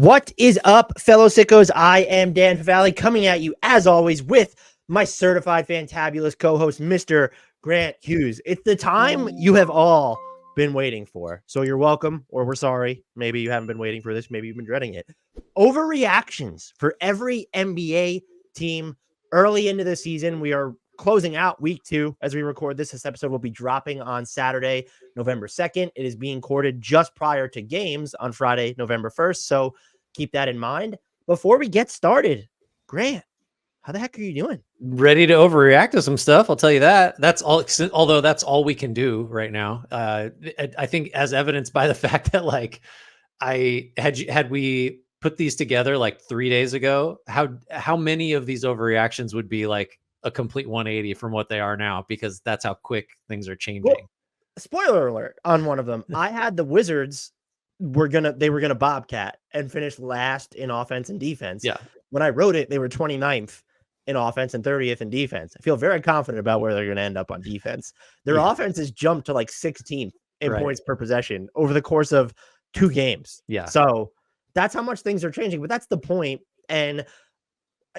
What is up, fellow sickos? I am Dan Favale, coming at you, as always, with my certified fantabulous co-host, Mr. Grant Hughes. It's the time you have all been waiting for. So you're welcome, or we're sorry. Maybe you haven't been waiting for this. Maybe you've been dreading it. Overreactions for every NBA team early into the season. We are closing out week 2 as we record this. This episode will be dropping on Saturday, November 2nd. It is being recorded just prior to games on Friday, November 1st. So keep that in mind. Before we get started, Grant, how the heck are you doing? Ready to overreact to some stuff. I'll tell you that. That's all. Although that's all we can do right now. I think, as evidenced by the fact that, like, had we put these together like 3 days ago, how many of these overreactions would be like a complete 180 from what they are now, because that's how quick things are changing. Well, spoiler alert on one of them. I had the Wizards were gonna Bobcat and finish last in offense and defense. Yeah. When I wrote it, they were 29th in offense and 30th in defense. I feel very confident about where they're going to end up on defense. Their offense has jumped to like 16th in points per possession over the course of 2 games. Yeah. So that's how much things are changing, but that's the point.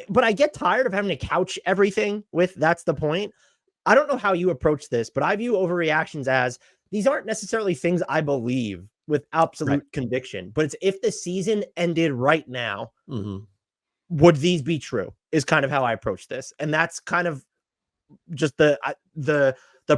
But I get tired of having to couch everything with that's the point. I don't know how you approach this, but I view overreactions as these aren't necessarily things I believe with absolute conviction, but it's if the season ended right now, would these be true is kind of how I approach this. And that's kind of just the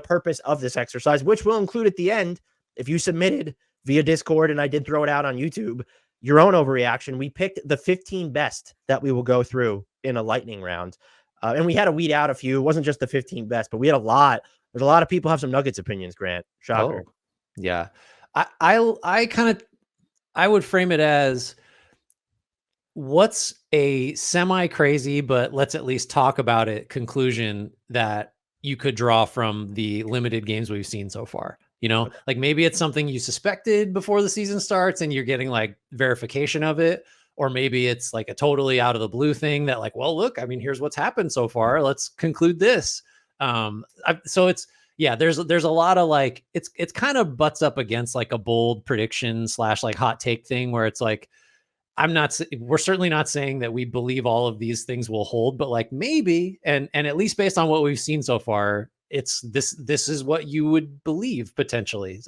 purpose of this exercise, which will include at the end, if you submitted via Discord, and I did throw it out on YouTube, your own overreaction. We picked the 15 best that we will go through in a lightning round. And we had to weed out a few. It wasn't just the 15 best, but we had a lot. There's a lot of people have some Nuggets opinions, Grant. Shocker. Oh, yeah. I would frame it as, what's a semi-crazy, but let's at least talk about it, conclusion that you could draw from the limited games we've seen so far? You know, like maybe it's something you suspected before the season starts and you're getting like verification of it. Or maybe it's like a totally out of the blue thing that, like, well, look, I mean, here's what's happened so far. Let's conclude this. So it's, yeah, there's a lot of like, it's kind of butts up against like a bold prediction / like hot take thing where it's like, we're certainly not saying that we believe all of these things will hold, but like maybe, and at least based on what we've seen so far, it's this is what you would believe potentially.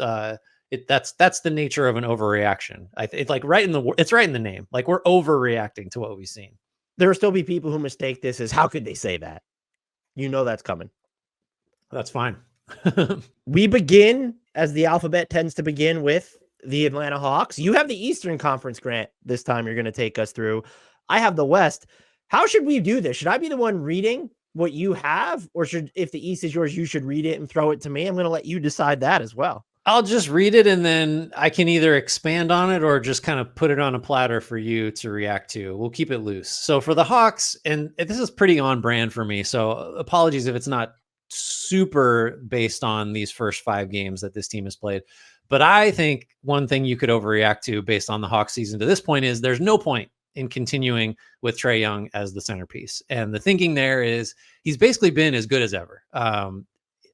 That's the nature of an overreaction. It's like it's right in the name. Like, we're overreacting to what we've seen. There will still be people who mistake this as, how could they say that? You know that's coming. That's fine. We begin, as the alphabet tends to begin, with the Atlanta Hawks. You have the Eastern Conference, Grant. This time you're going to take us through. I have the West. How should we do this? Should I be the one reading what you have? Or if the East is yours, you should read it and throw it to me? I'm going to let you decide that as well. I'll just read it, and then I can either expand on it or just kind of put it on a platter for you to react to. We'll keep it loose. So for the Hawks, and this is pretty on brand for me, so apologies if it's not super based on these first 5 games that this team has played. But I think one thing you could overreact to based on the Hawks season to this point is there's no point in continuing with Trae Young as the centerpiece. And the thinking there is he's basically been as good as ever.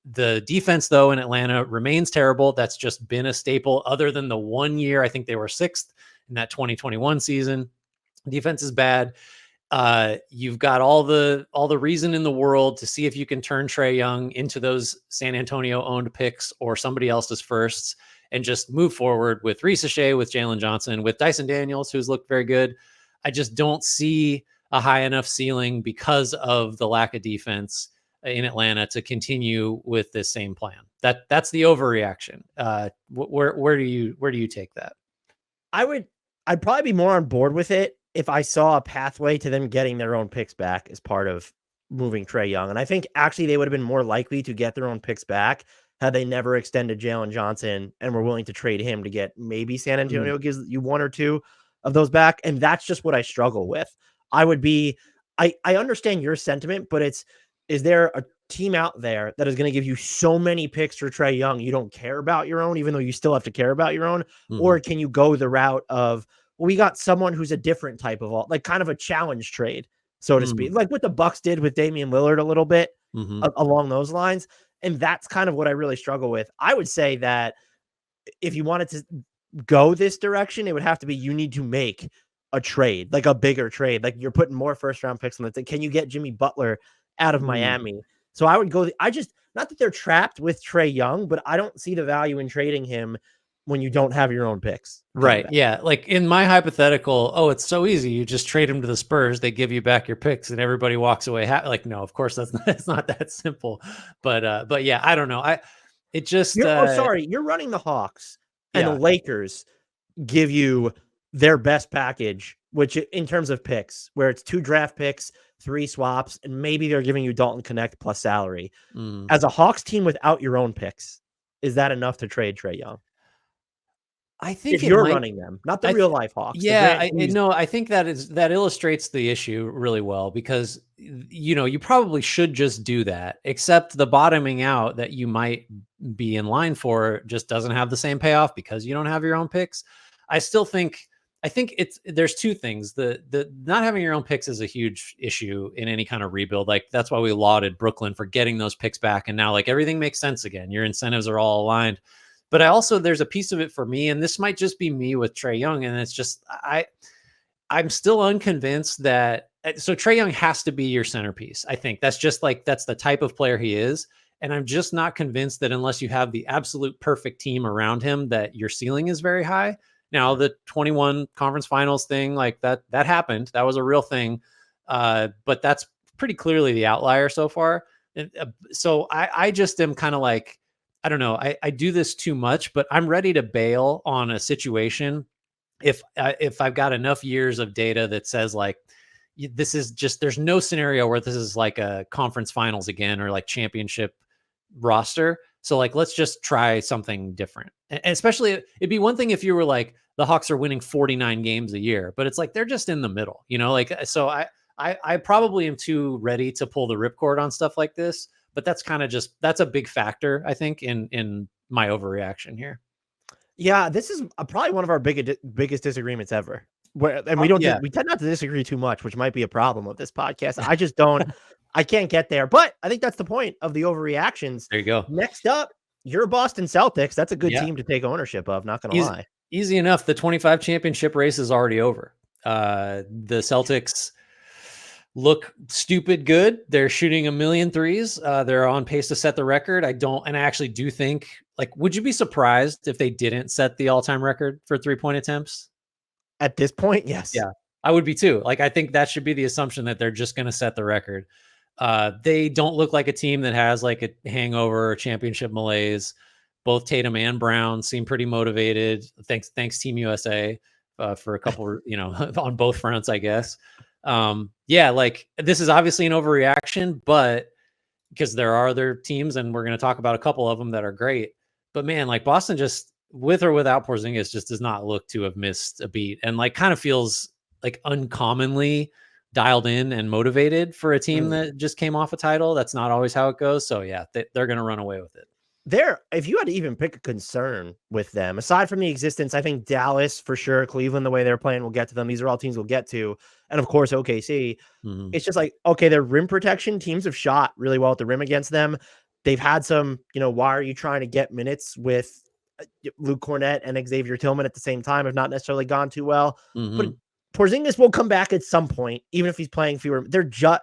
The defense, though, in Atlanta remains terrible. That's just been a staple. Other than the 1 year, I think they were 6th in that 2021 season. Defense is bad. You've got all the reason in the world to see if you can turn Trae Young into those San Antonio owned picks or somebody else's firsts, and just move forward with Reese Shea, with Jalen Johnson, with Dyson Daniels, who's looked very good. I just don't see a high enough ceiling because of the lack of defense in Atlanta to continue with this same plan. That's the overreaction. Where do you take that? I'd probably be more on board with it if I saw a pathway to them getting their own picks back as part of moving Trae Young. And I think actually they would have been more likely to get their own picks back had they never extended Jalen Johnson and were willing to trade him to get maybe San Antonio gives you 1 or 2 of those back. And that's just what I struggle with. I understand your sentiment, but is there a team out there that is going to give you so many picks for Trae Young you don't care about your own, even though you still have to care about your own? Or can you go the route of, well, we got someone who's a different type of, like, kind of a challenge trade, so to speak, like what the Bucks did with Damian Lillard a little bit along those lines. And that's kind of what I really struggle with. I would say that if you wanted to go this direction, it would have to be, you need to make a trade, like a bigger trade. Like you're putting more first round picks on the thing. Can you get Jimmy Butler out of Miami? So I would go. I just not that they're trapped with Trae Young, but I don't see the value in trading him when you don't have your own picks. Right. Yeah. Like in my hypothetical, oh, it's so easy. You just trade him to the Spurs. They give you back your picks and everybody walks away. Like, no, of course that's not, it's not that simple. But yeah, I don't know. It just, sorry. You're running the Hawks and the Lakers give you their best package, which in terms of picks, where it's 2 draft picks, 3 swaps, and maybe they're giving you Dalton Connect plus salary. As a Hawks team without your own picks, is that enough to trade Trae Young? I think if you're running them, not the real life Hawks. Yeah, I think that illustrates the issue really well because you probably should just do that, except the bottoming out that you might be in line for just doesn't have the same payoff because you don't have your own picks. I think there's 2 things. The not having your own picks is a huge issue in any kind of rebuild. Like that's why we lauded Brooklyn for getting those picks back, and now like everything makes sense again. Your incentives are all aligned. But there's a piece of it for me, and this might just be me with Trae Young, and it's just I'm still unconvinced that. So Trae Young has to be your centerpiece. I think that's the type of player he is, and I'm just not convinced that unless you have the absolute perfect team around him, that your ceiling is very high. Now the 21 conference finals thing, like that happened, that was a real thing, but that's pretty clearly the outlier so far. And, so I just am kind of like. I don't know. I do this too much, but I'm ready to bail on a situation if I've got enough years of data that says like this is just there's no scenario where this is like a conference finals again or like championship roster. So like let's just try something different. And especially it'd be one thing if you were like the Hawks are winning 49 games a year, but it's like they're just in the middle, like so I probably am too ready to pull the ripcord on stuff like this. But that's kind of that's a big factor, I think, in my overreaction here. Yeah, this is probably one of our biggest disagreements ever. We tend not to disagree too much, which might be a problem of this podcast. I just I can't get there. But I think that's the point of the overreactions. There you go. Next up, your Boston Celtics. That's a good team to take ownership of, not going to lie. Easy enough. The 25 championship race is already over. The Celtics look stupid good. They're shooting 1,000,000 threes. They're on pace to set the record. I actually do think, like, would you be surprised if they didn't set the all-time record for 3-point attempts? At this point, yes. Yeah, I would be too. Like, I think that should be the assumption that they're just going to set the record. They don't look like a team that has like a hangover or championship malaise. Both Tatum and Brown seem pretty motivated. Thanks Team USA for a couple, on both fronts, I guess. Like this is obviously an overreaction, but because there are other teams and we're going to talk about a couple of them that are great, but man, like Boston just with or without Porzingis just does not look to have missed a beat and like kind of feels like uncommonly dialed in and motivated for a team that just came off a title. That's not always how it goes. So yeah, they're going to run away with it. If you had to even pick a concern with them, aside from the existence, I think Dallas for sure, Cleveland, the way they're playing, will get to them. These are all teams we'll get to. And of course, OKC. It's just like, okay, their rim protection teams have shot really well at the rim against them. They've had some, why are you trying to get minutes with Luke Cornett and Xavier Tillman at the same time have not necessarily gone too well. But Porzingis will come back at some point, even if he's playing fewer. They're just...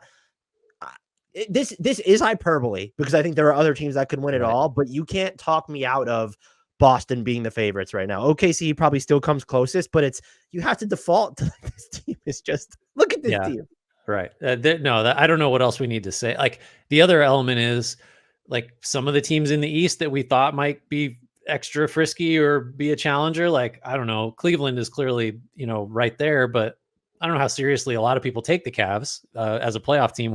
This is hyperbole because I think there are other teams that could win it all, but you can't talk me out of Boston being the favorites right now. OKC probably still comes closest, but you have to default to this team is just look at this team. Right. I don't know what else we need to say. Like the other element is like some of the teams in the East that we thought might be extra frisky or be a challenger. Like, I don't know, Cleveland is clearly, right there, but I don't know how seriously a lot of people take the Cavs as a playoff team.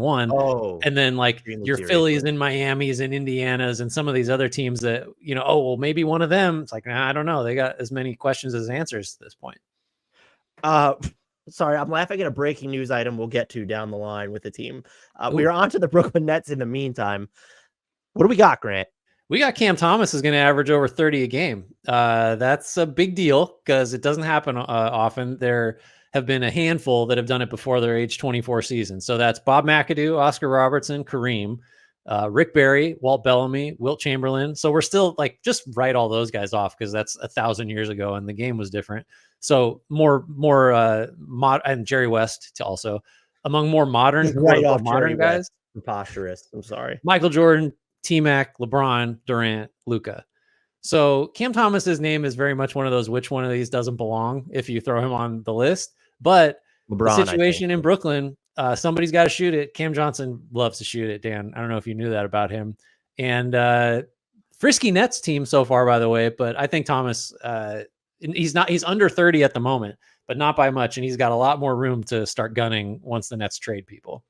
And then like your Phillies and Miami's and Indiana's and some of these other teams that, maybe one of them. It's like, I don't know. They got as many questions as answers at this point. Sorry, I'm laughing at a breaking news item we'll get to down the line with the team. We are on to the Brooklyn Nets in the meantime. What do we got, Grant? We got Cam Thomas is going to average over 30 a game. That's a big deal because it doesn't happen often. There have been a handful that have done it before their age 24 season. So that's Bob McAdoo, Oscar Robertson, Kareem, Rick Barry, Walt Bellamy, Wilt Chamberlain. So we're still like, just write all those guys off because that's 1,000 years ago and the game was different. So and Jerry West to also among more modern, Just right off modern Jerry guys. West. Preposterous. I'm sorry. Michael Jordan, T-Mac, LeBron, Durant, Luka. So Cam Thomas's name is very much one of those, which one of these doesn't belong if you throw him on the list. But LeBron, the situation in Brooklyn, somebody's got to shoot it. Cam Johnson loves to shoot it, Dan. I don't know if you knew that about him. And frisky Nets team so far, by the way, but I think Thomas, he's under 30 at the moment, but not by much. And he's got a lot more room to start gunning once the Nets trade people.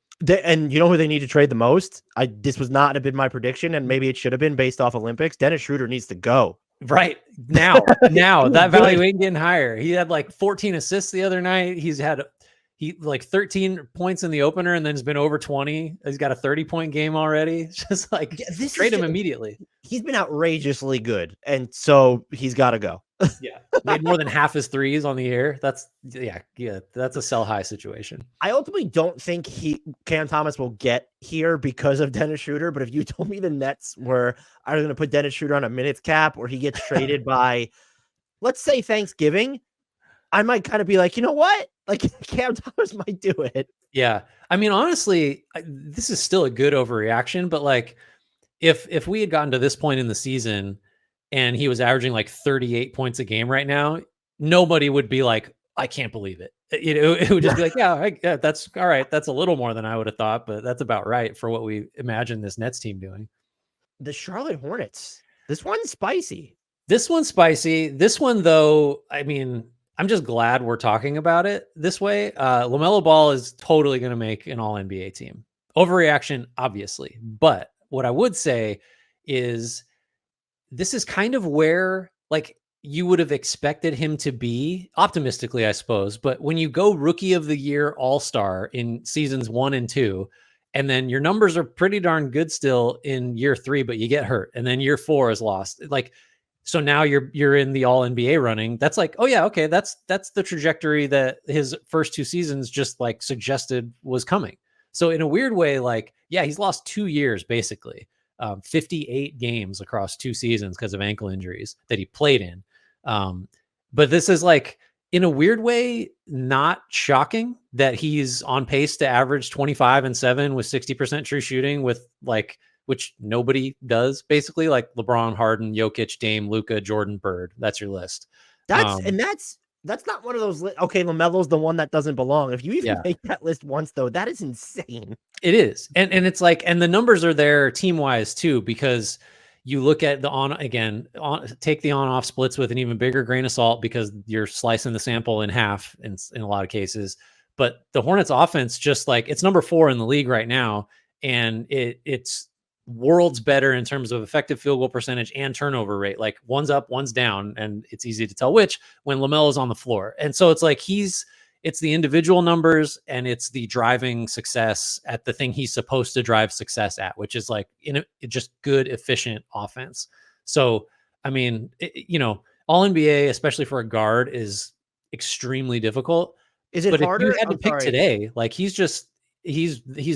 And you know who they need to trade the most? This was not been my prediction, and maybe it should have been based off Olympics. Dennis Schroeder needs to go. Right now that value ain't getting higher. He had like 14 assists the other night. He like 13 points in the opener, and then has been over 20. He's got a 30-point game already. It's just like trade him immediately. He's been outrageously good, and so he's got to go. Yeah, made more than half his threes on the year. That's a sell high situation. I ultimately don't think Cam Thomas will get here because of Dennis Schroeder. But if you told me the Nets were either going to put Dennis Schroeder on a minutes cap or he gets traded by, let's say, Thanksgiving, I might kind of be like, you know what? Like Cam Thomas might do it. Yeah, I mean, honestly, this is still a good overreaction. But like, if we had gotten to this point in the season and he was averaging like 38 points a game right now, nobody would be like, I can't believe it. It would just be like, yeah, that's all right. That's a little more than I would have thought, but that's about right for what we imagined this Nets team doing. The Charlotte Hornets. This one's spicy. This one, though, I mean, I'm just glad we're talking about it this way. LaMelo Ball is totally going to make an all-NBA team. Overreaction, obviously. But what I would say is this is kind of where like you would have expected him to be, optimistically, I suppose. But when you go rookie of the year all-star in seasons 1 and 2, and then your numbers are pretty darn good still in year 3, but you get hurt, and then year 4 is lost. Like, so now you're in the all NBA running. That's like, oh yeah, okay, that's the trajectory that his first 2 seasons just like suggested was coming. So in a weird way, like, yeah, he's lost 2 years basically. 58 games across 2 seasons because of ankle injuries that he played in. But this is like, in a weird way, not shocking that he's on pace to average 25 and 7 with 60% true shooting with like, which nobody does basically, like LeBron, Harden, Jokic, Dame, Luka, Jordan, Bird. That's your list. That's not one of those. Okay, LaMelo's the one that doesn't belong. If you even make that list once, though, that is insane. It is, and it's like, and the numbers are there team wise too, because you look at the take the on off splits with an even bigger grain of salt because you're slicing the sample in half in a lot of cases. But the Hornets offense, just like, it's number 4 in the league right now, and it's worlds better in terms of effective field goal percentage and turnover rate. Like, one's up, one's down, and it's easy to tell which when LaMelo's on the floor. And so it's like it's the individual numbers and it's the driving success at the thing he's supposed to drive success at, which is like just good, efficient offense. So, I mean, all NBA, especially for a guard, is extremely difficult. Is it harder? If you had to pick today, like, he's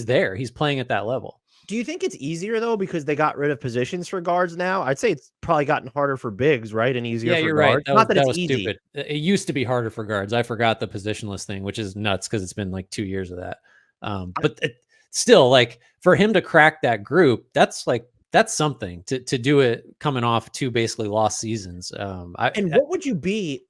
there. He's playing at that level. Do you think it's easier, though, because they got rid of positions for guards now? I'd say it's probably gotten harder for bigs, right? And easier for guards. Right. Not that it's easy. Stupid. It used to be harder for guards. I forgot the positionless thing, which is nuts because it's been like 2 years of that. But still, like, for him to crack that group, that's something to do it coming off 2 basically lost seasons. What would you be,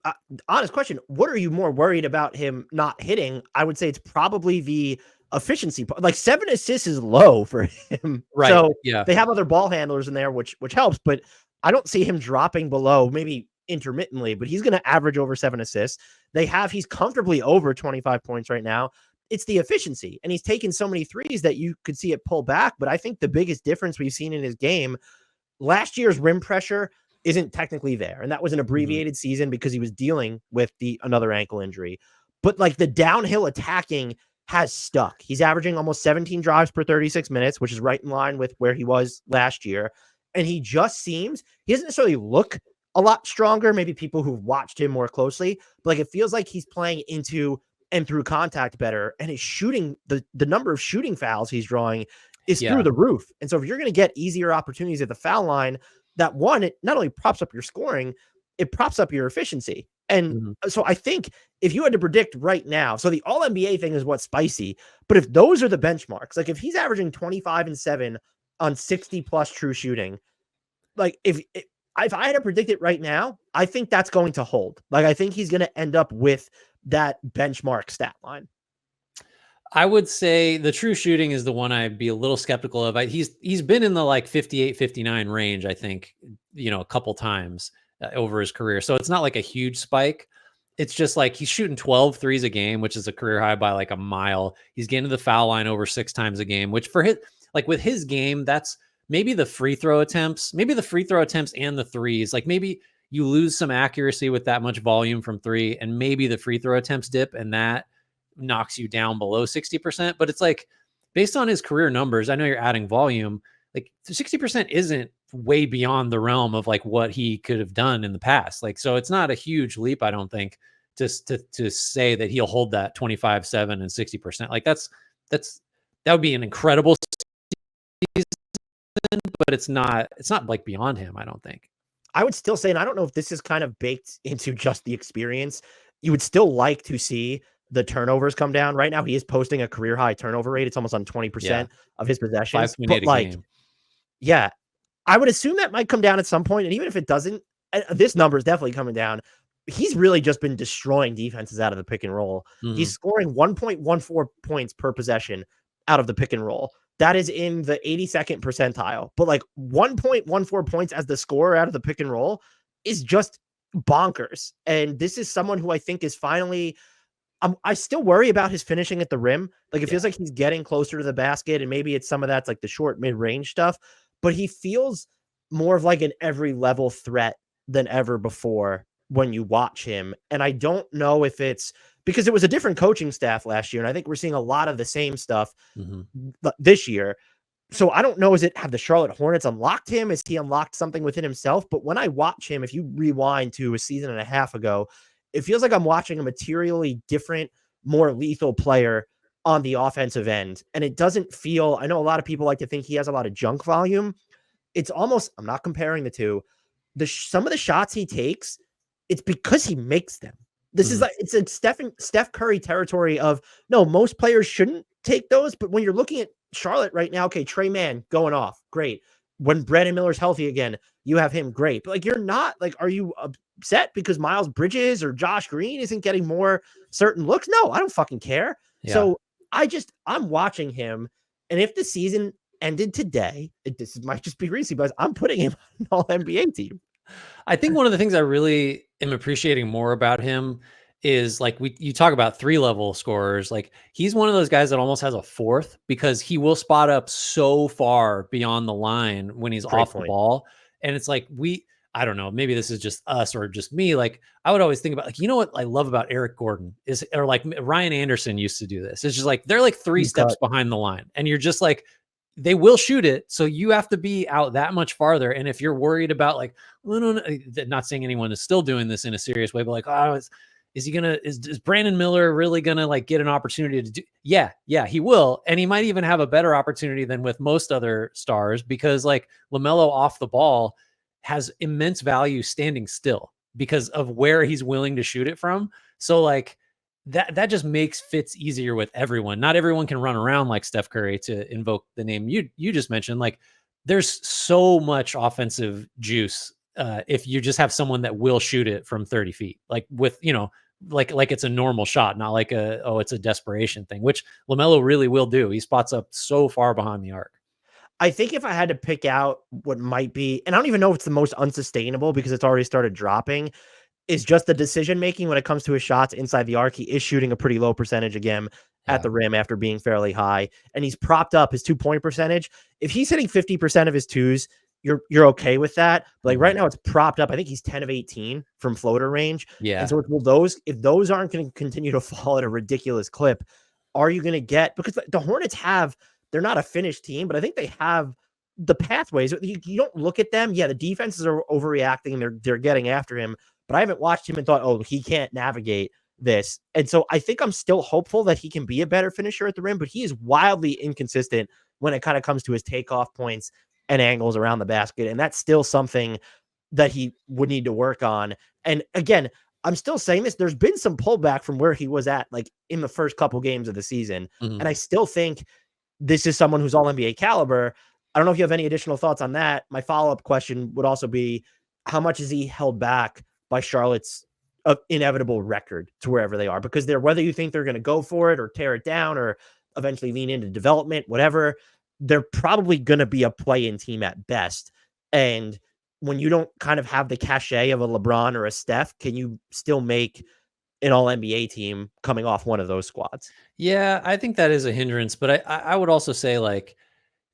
honest question, what are you more worried about him not hitting? I would say it's probably the efficiency. Like, 7 assists is low for him. Right. So they have other ball handlers in there, which helps, but I don't see him dropping below, maybe intermittently, but he's going to average over 7 assists. He's comfortably over 25 points right now. It's the efficiency, and he's taken so many threes that you could see it pull back. But I think the biggest difference we've seen in his game, last year's rim pressure isn't technically there. And that was an abbreviated season because he was dealing with another ankle injury, but like the downhill attacking has stuck. He's averaging almost 17 drives per 36 minutes, which is right in line with where he was last year. And he doesn't necessarily look a lot stronger. Maybe people who've watched him more closely, but like, it feels like he's playing into and through contact better. And his shooting, the number of shooting fouls he's drawing is through the roof. And so if you're going to get easier opportunities at the foul line, that one, it not only props up your scoring, it props up your efficiency. And Mhm. so I think if you had to predict right now, so the all NBA thing is what's spicy, but if those are the benchmarks, like if he's averaging 25 and 7 on 60 plus true shooting, like if I had to predict it right now, I think that's going to hold. Like I think he's going to end up with that benchmark stat line. I would say the true shooting is the one I'd be a little skeptical of. He's been in the like 58, 59 range, I think, a couple times over his career. So it's not like a huge spike. It's just like he's shooting 12 threes a game, which is a career high by like a mile. He's getting to the foul line over 6 times a game, which for his, like with his game, that's maybe the free throw attempts and the threes. Like maybe you lose some accuracy with that much volume from 3, and maybe the free throw attempts dip, and that knocks you down below 60%. But it's like, based on his career numbers, I know you're adding volume, like 60% isn't way beyond the realm of like what he could have done in the past. Like, so it's not a huge leap, I don't think, just to say that he'll hold that 25, 7 and 60%. Like that would be an incredible season, but it's not like beyond him, I don't think. I would still say, and I don't know if this is kind of baked into just the experience, you would still like to see the turnovers come down. Right now, he is posting a career high turnover rate. It's almost on 20% of his possessions. 5.8 But a like, game. yeah, I would assume that might come down at some point. And even if it doesn't, this number is definitely coming down. He's really just been destroying defenses out of the pick and roll. Mm-hmm. He's scoring 1.14 points per possession out of the pick and roll. That is in the 82nd percentile. But like 1.14 points as the scorer out of the pick and roll is just bonkers. And this is someone who I think is finally, I still worry about his finishing at the rim. Like it feels like he's getting closer to the basket, and maybe it's some of that's like the short mid-range stuff, but he feels more of like an every level threat than ever before when you watch him. And I don't know if it's because it was a different coaching staff last year, and I think we're seeing a lot of the same stuff this year. So I don't know, have the Charlotte Hornets unlocked him? Has he unlocked something within himself? But when I watch him, if you rewind to a season and a half ago, it feels like I'm watching a materially different, more lethal player on the offensive end. And it doesn't feel, I know a lot of people like to think he has a lot of junk volume. It's almost, I'm not comparing the two. Some of the shots he takes, it's because he makes them. This is like, it's like Steph Curry territory of, no, most players shouldn't take those. But when you're looking at Charlotte right now, okay, Trey Mann going off, great. When Brandon Miller's healthy again, you have him, great. But like, you're not like, are you upset because Miles Bridges or Josh Green isn't getting more certain looks? No, I don't fucking care. Yeah. So I'm watching him. And if the season ended today, this might just be Reese, but I'm putting him on an all NBA team. I think one of the things I really am appreciating more about him is like you talk about 3-level scorers. Like he's one of those guys that almost has a 4th because he will spot up so far beyond the line when he's off the ball. And it's like, I don't know, maybe this is just us or just me. Like I would always think about like, you know what I love about Eric Gordon is, or like Ryan Anderson used to do this. It's just like, they're like 3 steps behind the line and you're just like, they will shoot it. So you have to be out that much farther. And if you're worried about like, well, no, not saying anyone is still doing this in a serious way, but like, oh, is Brandon Miller really going to like get an opportunity to do? Yeah, he will. And he might even have a better opportunity than with most other stars because like LaMelo off the ball has immense value standing still because of where he's willing to shoot it from. So like that just makes fits easier with everyone. Not everyone can run around like Steph Curry, to invoke the name you just mentioned. Like there's so much offensive juice if you just have someone that will shoot it from 30 feet, like with, like it's a normal shot, not like it's a desperation thing, which LaMelo really will do. He spots up so far behind the arc. I think if I had to pick out what might be, and I don't even know if it's the most unsustainable because it's already started dropping, is just the decision-making when it comes to his shots inside the arc. He is shooting a pretty low percentage again at the rim after being fairly high, and he's propped up his 2-point percentage. If he's hitting 50% of his twos, you're okay with that. But like right now it's propped up. I think he's 10 of 18 from floater range. Yeah. And so if those aren't going to continue to fall at a ridiculous clip, are you going to get, because the Hornets they're not a finished team, but I think they have the pathways. You don't look at them. Yeah, the defenses are overreacting and they're getting after him. But I haven't watched him and thought, oh, he can't navigate this. And so I think I'm still hopeful that he can be a better finisher at the rim, but he is wildly inconsistent when it kind of comes to his takeoff points and angles around the basket. And that's still something that he would need to work on. And again, I'm still saying this. There's been some pullback from where he was at, like in the first couple games of the season. Mhm. And I still think this is someone who's all NBA caliber. I don't know if you have any additional thoughts on that. My follow-up question would also be, how much is he held back by Charlotte's inevitable record to wherever they are? Because whether you think they're going to go for it or tear it down or eventually lean into development, whatever, they're probably going to be a play-in team at best. And when you don't kind of have the cachet of a LeBron or a Steph, can you still make an all-NBA team coming off one of those squads? Yeah, I think that is a hindrance, but I would also say, like,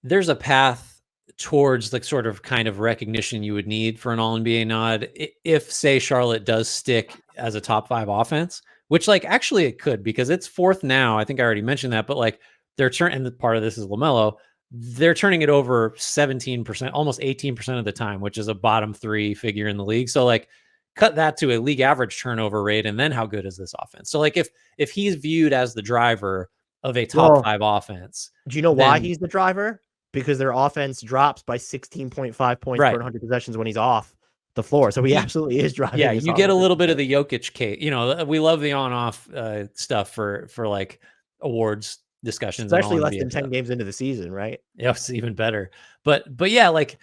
there's a path towards the sort of kind of recognition you would need for an all NBA nod. If, say, Charlotte does stick as a top 5 offense, which, like, actually it could, because it's fourth now. I think I already mentioned that, but like and part of this is LaMelo. They're turning it over 17%, almost 18% of the time, which is a bottom 3 figure in the league. So, like, cut that to a league average turnover rate, and then how good is this offense? So, like, if he's viewed as the driver of a top 5 offense, do you know why then he's the driver? Because their offense drops by 16.5 points per 100 possessions when he's off the floor. So he absolutely is driving. Yeah, you get a little bit of the Jokic case. You know, we love the on-off stuff for like awards discussions, especially less than 10 games into the season, right? Yeah, it's even better. But yeah, like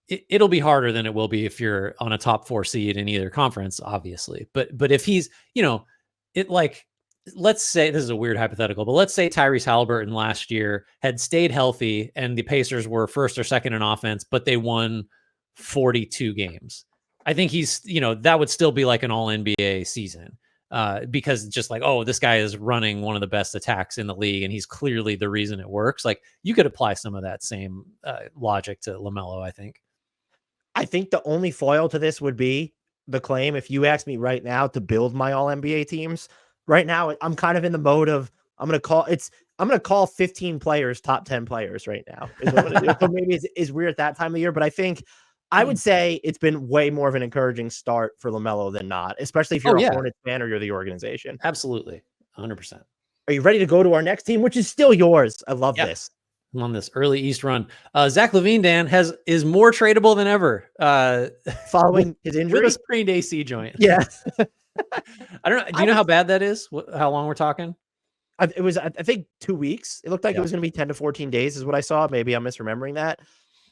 it'll be harder than it will be if you're on a top 4 seed in either conference, obviously. But if he's, you know, let's say, this is a weird hypothetical, but let's say Tyrese Halliburton last year had stayed healthy and the Pacers were first or second in offense, but they won 42 games. I think that would still be like an all NBA season, because just like, oh, this guy is running one of the best attacks in the league and he's clearly the reason it works. Like, you could apply some of that same logic to LaMelo, I think. I think the only foil to this would be the claim. If you ask me right now to build my all NBA teams, right now I'm kind of in the mode of I'm going to call 15 players top 10 players right now. So maybe it's weird at that time of year, but I think I would say it's been way more of an encouraging start for LaMelo than not, especially if you're a Hornets fan or you're the organization. Absolutely. 100%. Are you ready to go to our next team, which is still yours? I love this. I'm on this early East run. Zach LaVine, Dan, is more tradable than ever. Following his injury. With a sprained AC joint. Yeah. I don't know. Do you know how bad that is? How long we're talking? It was, I think, 2 weeks. It looked like it was going to be 10 to 14 days is what I saw. Maybe I'm misremembering that.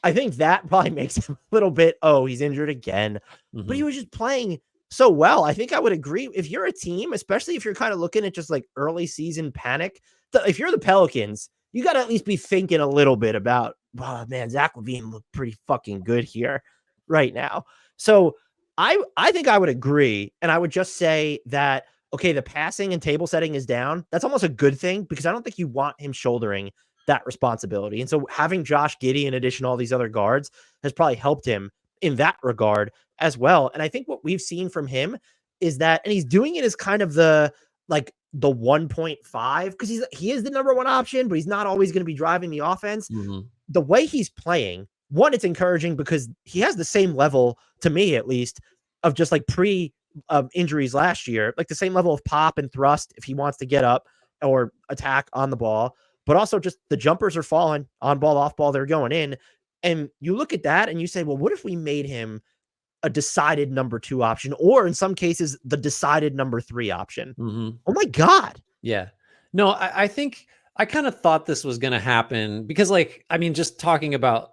I think that probably makes him a little bit, he's injured again. Mm-hmm. But he was just playing so well. I think I would agree. If you're a team, especially if you're kind of looking at just like early season panic, if you're the Pelicans, you got to at least be thinking a little bit about, oh, man, Zach LaVine looked pretty fucking good here right now. So I think I would agree. And I would just say that, okay, the passing and table setting is down. That's almost a good thing, because I don't think you want him shouldering that responsibility. And so having Josh Giddey in addition to all these other guards has probably helped him in that regard as well. And I think what we've seen from him is that, and he's doing it as kind of the 1.5, because he is the number 1 option, but he's not always going to be driving the offense. Mm-hmm. The way he's playing, one, it's encouraging because he has the same level, to me at least, of just like pre injuries last year, like the same level of pop and thrust if he wants to get up or attack on the ball. But also just the jumpers are falling on ball, off ball, they're going in. And you look at that and you say, well, what if we made him a decided number 2 option, or in some cases, the decided number 3 option? Mm-hmm. Oh my God. Yeah. No, I think I kind of thought this was going to happen because, like, I mean, just talking about,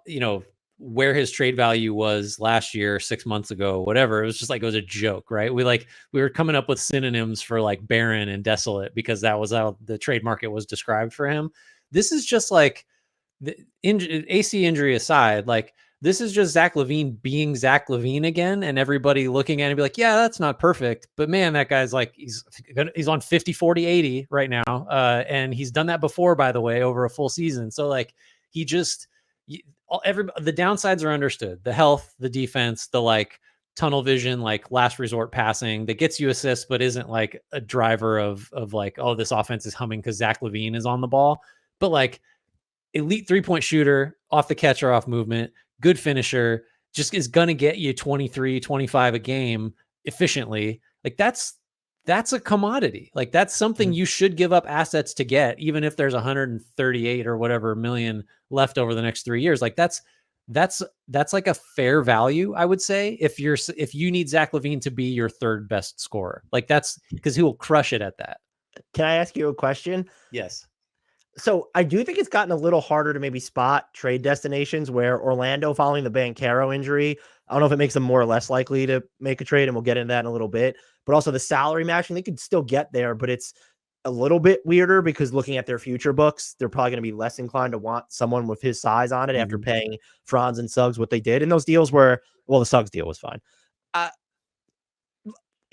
where his trade value was last year, 6 months ago, whatever, it was just like, it was a joke, right? We were coming up with synonyms for like barren and desolate because that was how the trade market was described for him. This is just like, the AC injury aside, like, this is just Zach LaVine being Zach LaVine again, and everybody looking at him and be like, yeah, that's not perfect, but man, that guy's like, he's on 50, 40, 80 right now. And he's done that before, by the way, over a full season. So like, he just, the downsides are understood. The health, the defense, the like tunnel vision, like last resort passing that gets you assists, but isn't like a driver of like, oh, this offense is humming because Zach LaVine is on the ball. But like, elite 3-point shooter, off the catch or off movement, good finisher, just is going to get you 23, 25 a game efficiently. Like, that's a commodity. Like, that's something you should give up assets to get, even if there's 138 or whatever million left over the next 3 years. Like, That's like a fair value, I would say. If you need Zach LaVine to be your third best scorer, like that's because he will crush it at that. Can I ask you a question? Yes. So I do think it's gotten a little harder to maybe spot trade destinations where Orlando, following the Banchero injury, I don't know if it makes them more or less likely to make a trade, and we'll get into that in a little bit. But also the salary matching, they could still get there, but it's a little bit weirder because looking at their future books, they're probably going to be less inclined to want someone with his size on it after paying Franz and Suggs what they did. And those deals were, well, the Suggs deal was fine.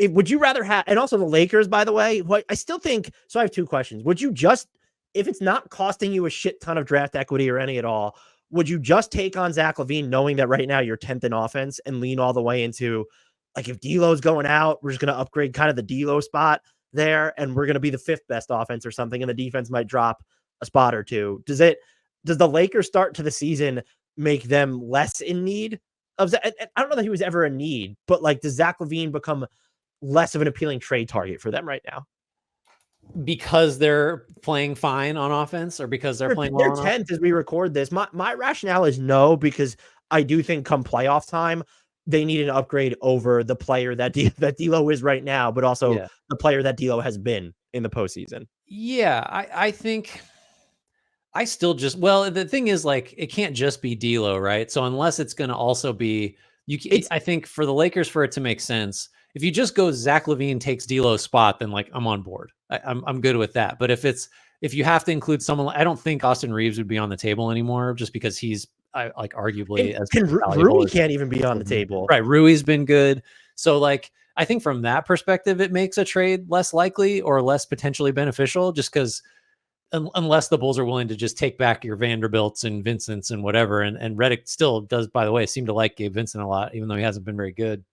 Would you rather have, and also the Lakers, by the way, what I still think, so I have two questions. Would you just, if it's not costing you a shit ton of draft equity or any at all, would you just take on Zach LaVine knowing that right now you're 10th in offense and lean all the way into, like, if D'Lo's going out, we're just going to upgrade kind of the D'Lo spot there, and we're going to be the fifth best offense or something, and the defense might drop a spot or two. Does the Lakers start to the season make them less in need of Zach? I don't know that he was ever in need, but like, does Zach LaVine become less of an appealing trade target for them right now? Because they're playing fine on offense, or because they're playing well? They're 10th as we record this. My rationale is no, because I do think come playoff time, they need an upgrade over the player that D'Lo is right now, but also the player that D'Lo has been in the postseason. Yeah, I think I still just, well, the thing is, like, it can't just be D'Lo, right? So unless it's going to also be, I think for the Lakers, for it to make sense, if you just go Zach LaVine takes D'Lo's spot, then like I'm on board. I'm good with that. But if you have to include someone, I don't think Austin Reeves would be on the table anymore, just because he's like arguably as Rui can't even be on the table. Right. Rui's been good. So like, I think from that perspective, it makes a trade less likely or less potentially beneficial, just because unless the Bulls are willing to just take back your Vanderbilts and Vincents and whatever. And Redick still does, by the way, seem to like Gabe Vincent a lot, even though he hasn't been very good.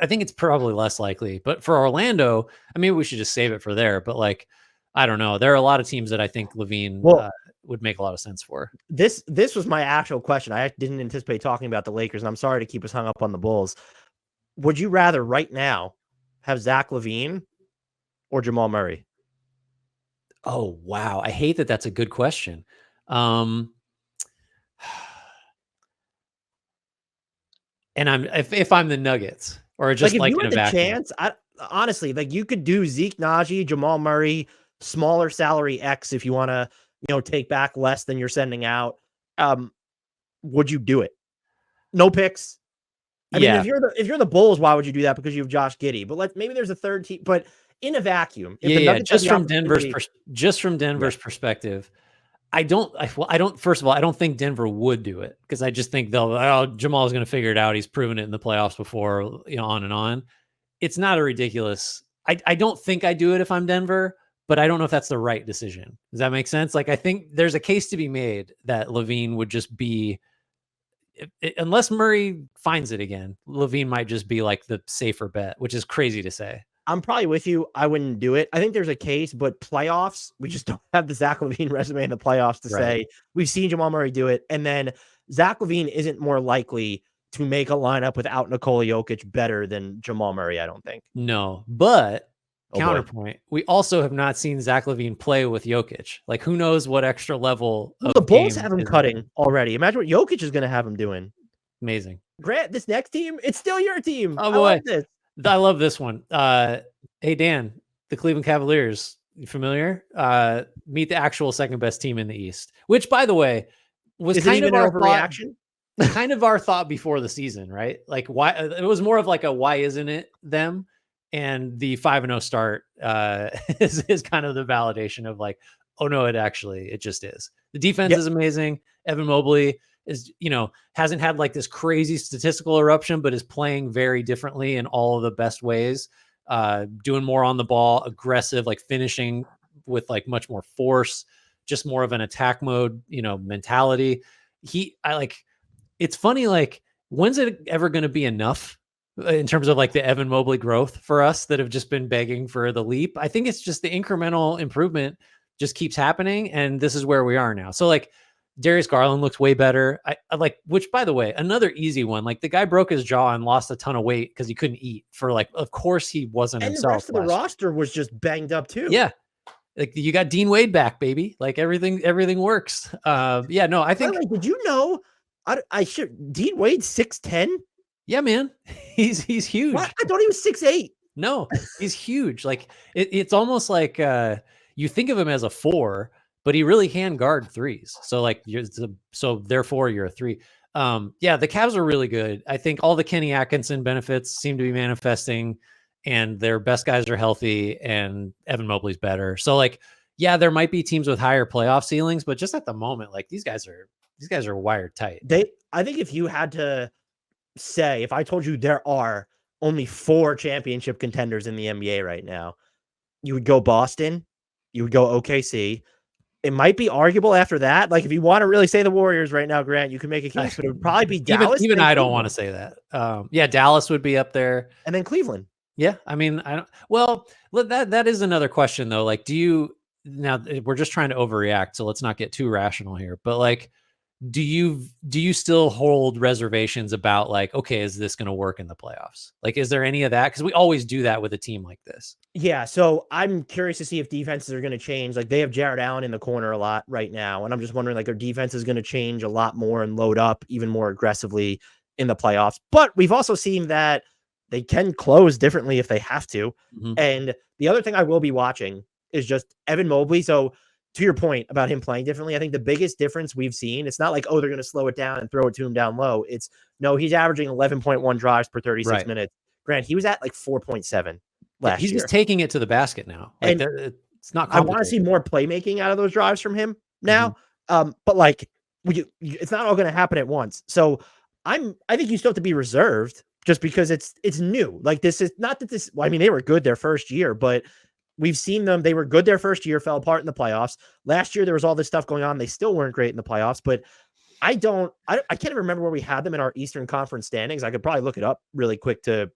I think it's probably less likely. But for Orlando, I mean, we should just save it for there. But like, I don't know. There are a lot of teams that I think LaVine would make a lot of sense for. This was my actual question. I didn't anticipate talking about the Lakers, and I'm sorry to keep us hung up on the Bulls. Would you rather right now have Zach LaVine or Jamal Murray? Oh, wow. I hate that that's a good question. And if I'm the Nuggets, or just like, if you in had a the vacuum. chance, honestly, like, you could do Zeke Naji, Jamal Murray, smaller salary X if you want to, take back less than you're sending out. Would you do it? No picks. I mean, if you're the Bulls, why would you do that? Because you have Josh Giddey. But maybe there's a third team, but in a vacuum. Just from Denver's perspective, I don't. First of all, I don't think Denver would do it, because I just think Jamal's going to figure it out. He's proven it in the playoffs before, on and on. It's not a ridiculous. I don't think I do it if I'm Denver, but I don't know if that's the right decision. Does that make sense? Like, I think there's a case to be made that LaVine would just be, unless Murray finds it again, LaVine might just be like the safer bet, which is crazy to say. I'm probably with you. I wouldn't do it. I think there's a case, but playoffs, we just don't have the Zach LaVine resume in the playoffs to say we've seen Jamal Murray do it. And then Zach LaVine isn't more likely to make a lineup without Nikola Jokic better than Jamal Murray, I don't think. No, but counterpoint, we also have not seen Zach LaVine play with Jokic. Like, who knows what extra level of the Bulls have him cutting already. Imagine what Jokic is going to have him doing. Amazing. Grant, this next team, it's still your team. Oh, boy. I love this one. Hey, Dan, the Cleveland Cavaliers, you familiar? Meet the actual second best team in the East, which, by the way, was kind of our overreaction. Kind of our thought before the season, right? Like, why? It was more of like a why isn't it them? And the 5-0 start is kind of the validation of like, oh no, it just is. The defense is amazing. Evan Mobley is, hasn't had like this crazy statistical eruption, but is playing very differently in all of the best ways. Doing more on the ball, aggressive, like finishing with like much more force, just more of an attack mode, mentality. It's funny, like, when's it ever going to be enough in terms of like the Evan Mobley growth for us that have just been begging for the leap? I think it's just the incremental improvement just keeps happening. And this is where we are now. So like, Darius Garland looks way better. I like, which, by the way, another easy one. Like, the guy broke his jaw and lost a ton of weight because he couldn't eat for like, of course he wasn't and himself. The rest of the roster was just banged up too. Yeah. Like, you got Dean Wade back, baby. Like, everything works. I think. Did you know I should Dean Wade 6'10"? Yeah, man. He's huge. What? I thought he was 6'8". No, he's huge. Like it's almost like you think of him as a 4, but he really can guard threes. So like so therefore you're a 3. Yeah, the Cavs are really good. I think all the Kenny Atkinson benefits seem to be manifesting, and their best guys are healthy, and Evan Mobley's better. So like, yeah, there might be teams with higher playoff ceilings, but just at the moment, like these guys are wired tight. I think if you had to say, if I told you there are only 4 championship contenders in the NBA right now, you would go Boston, you would go OKC. It might be arguable after that. Like if you want to really say the Warriors right now, Grant, you can make a case, but it would probably be Dallas. Even I don't want to say that. Yeah, Dallas would be up there, and then Cleveland. Yeah, I mean, I don't. Well, that is another question though. Like, do you now? We're just trying to overreact, so let's not get too rational here. But like, do you still hold reservations about like, okay, is this going to work in the playoffs? Like, is there any of that? Because we always do that with a team like this. Yeah, so I'm curious to see if defenses are going to change. Like they have Jared Allen in the corner a lot right now, and I'm just wondering like their defense is going to change a lot more and load up even more aggressively in the playoffs. But we've also seen that they can close differently if they have to. Mm-hmm. And the other thing I will be watching is just Evan Mobley. So to your point about him playing differently, I think the biggest difference we've seen, it's not like, oh, they're going to slow it down and throw it to him down low. It's no, he's averaging 11.1 drives per 36 minutes. Grant, he was at like 4.7 last year. He's just taking it to the basket now. Like it's not. I want to see more playmaking out of those drives from him now. But like, it's not all going to happen at once. So I think you still have to be reserved just because it's new. Like this is not that this. Well, I mean, they were good their first year, but we've seen them. They were good their first year, fell apart in the playoffs. Last year there was all this stuff going on. They still weren't great in the playoffs. But I can't even remember where we had them in our Eastern Conference standings. I could probably look it up really quick to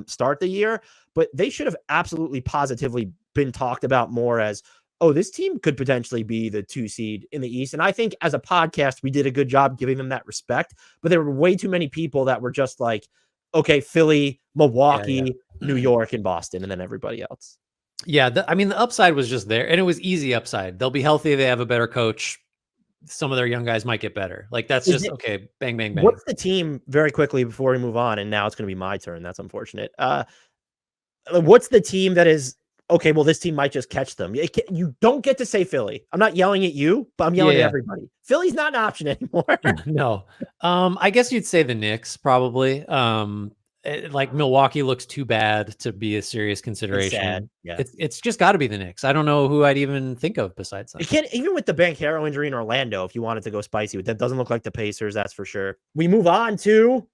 start the year, but they should have absolutely positively been talked about more as, oh, this team could potentially be the 2 seed in the East. And I think as a podcast, we did a good job giving them that respect, but there were way too many people that were just like, okay, Philly, Milwaukee, New York, and Boston, and then everybody else. Yeah. I mean, the upside was just there, and it was easy upside. They'll be healthy. They have a better coach. Some of their young guys might get better. Like that's just okay. Bang, bang, bang. What's the team very quickly before we move on? And now it's going to be my turn. That's unfortunate. What's the team that is okay? Well, this team might just catch them. You don't get to say Philly. I'm not yelling at you, but I'm yelling at everybody. Philly's not an option anymore. No. I guess you'd say the Knicks probably. Like Milwaukee looks too bad to be a serious consideration. Yeah, it's just got to be the Knicks. I don't know who I'd even think of besides them. It can't, even with the Banchero injury in Orlando, if you wanted to go spicy with that, doesn't look like the Pacers, that's for sure. We move on to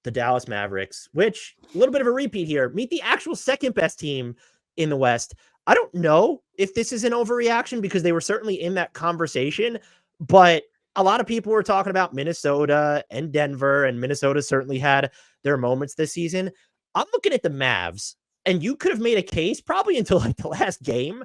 the Dallas Mavericks, which a little bit of a repeat here. Meet the actual second best team in the West. I don't know if this is an overreaction because they were certainly in that conversation, but a lot of people were talking about Minnesota and Denver, and Minnesota certainly had their moments this season. I'm looking at the Mavs, and you could have made a case probably until like the last game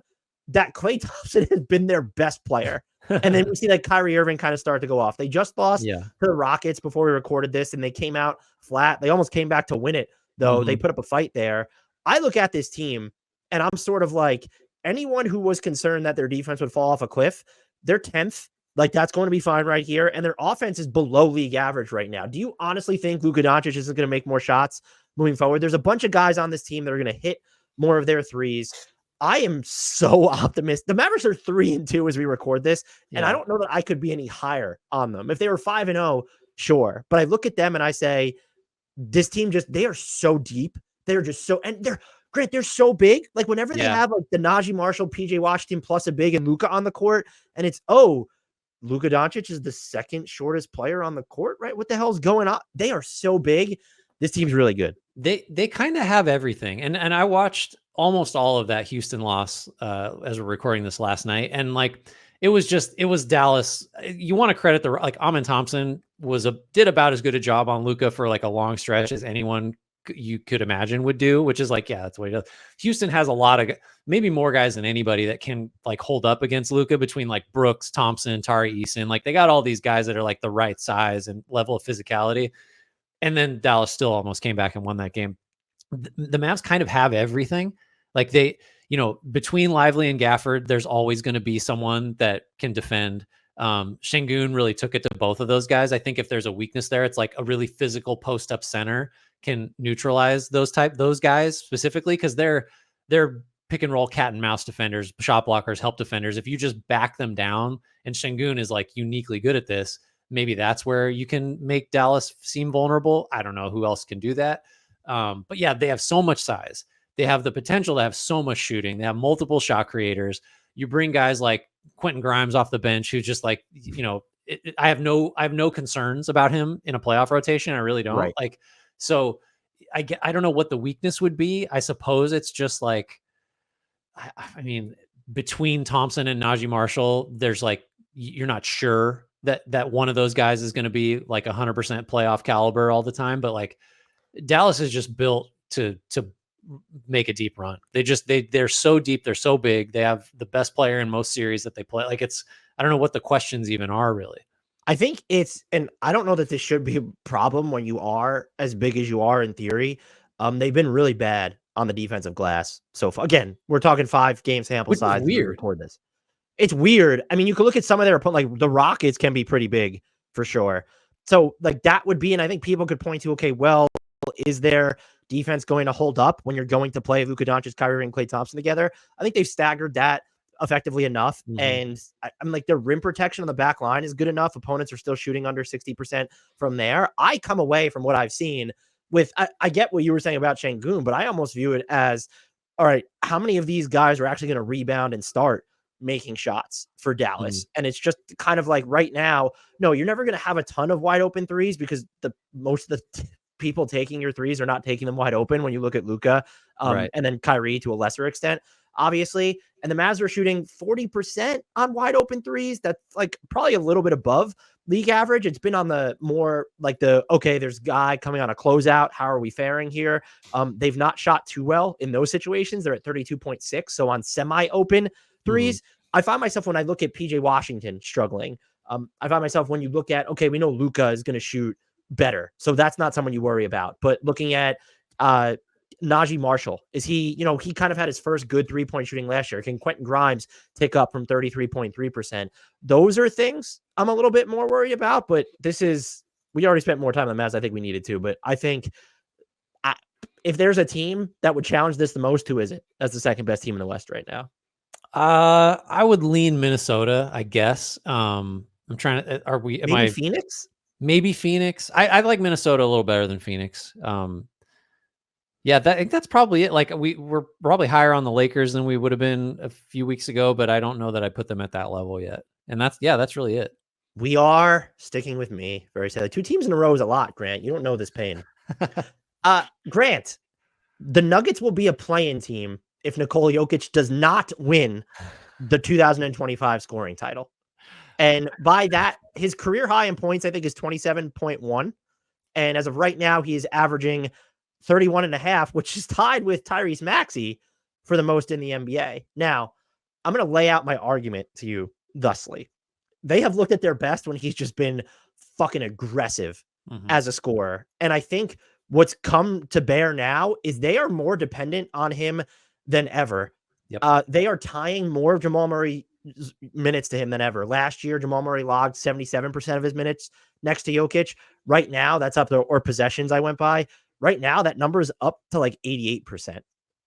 that Klay Thompson has been their best player. And then we see like Kyrie Irving kind of start to go off. They just lost to the Rockets before we recorded this, and they came out flat. They almost came back to win it, though. They put up a fight there. I look at this team, and I'm sort of like, anyone who was concerned that their defense would fall off a cliff, they're 10th. Like, that's going to be fine right here. And their offense is below league average right now. Do you honestly think Luka Doncic isn't going to make more shots moving forward? There's a bunch of guys on this team that are going to hit more of their threes. I am so optimistic. The Mavericks are 3-2 as we record this, and I don't know that I could be any higher on them. If they were 5-0, sure. But I look at them and I say, this team they are so deep. They're just so, and they're so big. Like whenever they have like the Najee Marshall, PJ Washington plus a big and Luka on the court, and it's, Luka Doncic is the second shortest player on the court, right? What the hell's going on? They are so big. This team's really good. They kind of have everything. And I watched almost all of that Houston loss as we're recording this last night. And like, it was Dallas. You want to credit like Amen Thompson did about as good a job on Luka for like a long stretch as anyone you could imagine would do, which is like, yeah, that's what he does. Houston has a lot of, maybe more guys than anybody that can like hold up against Luka, between like Brooks, Thompson, Tari Eason. Like they got all these guys that are like the right size and level of physicality. And then Dallas still almost came back and won that game. The Mavs kind of have everything. Like they, between Lively and Gafford, there's always going to be someone that can defend. Şengün really took it to both of those guys. I think if there's a weakness there, it's like a really physical post up center can neutralize those guys specifically, because they're pick and roll cat and mouse defenders, shot blockers, help defenders. If you just back them down, and Şengün is like uniquely good at this, maybe that's where you can make Dallas seem vulnerable. I don't know who else can do that. But yeah, they have so much size. They have the potential to have so much shooting. They have multiple shot creators. You bring guys like Quentin Grimes off the bench, who's just like, I have no concerns about him in a playoff rotation. I really don't. Right. Like, so I don't know what the weakness would be. I suppose it's just like, I mean, between Thompson and Najee Marshall, there's like, you're not sure that one of those guys is going to be like 100% playoff caliber all the time. But like, Dallas is just built to make a deep run. They're so deep. They're so big. They have the best player in most series that they play. Like, I don't know what the questions even are really. I think and I don't know that this should be a problem when you are as big as you are in theory. They've been really bad on the defensive glass so far. Again, we're talking 5 game sample size. Weird. We record this. It's weird. I mean, you could look at some of their opponents, like the Rockets can be pretty big for sure. So like that would be, and I think people could point to, okay, well, is their defense going to hold up when you're going to play Luka Doncic, Kyrie, and Klay Thompson together? I think they've staggered that effectively enough. Mm-hmm. And I'm like, their rim protection on the back line is good enough. Opponents are still shooting under 60% from there. I come away from what I've seen with, I get what you were saying about Şengün, but I almost view it as, all right, how many of these guys are actually going to rebound and start making shots for Dallas? And it's just kind of like right now, no, you're never going to have a ton of wide open threes because most of the people taking your threes are not taking them wide open when you look at Luka Right. and then Kyrie to a lesser extent, obviously. And the Mavs are shooting 40% on wide open threes. That's like probably a little bit above league average. It's been on the more like okay, there's guy coming on a closeout. How are we faring here? They've not shot too well in those situations. They're at 32.6. So on semi-open threes, I find myself when I look at PJ Washington struggling. I find myself when you look at, okay, we know Luka is going to shoot better, so that's not someone you worry about. But looking at Najee Marshall, is he, he kind of had his first good 3-point shooting last year. Can Quentin Grimes tick up from 33.3%? Those are things I'm a little bit more worried about, but we already spent more time on the Mavs. I think we needed to, but I think if there's a team that would challenge this the most, who is it as the second best team in the West right now? I would lean Minnesota, I guess. I'm trying to, Phoenix? Maybe Phoenix. I like Minnesota a little better than Phoenix. Yeah, that's probably it. Like we're probably higher on the Lakers than we would have been a few weeks ago, but I don't know that I put them at that level yet. And that's really it. We are sticking with me. Very sadly. 2 teams in a row is a lot, Grant. You don't know this pain. Grant, the Nuggets will be a play-in team if Nikola Jokic does not win the 2025 scoring title. And by that, his career high in points, I think, is 27.1. And as of right now, he is averaging 31.5, which is tied with Tyrese Maxey for the most in the NBA. Now, I'm going to lay out my argument to you thusly. They have looked at their best when he's just been fucking aggressive as a scorer. And I think what's come to bear now is they are more dependent on him than ever. Yep. They are tying more of Jamal Murray minutes to him than ever. Last year, Jamal Murray logged 77% of his minutes next to Jokic. Right now, that's up there, or possessions I went by. Right now, that number is up to like 88%.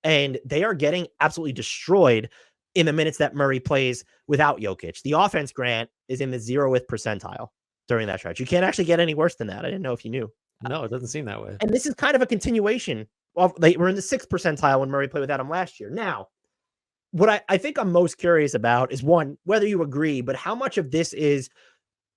And they are getting absolutely destroyed in the minutes that Murray plays without Jokic. The offense, Grant, is in the 0th percentile during that stretch. You can't actually get any worse than that. I didn't know if you knew. No, it doesn't seem that way. And this is kind of a continuation. Well, they were in the 6th percentile when Murray played without him last year. Now, what I think I'm most curious about is, one, whether you agree, but how much of this is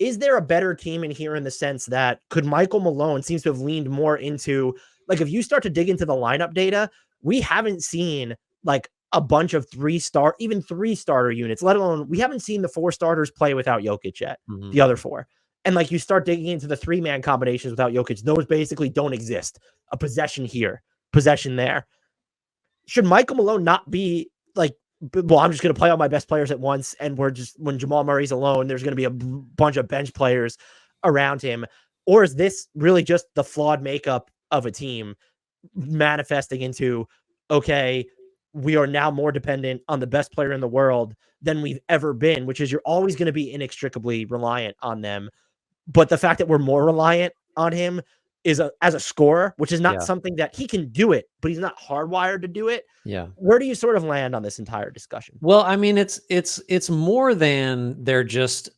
there a better team in here in the sense that could Michael Malone seems to have leaned more into, like, if you start to dig into the lineup data, we haven't seen like a bunch of 3-starter units, let alone we haven't seen the 4 starters play without Jokic yet, the other 4. And like you start digging into the 3-man combinations without Jokic, those basically don't exist. A possession here, possession there. Should Michael Malone not be like, well, I'm just going to play all my best players at once, and when Jamal Murray's alone, there's going to be a bunch of bench players around him? Or is this really just the flawed makeup of a team manifesting into, okay, we are now more dependent on the best player in the world than we've ever been, which is you're always going to be inextricably reliant on them. But the fact that we're more reliant on him is as a scorer, which is not something that he can do it, but he's not hardwired to do it. Yeah. Where do you sort of land on this entire discussion? Well, I mean, it's more than they're just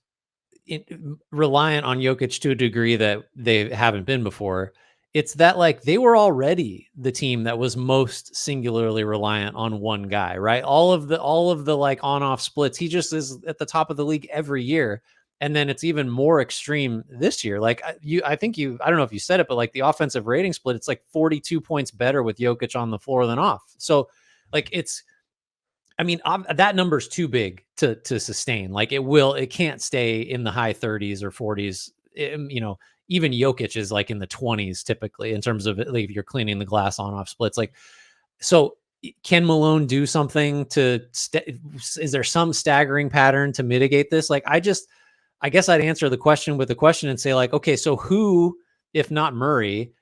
reliant on Jokic to a degree that they haven't been before. It's that like they were already the team that was most singularly reliant on one guy, right? All of the like on-off splits, he just is at the top of the league every year. And then it's even more extreme this year. Like I don't know if you said it, but like the offensive rating split, it's like 42 points better with Jokic on the floor than off. So like that number's too big to sustain. Like it can't stay in the high 30s or 40s. Even Jokic is like in the 20s typically in terms of like, if you're cleaning the glass on off splits. Like, so can Malone do something is there some staggering pattern to mitigate this? Like, I guess I'd answer the question with a question and say like, okay, so who, if not Murray,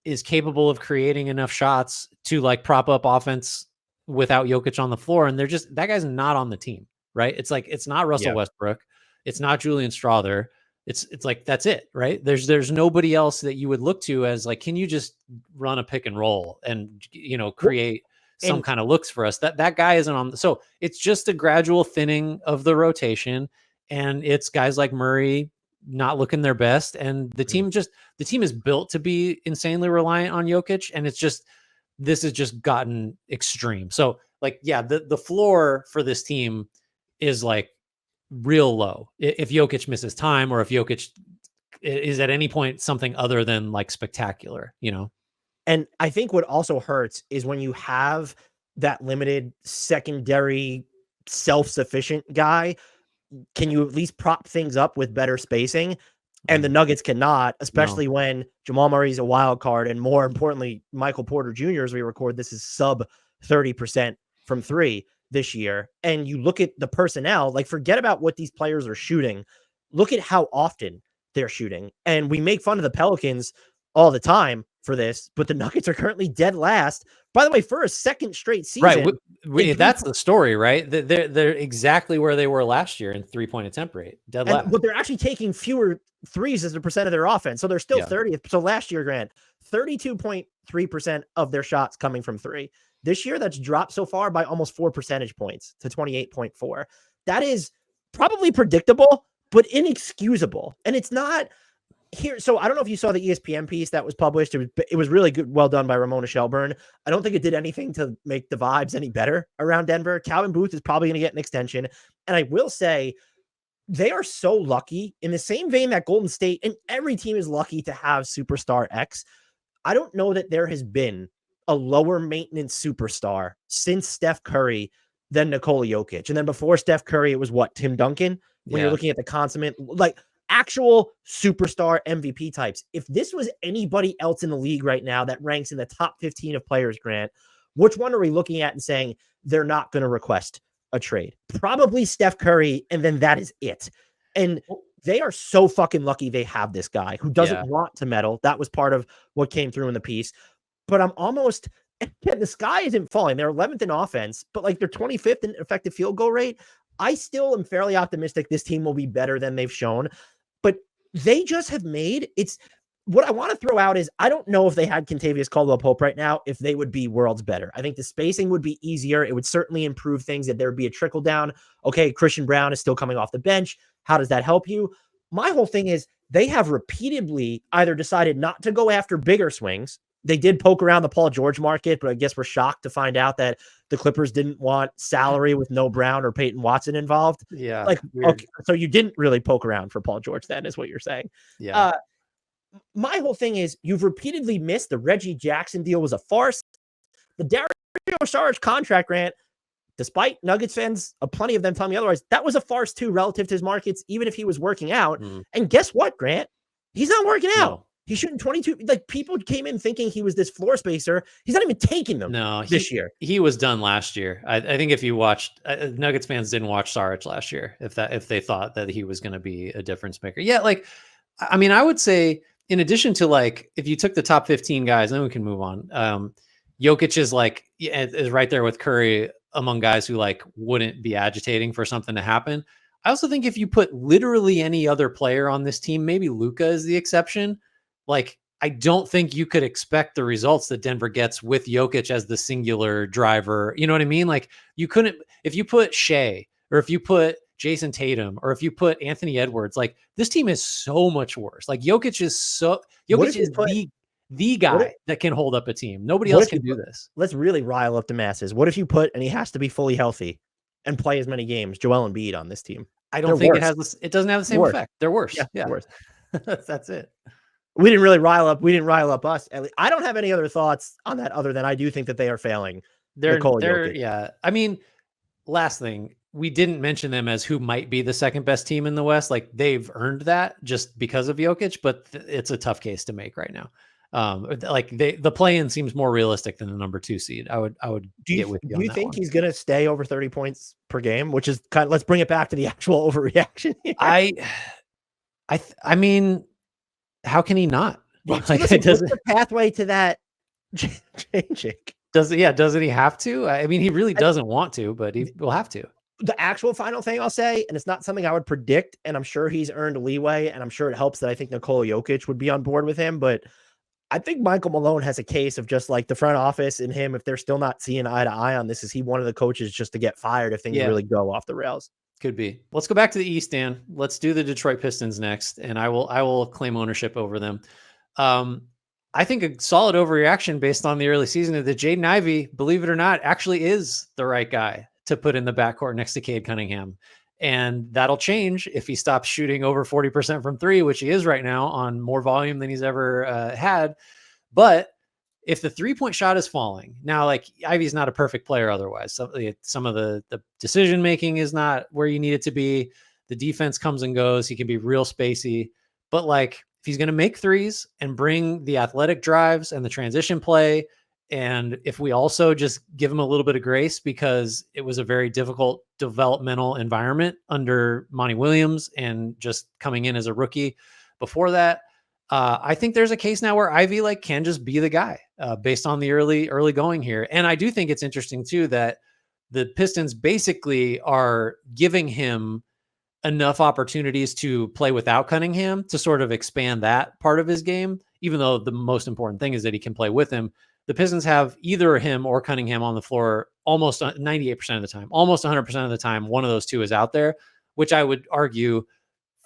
is capable of creating enough shots to like prop up offense without Jokic on the floor? And that guy's not on the team, right? It's like, it's not Russell Westbrook. It's not Julian Strawther. It's like, that's it, right? There's nobody else that you would look to as like, can you just run a pick and roll and, create some kind of looks for us? That guy isn't on. So it's just a gradual thinning of the rotation. And it's guys like Murray not looking their best. And the team is built to be insanely reliant on Jokic. And this has just gotten extreme. So like, yeah, the floor for this team is like real low. If Jokic misses time or if Jokic is at any point something other than like spectacular, And I think what also hurts is when you have that limited secondary self-sufficient guy, can you at least prop things up with better spacing? And the Nuggets cannot, especially when Jamal Murray's a wild card. And more importantly, Michael Porter Jr., as we record, this is sub 30% from three this year. And you look at the personnel, like forget about what these players are shooting. Look at how often they're shooting. And we make fun of the Pelicans all the time for this, but the Nuggets are currently dead last. By the way, for a second straight season. Right. That's the story, right? They're exactly where they were last year in 3-point attempt rate. Dead last. But they're actually taking fewer threes as a percent of their offense. So they're still 30th. So last year, Grant, 32.3% of their shots coming from three. This year, that's dropped so far by almost 4 percentage points to 28.4. That is probably predictable, but inexcusable. And it's not here. So I don't know if you saw the ESPN piece that was published. It was really good. Well done by Ramona Shelburne. I don't think it did anything to make the vibes any better around Denver. Calvin Booth is probably going to get an extension. And I will say they are so lucky in the same vein that Golden State and every team is lucky to have superstar X. I don't know that there has been a lower maintenance superstar since Steph Curry than Nikola Jokic. And then before Steph Curry, it was what? Tim Duncan? When you're looking at the consummate, like actual superstar MVP types. If this was anybody else in the league right now that ranks in the top 15 of players, Grant, which one are we looking at and saying they're not going to request a trade? Probably Steph Curry, and then that is it. And they are so fucking lucky they have this guy who doesn't want to meddle. That was part of what came through in the piece. But I'm almost, again, the sky isn't falling. They're 11th in offense, but like they're 25th in effective field goal rate. I still am fairly optimistic this team will be better than they've shown. But they just have made it's what I want to throw out is I don't know if they had Kentavious Caldwell-Pope right now, if they would be worlds better. I think the spacing would be easier. It would certainly improve things, that there would be a trickle down. Okay, Christian Brown is still coming off the bench. How does that help you? My whole thing is they have repeatedly either decided not to go after bigger swings. They did poke around the Paul George market, but I guess we're shocked to find out that the Clippers didn't want salary with no Brown or Peyton Watson involved. Yeah. Like, okay, so you didn't really poke around for Paul George then, is what you're saying. Yeah. My whole thing is you've repeatedly missed. The Reggie Jackson deal was a farce. The Dario Saric contract, Grant, despite Nuggets fans, plenty of them telling me otherwise, that was a farce too relative to his markets, even if he was working out. And guess what, Grant? He's not working out. No. He's shooting 22. Like, people came in thinking he was this floor spacer. He's not even taking them this year. He was done last year. I think if you watched, Nuggets fans didn't watch Saric last year, if they thought that he was going to be a difference maker. Yeah, like, I mean, I would say, in addition to like, if you took the top 15 guys, then we can move on. Jokic is like is right there with Curry among guys who like wouldn't be agitating for something to happen. I also think if you put literally any other player on this team, maybe Luka is the exception. Like, I don't think you could expect the results that Denver gets with Jokic as the singular driver. You know what I mean? Like, you couldn't, if you put Shea or if you put Jason Tatum or if you put Anthony Edwards, like this team is so much worse. Like Jokic is the what if, guy that can hold up a team. Nobody what else if you can do put, this. let's really rile up the masses. What if you put, and he has to be fully healthy and play as many games, Joel Embiid on this team? I They're don't think worse. it doesn't have the They're same worse. effect. They're worse. Yeah, Yeah. they're worse. That's it. We didn't rile up us. I don't have any other thoughts on that other than I do think that they are failing. They're Jokic. yeah. I mean, last thing, we didn't mention them as who might be the second best team in the West. Like they've earned that just because of Jokic, but it's a tough case to make right now. Like the play-in seems more realistic than the number 2 seed. I would get with you. Do you think he's going to stay over 30 points per game, which is kind of, let's bring it back to the actual overreaction here. I mean, how can he not? Like, what's the pathway to that changing? Doesn't he have to? I mean, he really doesn't want to, but he will have to. The actual final thing I'll say, and it's not something I would predict, and I'm sure he's earned leeway, and I'm sure it helps that I think Nikola Jokic would be on board with him, but I think Michael Malone has a case of just like the front office and him, if they're still not seeing eye to eye on this, is he one of the coaches just to get fired if things really go off the rails? Could be. Let's go back to the East, Dan. Let's do the Detroit Pistons next, and I will claim ownership over them. I think a solid overreaction based on the early season is that Jaden Ivey, believe it or not, actually is the right guy to put in the backcourt next to Cade Cunningham. And that'll change if he stops shooting over 40% from 3, which he is right now on more volume than he's ever had. But if the 3-point shot is falling now, like Ivey's not a perfect player otherwise. Some of the decision-making is not where you need it to be. The defense comes and goes. He can be real spacey, but like if he's going to make threes and bring the athletic drives and the transition play, and if we also just give him a little bit of grace because it was a very difficult developmental environment under Monty Williams and just coming in as a rookie before that, I think there's a case now where Ivey like can just be the guy based on the early going here. And I do think it's interesting too that the Pistons basically are giving him enough opportunities to play without Cunningham to sort of expand that part of his game, even though the most important thing is that he can play with him. The Pistons have either him or Cunningham on the floor almost 98% of the time, almost 100% of the time. One of those two is out there, which I would argue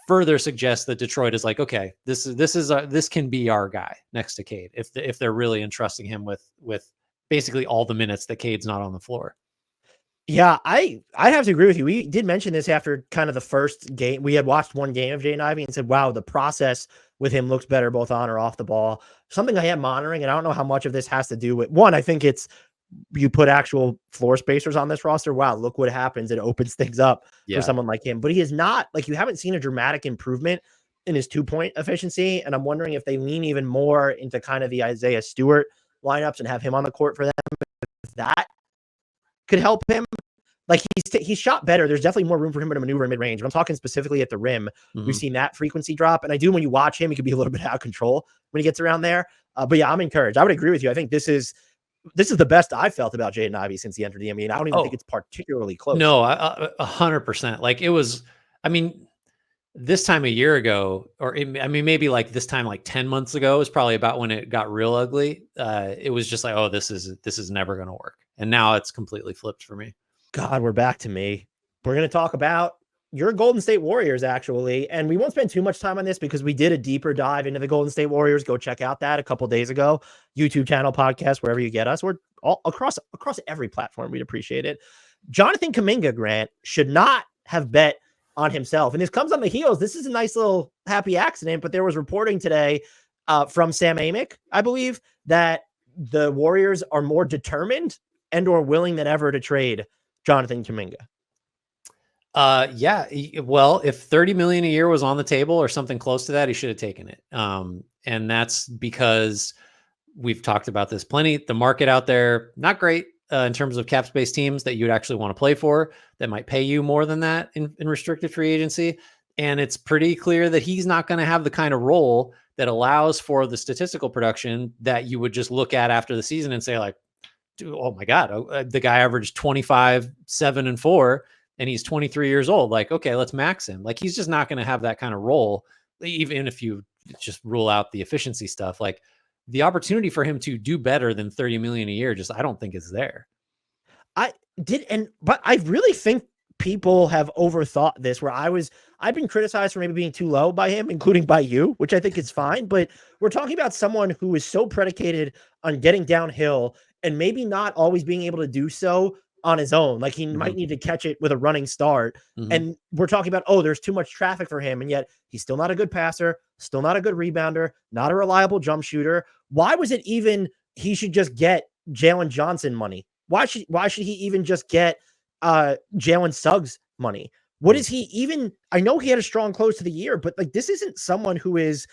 further suggests that Detroit is like, okay, this can be our guy next to Cade if they're really entrusting him with basically all the minutes that Cade's not on the floor. Yeah, I'd have to agree with you. We did mention this after kind of the first game. We had watched one game of Jaden Ivey and said, wow, the process with him looks better both on or off the ball. Something I am monitoring, and I don't know how much of this has to do with, one, I think it's you put actual floor spacers on this roster. Wow, look what happens. It opens things up for someone like him. But he is not, like, you haven't seen a dramatic improvement in his 2-point efficiency, and I'm wondering if they lean even more into kind of the Isaiah Stewart lineups and have him on the court for them, if that could help him. Like he's shot better. There's definitely more room for him to maneuver in mid-range. But I'm talking specifically at the rim. Mm-hmm. We've seen that frequency drop. And I do, when you watch him, he could be a little bit out of control when he gets around there. But yeah, I'm encouraged. I would agree with you. I think this is the best I've felt about Jaden Ivey since he entered the NBA. I don't even think it's particularly close. No, 100%. Like it was, I mean, this time a year ago, or maybe like this time, like 10 months ago is probably about when it got real ugly. It was just like, oh, this is never going to work. And now it's completely flipped for me. God, we're back to me. We're going to talk about your Golden State Warriors, actually. And we won't spend too much time on this because we did a deeper dive into the Golden State Warriors. Go check out that a couple days ago. YouTube channel, podcast, wherever you get us. We're all across every platform. We'd appreciate it. Jonathan Kuminga, Grant, should not have bet on himself. And this comes on the heels. This is a nice little happy accident, but there was reporting today from Sam Amick, I believe, that the Warriors are more determined and or willing than ever to trade Jonathan Kuminga. Yeah. Well, if 30 million a year was on the table or something close to that, he should have taken it. And that's because we've talked about this plenty. The market out there, not great in terms of cap space teams that you'd actually want to play for that might pay you more than that in restricted free agency. And it's pretty clear that he's not going to have the kind of role that allows for the statistical production that you would just look at after the season and say like, oh my God, the guy averaged 25, 7, and 4, and he's 23 years old. Like, okay, let's max him. Like, he's just not going to have that kind of role, even if you just rule out the efficiency stuff. Like, the opportunity for him to do better than 30 million a year, just I don't think is there. But I really think people have overthought this, where I've been criticized for maybe being too low by him, including by you, which I think is fine. But we're talking about someone who is so predicated on getting downhill and maybe not always being able to do so on his own. Like, he might need to catch it with a running start. And we're talking about, oh, there's too much traffic for him. And yet he's still not a good passer, still not a good rebounder, not a reliable jump shooter. Why was it even he should just get Jalen Johnson money? Why should he even just get Jalen Suggs money? What is he even? I know he had a strong close to the year, but like, this isn't someone who is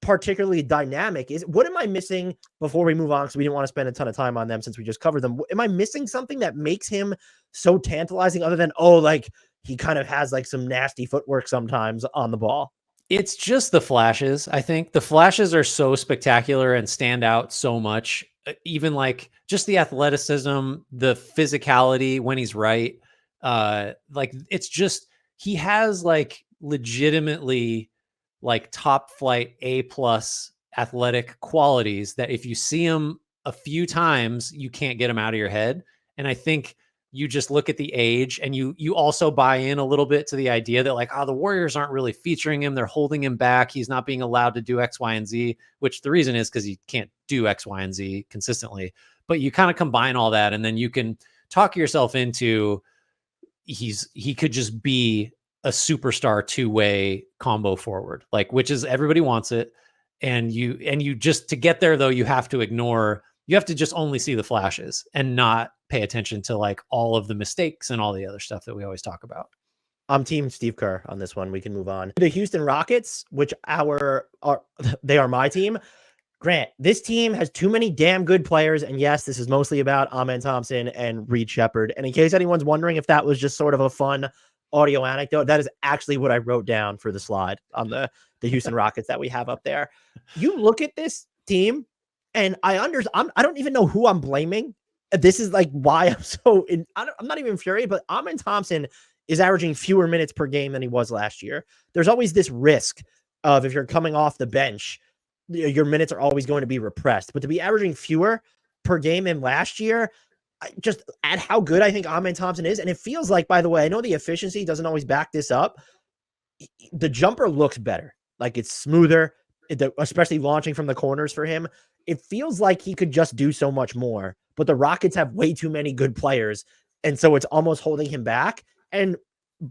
particularly dynamic. What am I missing before we move on? Because we didn't want to spend a ton of time on them since we just covered them. Am I missing something that makes him so tantalizing other than, oh, like, he kind of has like some nasty footwork sometimes on the ball? It's just the flashes. I think the flashes are so spectacular and stand out so much. Even like just the athleticism, the physicality when he's right. Like, it's just, he has like legitimately like top flight A+ athletic qualities that if you see him a few times, you can't get him out of your head. And I think you just look at the age, and you also buy in a little bit to the idea that like, oh, the Warriors aren't really featuring him. They're holding him back. He's not being allowed to do X, Y, and Z, which the reason is because he can't do X, Y, and Z consistently. But you kind of combine all that, and then you can talk yourself into he could just be a superstar two-way combo forward, like, which is everybody wants it. And you just, to get there though, you have to just only see the flashes and not pay attention to like all of the mistakes and all the other stuff that we always talk about. I'm team Steve Kerr on this one. We can move on. The Houston Rockets, which they are my team. Grant, this team has too many damn good players. And yes, this is mostly about Amen Thompson and Reed Shepherd. And in case anyone's wondering if that was just sort of a fun audio anecdote, that is actually what I wrote down for the slide on the Houston Rockets that we have up there. You look at this team, and I don't even know who I'm blaming. This is like why I'm so I'm not even infuriated, but Amen Thompson is averaging fewer minutes per game than he was last year. There's always this risk of, if you're coming off the bench, your minutes are always going to be repressed. But to be averaging fewer per game than last year, just at how good I think Amen Thompson is. And it feels like, by the way, I know the efficiency doesn't always back this up. The jumper looks better. Like, it's smoother, especially launching from the corners for him. It feels like he could just do so much more, but the Rockets have way too many good players. And so it's almost holding him back. And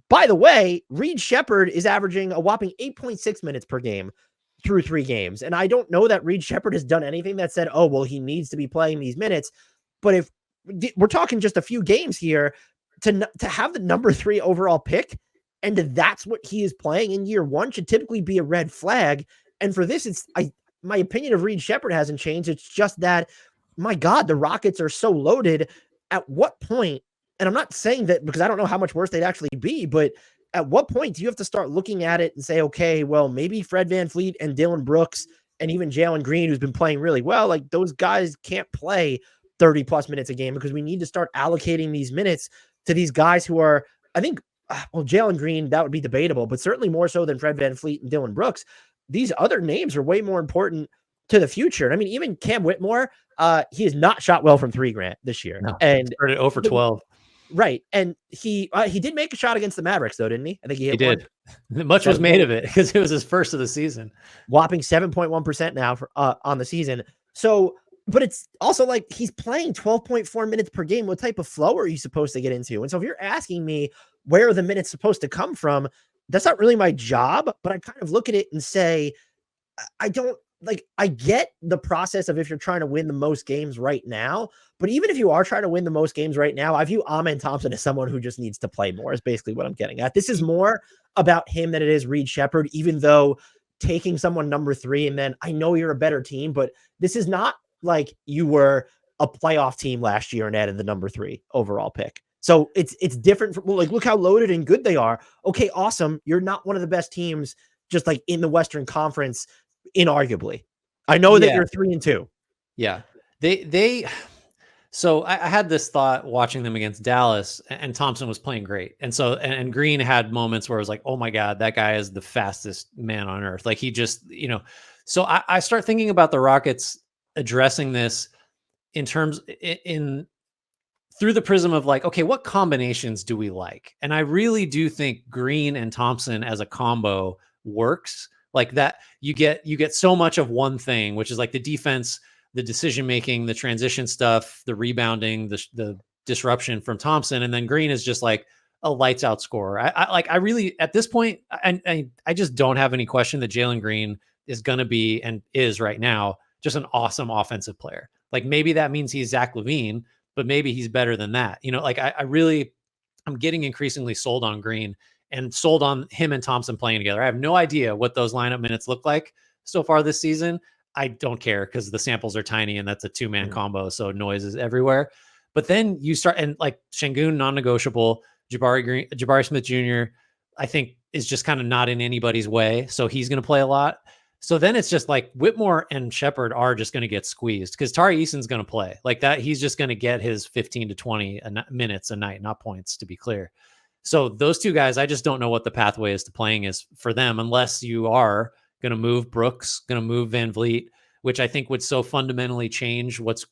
by the way, Reed Shepherd is averaging a whopping 8.6 minutes per game through 3 games. And I don't know that Reed Shepherd has done anything that said, oh, well, he needs to be playing these minutes. But if we're talking just a few games here, to have the number 3 overall pick, and that's what he is playing in year 1, should typically be a red flag. And for this, my opinion of Reed Shepherd hasn't changed. It's just that, my God, the Rockets are so loaded. At what point, and I'm not saying that because I don't know how much worse they'd actually be, but at what point do you have to start looking at it and say, okay, well, maybe Fred VanVleet and Dylan Brooks and even Jalen Green, who's been playing really well, like, those guys can't play 30 plus minutes a game, because we need to start allocating these minutes to these guys who are, I think, well, Jalen Green, that would be debatable, but certainly more so than Fred VanVleet and Dylan Brooks. These other names are way more important to the future. And I mean, even Cam Whitmore, he has not shot well from 3, Grant, this year. No, and started 0 for 12. Right. And he did make a shot against the Mavericks, though, didn't he? I think he did. Much was made of it because it was his first of the season. Whopping 7.1% now on the season. So, but it's also like, he's playing 12.4 minutes per game. What type of flow are you supposed to get into? And so if you're asking me where are the minutes supposed to come from, that's not really my job, but I kind of look at it and say, I get the process of if you're trying to win the most games right now, but even if you are trying to win the most games right now, I view Amen Thompson as someone who just needs to play more, is basically what I'm getting at. This is more about him than it is Reed Shepherd, even though taking someone number 3, and then I know you're a better team, but this is not like you were a playoff team last year and added the number 3 overall pick. So it's different from, like, look how loaded and good they are. Okay, awesome. You're not one of the best teams just like in the Western Conference, inarguably. I know that you're 3-2. Yeah. They So I had this thought watching them against Dallas, and Thompson was playing great. And so, and Green had moments where it was like, oh my God, that guy is the fastest man on earth. Like he just, so I start thinking about the Rockets addressing this in terms in through the prism of like, okay, what combinations do we like? And I really do think Green and Thompson as a combo works like that. You get so much of one thing, which is like the defense, the decision making, the transition stuff, the rebounding, the disruption from Thompson, and then Green is just like a lights out scorer. I really at this point, I just don't have any question that Jalen Green is going to be and is right now just an awesome offensive player. Like maybe that means he's Zach LaVine, but maybe he's better than that. Like I really, I'm getting increasingly sold on Green and sold on him and Thompson playing together. I have no idea what those lineup minutes look like so far this season. I don't care because the samples are tiny and that's a two-man combo. So noise is everywhere. But then you start, and like Şengün, non-negotiable, Jabari Smith Jr., I think is just kind of not in anybody's way. So he's going to play a lot. So then it's just like Whitmore and Shepherd are just going to get squeezed because Tari Eason's going to play like that. He's just going to get his 15 to 20 minutes a night, not points, to be clear. So those two guys, I just don't know what the pathway is to playing is for them, unless you are going to move Brooks, going to move Van Vliet, which I think would so fundamentally change what's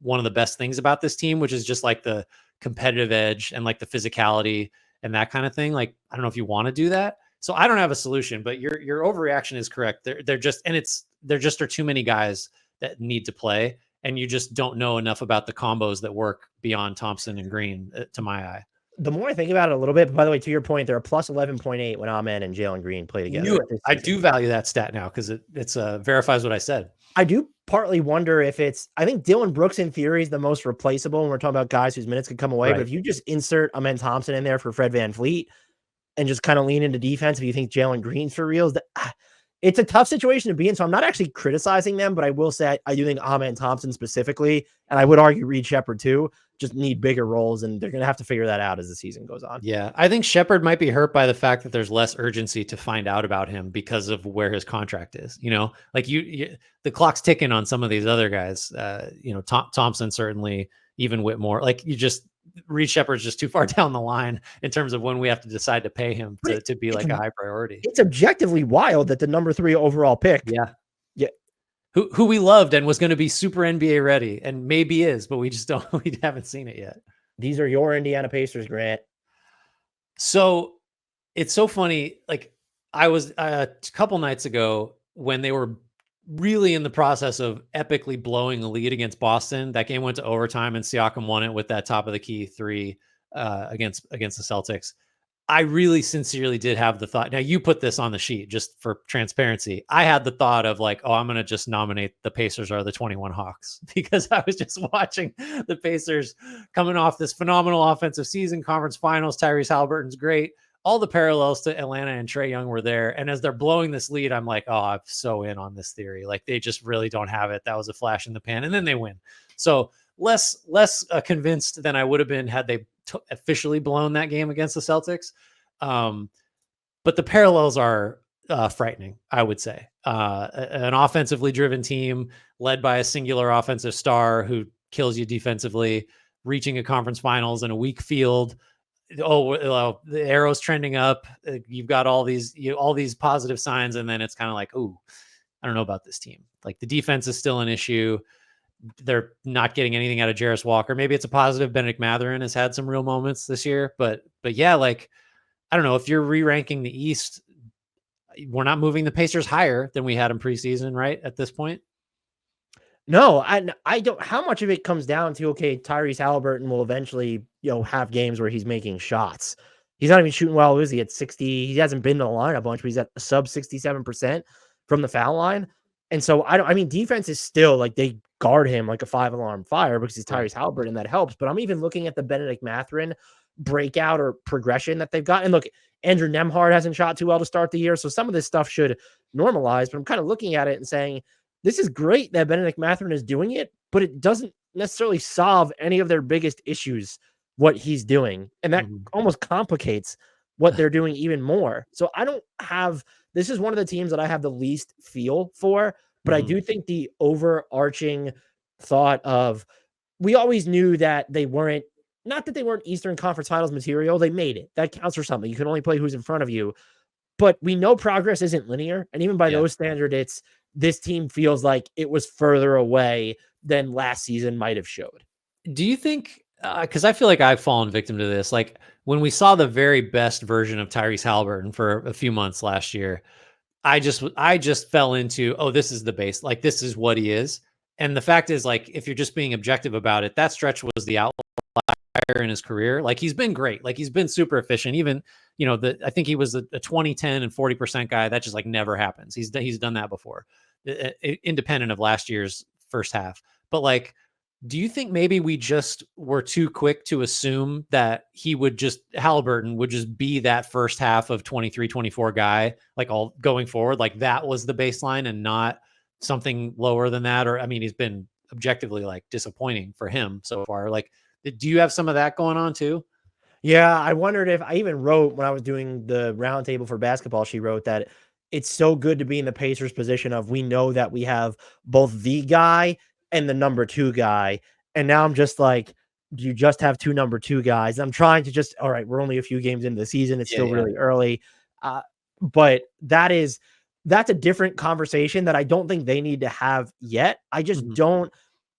one of the best things about this team, which is just like the competitive edge and like the physicality and that kind of thing. Like, I don't know if you want to do that. So I don't have a solution, but your overreaction is correct. They're just, and there just are too many guys that need to play, and you just don't know enough about the combos that work beyond Thompson and Green, to my eye. The more I think about it a little bit, by the way, to your point, they're a plus 11.8 when Amen and Jalen Green play together. I do value that stat now because it's verifies what I said. I do partly wonder if I think Dylan Brooks in theory is the most replaceable when we're talking about guys whose minutes could come away. Right. But if you just insert Amen Thompson in there for Fred Van Vliet and just kind of lean into defense, if you think Jalen Green's for reals, it's a tough situation to be in. So I'm not actually criticizing them, but I will say I do think Amen Thompson specifically, and I would argue Reed Shepherd too, just need bigger roles, and they're going to have to figure that out as the season goes on. Yeah, I think Shepherd might be hurt by the fact that there's less urgency to find out about him because of where his contract is. Like the clock's ticking on some of these other guys. Thompson certainly, even Whitmore. Like Reed Shepherd's just too far down the line in terms of when we have to decide to pay him to be like a high priority. It's objectively wild that the number 3 overall pick. Yeah. Who we loved and was going to be super NBA ready and maybe is, but we haven't seen it yet. These are your Indiana Pacers, Grant. So it's so funny. Like I was a couple nights ago when they were really in the process of epically blowing a lead against Boston. That game went to overtime and Siakam won it with that top of the key 3 against the Celtics. I really sincerely did have the thought. Now you put this on the sheet just for transparency. I had the thought of like, oh, I'm going to just nominate the Pacers are the 21 Hawks because I was just watching the Pacers coming off this phenomenal offensive season, conference finals. Tyrese Halliburton's great. All the parallels to Atlanta and Trae Young were there. And as they're blowing this lead, I'm like, oh, I'm so in on this theory. Like they just really don't have it. That was a flash in the pan. And then they win. So less convinced than I would have been had they officially blown that game against the Celtics. But the parallels are frightening, I would say. An offensively driven team led by a singular offensive star who kills you defensively, reaching a conference finals in a weak field. Oh, the arrow's trending up. You've got all these positive signs, and then it's kind of like, oh, I don't know about this team. Like the defense is still an issue. They're not getting anything out of Jarris Walker. Maybe it's a positive. Bennedict Mathurin has had some real moments this year, but yeah, like, I don't know if you're re-ranking the East, we're not moving the Pacers higher than we had in preseason, right? At this point. No, I don't. How much of it comes down to, okay, Tyrese Halliburton will eventually, have games where he's making shots. He's not even shooting well. Is he at 60? He hasn't been to the line a bunch, but he's at sub 67% from the foul line. And so defense is still like they guard him like a 5-alarm fire because he's Tyrese Halliburton, and that helps. But I'm even looking at the Bennedict Mathurin breakout or progression that they've got. And look, Andrew Nembhard hasn't shot too well to start the year. So some of this stuff should normalize, but I'm kind of looking at it and saying, this is great that Bennedict Mathurin is doing it, but it doesn't necessarily solve any of their biggest issues, what he's doing. And that almost complicates what they're doing even more. So this is one of the teams that I have the least feel for, but I do think the overarching thought of we always knew that they weren't, not that they weren't Eastern Conference Finals material. They made it. That counts for something. You can only play who's in front of you. But we know progress isn't linear. And even by Yeah. those standards, this team feels like it was further away than last season might have showed. Do you think, because I feel like I've fallen victim to this, like when we saw the very best version of Tyrese Halliburton for a few months last year, I just fell into, oh, this is the base. Like, this is what he is. And the fact is, like, if you're just being objective about it, that stretch was the outlier in his career. Like, he's been great. Like, he's been super efficient. Even, I think he was a 20, 10, and 40% guy. That just like never happens. He's done that before, independent of last year's first half. But like, do you think maybe we just were too quick to assume that Halliburton would just be that first half of 23, 24 guy, like all going forward, like that was the baseline and not something lower than that? Or, I mean, he's been objectively like disappointing for him so far. Like, do you have some of that going on too? Yeah, I wondered if I even wrote when I was doing the roundtable for basketball, she wrote that it's so good to be in the Pacers position of we know that we have both the guy and the number 2 guy. And now I'm just like, do you just have 2 number 2 guys? I'm trying to just, all right, we're only a few games into the season. It's still really early. But that's a different conversation that I don't think they need to have yet. I just don't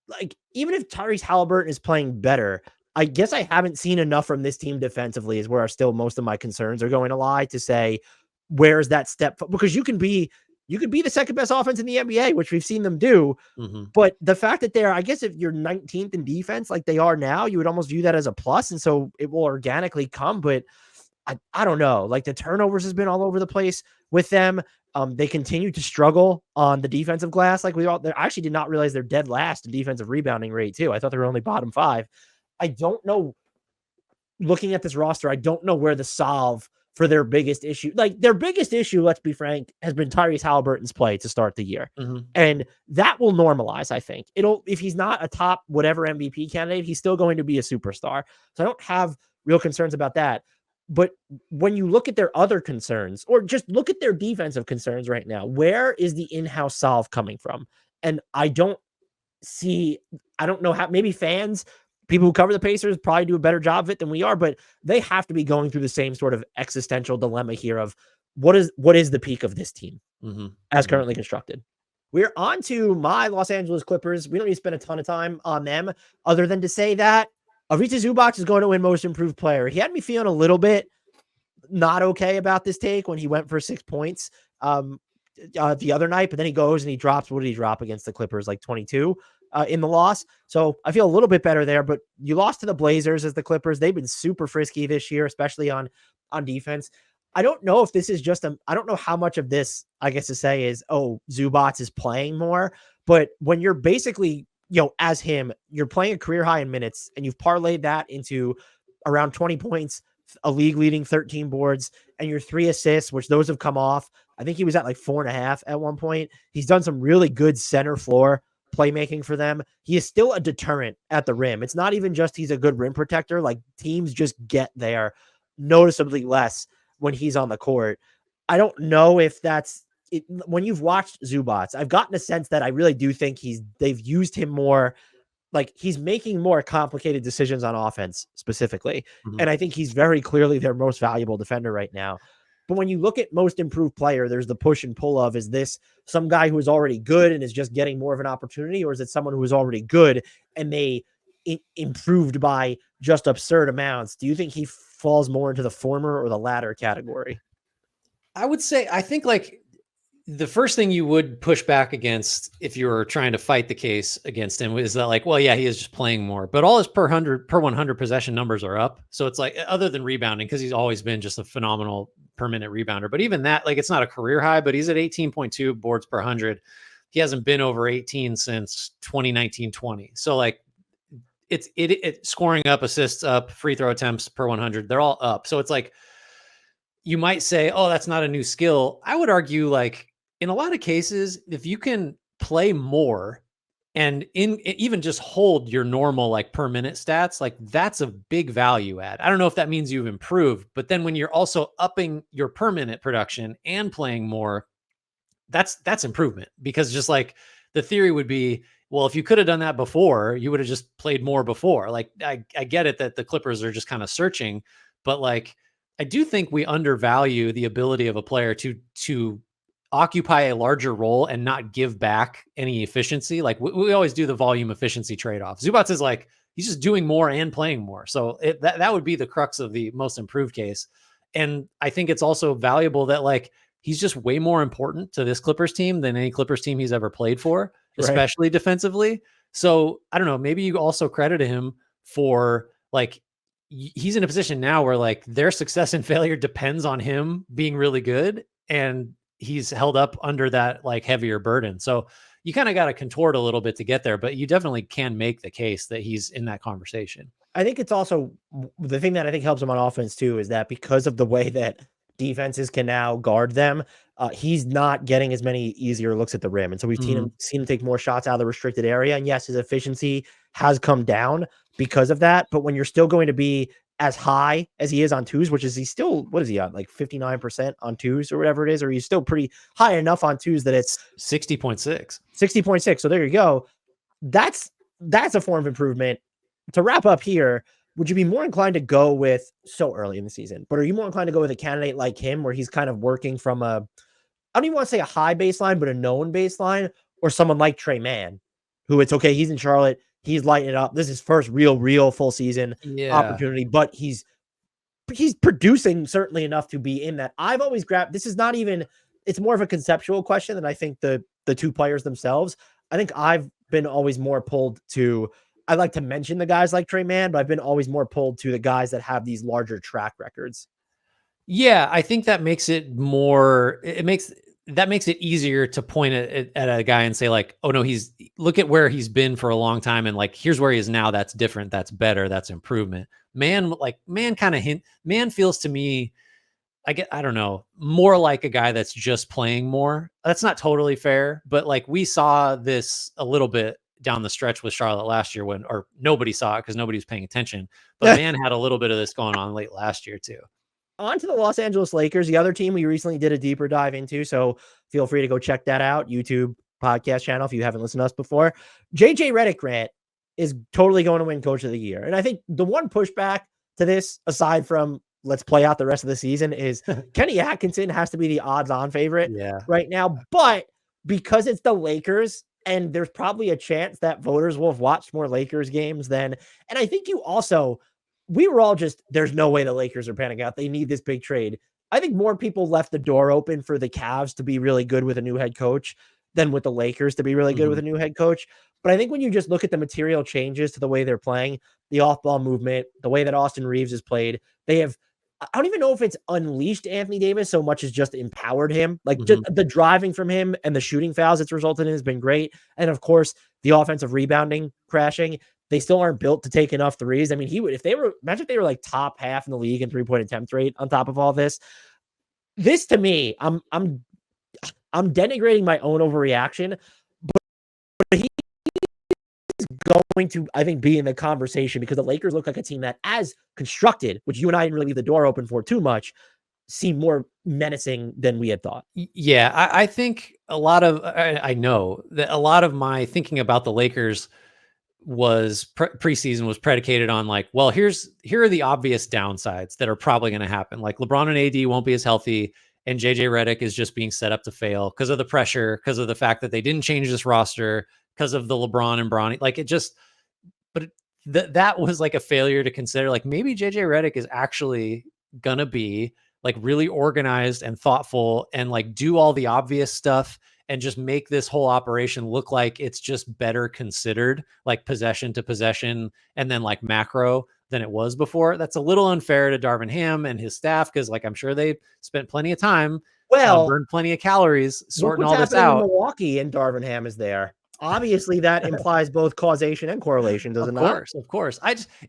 like, even if Tyrese Halliburton is playing better, I guess I haven't seen enough from this team defensively is where still most of my concerns are going to lie to say, where's that step? Because you can be the second best offense in the NBA, which we've seen them do. But the fact that I guess if you're 19th in defense, like they are now, you would almost view that as a plus. And so it will organically come, but I don't know, like the turnovers has been all over the place with them. They continue to struggle on the defensive glass. Like I actually did not realize they're dead last in defensive rebounding rate too. I thought they were only bottom 5. I don't know. Looking at this roster, I don't know where the solve for their biggest issue. Like their biggest issue, let's be frank, has been Tyrese Halliburton's play to start the year. And that will normalize, I think. If he's not a top whatever MVP candidate, he's still going to be a superstar. So I don't have real concerns about that. But when you look at their other concerns, or just look at their defensive concerns right now, where is the in-house solve coming from? And I don't know how. Maybe fans, people who cover the Pacers, probably do a better job of it than we are, but they have to be going through the same sort of existential dilemma here of what is the peak of this team as currently constructed. We're on to my Los Angeles Clippers. We don't need to spend a ton of time on them other than to say that Arita Zubac is going to win Most Improved Player. He had me feeling a little bit not okay about this take when he went for 6 points the other night, but then he goes and he drops. What did he drop against the Clippers? Like 22 in the loss. So I feel a little bit better there, but you lost to the Blazers as the Clippers. They've been super frisky this year, especially on defense. I don't know if this is just I don't know how much of this, I guess to say is, oh, Zubac is playing more, but when you're basically, as him, you're playing a career high in minutes and you've parlayed that into around 20 points, a league leading 13 boards, and your 3 assists, which those have come off. I think he was at like 4.5 at one point. He's done some really good center floor playmaking for them. He is still a deterrent at the rim. It's not even just he's a good rim protector. Like teams just get there noticeably less when he's on the court. I don't know if that's it. When you've watched Zubac, I've gotten a sense that I really do think they've used him more. Like he's making more complicated decisions on offense specifically. And I think he's very clearly their most valuable defender right now. But when you look at Most Improved Player, there's the push and pull of, is this some guy who is already good and is just getting more of an opportunity? Or is it someone who is already good and they improved by just absurd amounts? Do you think he falls more into the former or the latter category? I would say, I think like the first thing you would push back against if you were trying to fight the case against him is that like, well, yeah, he is just playing more, but all his per 100 possession numbers are up. So it's like, other than rebounding, because he's always been just a phenomenal per minute rebounder, but even that, like, it's not a career high, but he's at 18.2 boards per 100. He hasn't been over 18 since 2019-20. So like it's scoring up, assists up, free throw attempts per 100. They're all up. So it's like, you might say, oh, that's not a new skill. I would argue like, in a lot of cases, if you can play more and even just hold your normal like per minute stats, like that's a big value add. I don't know if that means you've improved, but then when you're also upping your per minute production and playing more, that's improvement. Because just like the theory would be, well, if you could have done that before, you would have just played more before. Like, I get it that the Clippers are just kind of searching, but like, I do think we undervalue the ability of a player to occupy a larger role and not give back any efficiency. Like we always do the volume efficiency trade-off. Zubats is like, he's just doing more and playing more. So that would be the crux of the most improved case. And I think it's also valuable that like, he's just way more important to this Clippers team than any Clippers team he's ever played for, especially defensively. So I don't know, maybe you also credit him for like, he's in a position now where like their success and failure depends on him being really good. And he's held up under that like heavier burden. So you kind of got to contort a little bit to get there, but you definitely can make the case that he's in that conversation. I think it's also the thing that I think helps him on offense too, is that because of the way that defenses can now guard them, he's not getting as many easier looks at the rim. And so we've seen him take more shots out of the restricted area. And yes, his efficiency has come down because of that. But when you're still going to be as high as he is on twos, which is he's still, what is he on, like 59% on twos or whatever it is, or he's still pretty high enough on twos that it's 60.6. 60.6. So there you go. That's a form of improvement. To wrap up here, would you be more inclined to go with, so early in the season, but are you more inclined to go with a candidate like him where he's kind of working from I don't even want to say a high baseline, but a known baseline, or someone like Trey Mann, who it's okay, he's in Charlotte, he's lighting it up. This is his first real full season opportunity, but he's producing certainly enough to be in that. I've always grabbed, this is not even, it's more of a conceptual question than I think the two players themselves. I think I've been always more pulled to, I like to mention the guys like Trey Mann, but I've been always more pulled to the guys that have these larger track records. Yeah, I think that makes it more, that makes it easier to point at a guy and say like, oh no, look at where he's been for a long time. And like, here's where he is now. That's different. That's better. That's improvement. Man feels to me, I don't know, more like a guy that's just playing more. That's not totally fair, but like we saw this a little bit down the stretch with Charlotte last year or nobody saw it because nobody was paying attention, but Man had a little bit of this going on late last year too. On to the Los Angeles Lakers, the other team we recently did a deeper dive into, so feel free to go check that out, YouTube podcast channel, if you haven't listened to us before. JJ Redick, Grant, is totally going to win Coach of the Year. And I think the one pushback to this, aside from let's play out the rest of the season, is Kenny Atkinson has to be the odds-on favorite right now. But because it's the Lakers, and there's probably a chance that voters will have watched more Lakers games than, and I think we were all just, there's no way the Lakers are panning out. They need this big trade. I think more people left the door open for the Cavs to be really good with a new head coach than with the Lakers to be really good with a new head coach. But I think when you just look at the material changes to the way they're playing, the off-ball movement, the way that Austin Reeves has played, they have, I don't even know if it's unleashed Anthony Davis so much as just empowered him. Like just the driving from him and the shooting fouls it's resulted in has been great. And of course, the offensive rebounding crashing. They still aren't built to take enough threes. I mean, imagine if they were like top half in the league in 3-point attempt rate on top of all this. This to me, I'm denigrating my own overreaction, but he is going to, I think, be in the conversation because the Lakers look like a team that, as constructed, which you and I didn't really leave the door open for too much, seem more menacing than we had thought. Yeah, I think I know that a lot of my thinking about the Lakers was preseason was predicated on like, well, here are the obvious downsides that are probably going to happen. Like LeBron and AD won't be as healthy, and JJ Redick is just being set up to fail because of the pressure, because of the fact that they didn't change this roster, because of the LeBron and Bronny. Like it just, but that was like a failure to consider. Like maybe JJ Redick is actually gonna be like really organized and thoughtful and like do all the obvious stuff and just make this whole operation look like it's just better considered, like possession to possession and then like macro than it was before. That's a little unfair to Darvin Ham and his staff because like I'm sure they spent plenty of time, burned plenty of calories sorting all this out. In Milwaukee and Darvin Ham is there. Obviously, that implies both causation and correlation, does it not? Of course.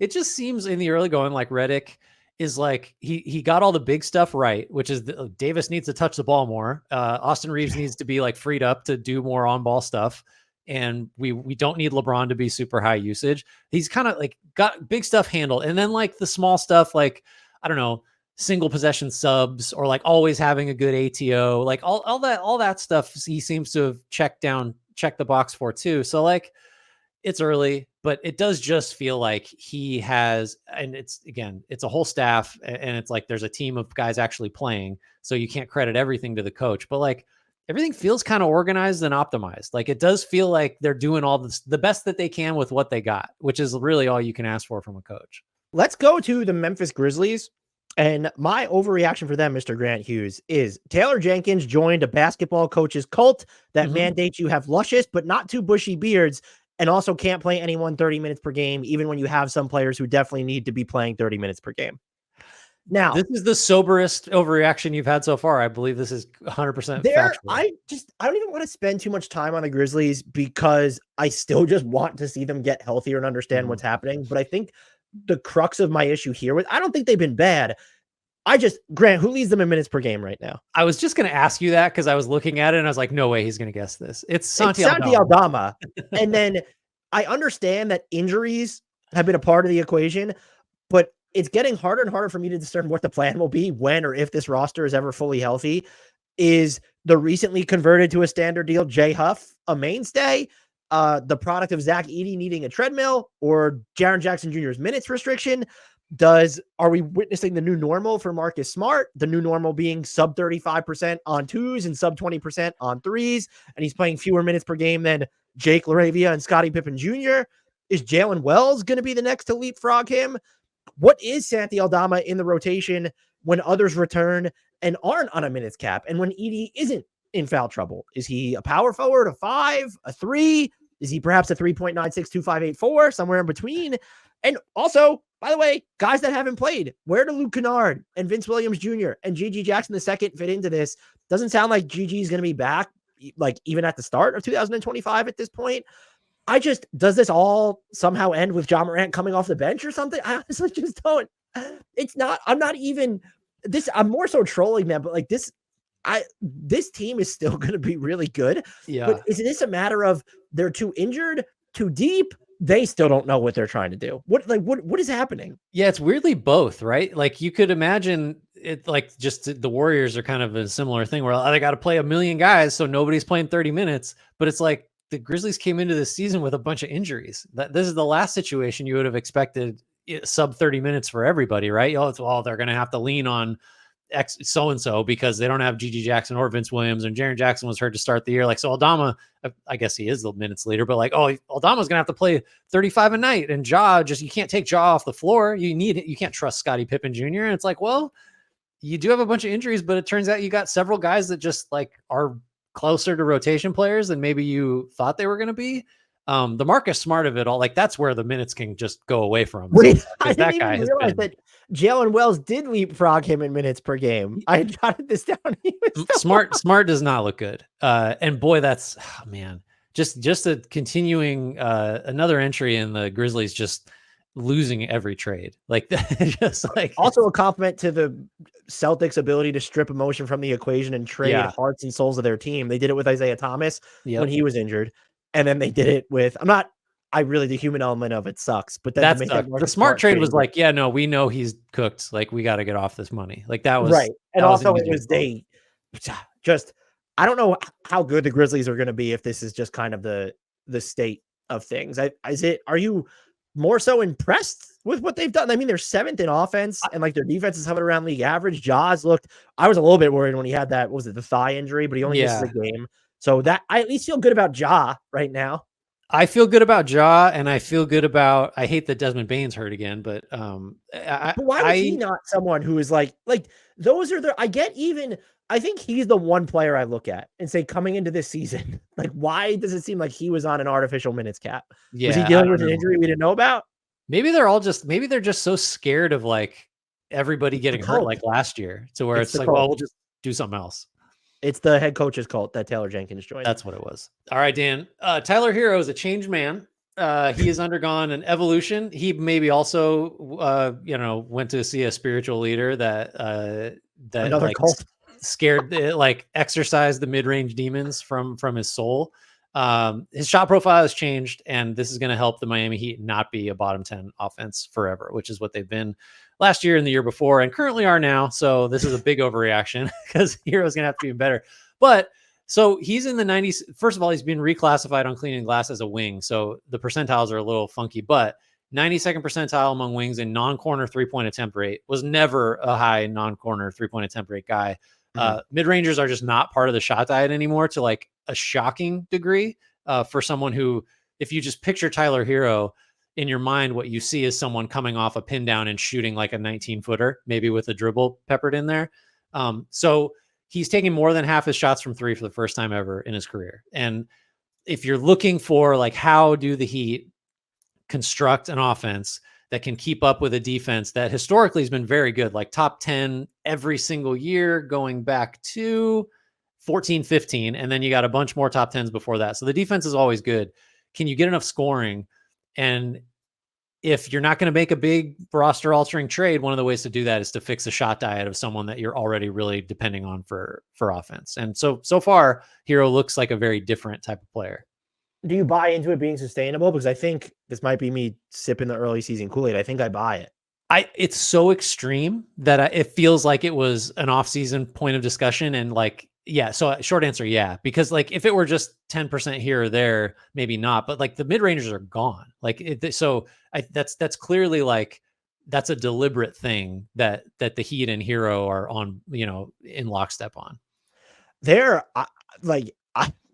It just seems in the early going like Redick is like he got all the big stuff right, which is Davis needs to touch the ball more. Austin Reeves needs to be like freed up to do more on ball stuff. And we don't need LeBron to be super high usage. He's kind of like got big stuff handled. And then like the small stuff, like, I don't know, single possession subs or like always having a good ATO, like all that stuff he seems to have checked the box for too. So like, it's early, but it does just feel like he has, and it's a whole staff, and it's like there's a team of guys actually playing. So you can't credit everything to the coach, but like everything feels kind of organized and optimized. Like it does feel like they're doing all this, the best that they can with what they got, which is really all you can ask for from a coach. Let's go to the Memphis Grizzlies. And my overreaction for them, Mr. Grant Hughes, is Taylor Jenkins joined a basketball coach's cult that mandates you have luscious but not too bushy beards, and also can't play anyone 30 minutes per game, even when you have some players who definitely need to be playing 30 minutes per game. Now, this is the soberest overreaction you've had so far. I believe this is 100% factual. I don't even want to spend too much time on the Grizzlies because I still just want to see them get healthier and understand what's happening. But I think the crux of my issue here I don't think they've been bad. Grant, who leads them in minutes per game right now? I was just going to ask you that because I was looking at it and I was like, no way he's going to guess this. It's Santi Aldama. And then I understand that injuries have been a part of the equation, but it's getting harder and harder for me to discern what the plan will be when or if this roster is ever fully healthy. Is the recently converted to a standard deal Jay Huff a mainstay? The product of Zach Edey needing a treadmill, or Jaren Jackson Jr.'s minutes restriction? Are we witnessing the new normal for Marcus Smart? The new normal being sub 35% on twos and sub 20% on threes, and he's playing fewer minutes per game than Jake LaRavia and Scottie Pippen Jr. Is Jalen Wells going to be the next to leapfrog him? What is Santi Aldama in the rotation when others return and aren't on a minutes cap, and when Edey isn't in foul trouble? Is he a power forward, a 5, a 3? Is he perhaps a 3.962584, somewhere in between? And also, by the way, guys that haven't played, where do Luke Kennard and Vince Williams Jr. and G.G. Jackson II fit into this? Doesn't sound like G.G. is going to be back, like even at the start of 2025 at this point. Does this all somehow end with John Morant coming off the bench or something? I honestly just don't. I'm more so trolling them, but like this team is still going to be really good. Yeah. But is this a matter of they're too injured, too deep? They still don't know what they're trying to do. What is happening? Yeah, it's weirdly both, right? Like you could imagine it, like just the Warriors are kind of a similar thing where they got to play a million guys, so nobody's playing 30 minutes. But it's like the Grizzlies came into this season with a bunch of injuries. This is the last situation you would have expected sub 30 minutes for everybody, right? They're going to have to lean on X so-and-so because they don't have G.G. Jackson or Vince Williams, and Jaren Jackson was hurt to start the year. Like, so Aldama, I guess he is the minutes leader, but like, Aldama's going to have to play 35 a night, and you can't take Ja off the floor. You can't trust Scottie Pippen Jr. And it's like, well, you do have a bunch of injuries, but it turns out you got several guys that just like are closer to rotation players than maybe you thought they were going to be. The Marcus Smart of it all, like that's where the minutes can just go away from. I didn't even realize that Jalen Wells did leapfrog him in minutes per game. I jotted this down. Smart does not look good. And boy, that's just a continuing another entry in the Grizzlies just losing every trade. Like just like also a compliment to the Celtics' ability to strip emotion from the equation and trade hearts and souls of their team. They did it with Isaiah Thomas when he was injured. And then they did it with, the human element of it sucks, but then the Smart trade was like, yeah, no, we know he's cooked. Like we got to get off this money. Like that was right. And also I don't know how good the Grizzlies are going to be if this is just kind of the state of things. Are you more so impressed with what they've done? I mean, they're 7th in offense and like their defense is hovering around league average. I was a little bit worried when he had that, the thigh injury, but he only misses a game. So that I at least feel good about Ja right now. I feel good about Ja, and I feel good about. I hate that Desmond Bane's hurt again, but why was he not someone who is like those are the? I think he's the one player I look at and say coming into this season, like why does it seem like he was on an artificial minutes cap? Yeah, was he dealing with an injury we didn't know about? Maybe they're just so scared of like everybody getting hurt like last year, to where it's like, well, we'll just do something else. It's the head coach's cult that Taylor Jenkins joined. That's what it was. All right, Dan. Tyler Hero is a changed man. He has undergone an evolution. He maybe also, went to see a spiritual leader that another cult scared, like exorcised the mid-range demons from his soul. His shot profile has changed, and this is going to help the Miami Heat not be a bottom 10 offense forever, which is what they've been last year and the year before and currently are now. So this is a big overreaction because Hero's going to have to be better. But So he's in the 90s. First of all, he's been reclassified on Cleaning Glass as a wing. So the percentiles are a little funky, but 92nd percentile among wings in non-corner 3-point attempt rate, was never a high non-corner 3-point attempt rate guy. Mid-rangers are just not part of the shot diet anymore to like a shocking degree for someone who, if you just picture Tyler Hero in your mind, what you see is someone coming off a pin down and shooting like a 19-footer, maybe with a dribble peppered in there. So he's taking more than half his shots from three for the first time ever in his career. And if you're looking for like, how do the Heat construct an offense that can keep up with a defense that historically has been very good, like top 10 every single year going back to 14-15, and then you got a bunch more top 10s before that. So the defense is always good. Can you get enough scoring? And if you're not going to make a big roster altering trade, one of the ways to do that is to fix a shot diet of someone that you're already really depending on for offense. And so far, Hero looks like a very different type of player. Do you buy into it being sustainable? Because I think this might be me sipping the early season Kool-Aid. I think I buy it. It's so extreme that it feels like it was an off-season point of discussion. And like, yeah. So short answer, yeah. Because like, if it were just 10% here or there, maybe not. But like the mid-rangers are gone. Like that's clearly like, that's a deliberate thing that the Heat and Hero are on, in lockstep on. They're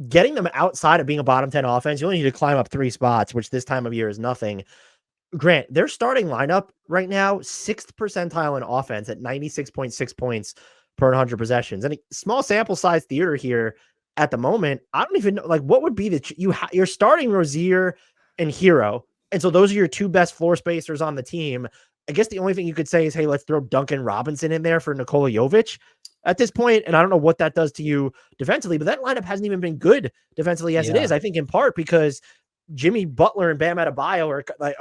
getting them outside of being a bottom 10 offense. You only need to climb up 3 spots, which this time of year is nothing. Grant, their starting lineup right now, 6th percentile in offense at 96.6 points per 100 possessions. And a small sample size theater here at the moment. I don't even know, like, what would be you're starting Rozier and Hero. And so those are your 2 best floor spacers on the team. I guess the only thing you could say is, hey, let's throw Duncan Robinson in there for Nikola Jovic at this point. And I don't know what that does to you defensively, but that lineup hasn't even been good defensively as it is. I think in part because Jimmy Butler and Bam Adebayo are like,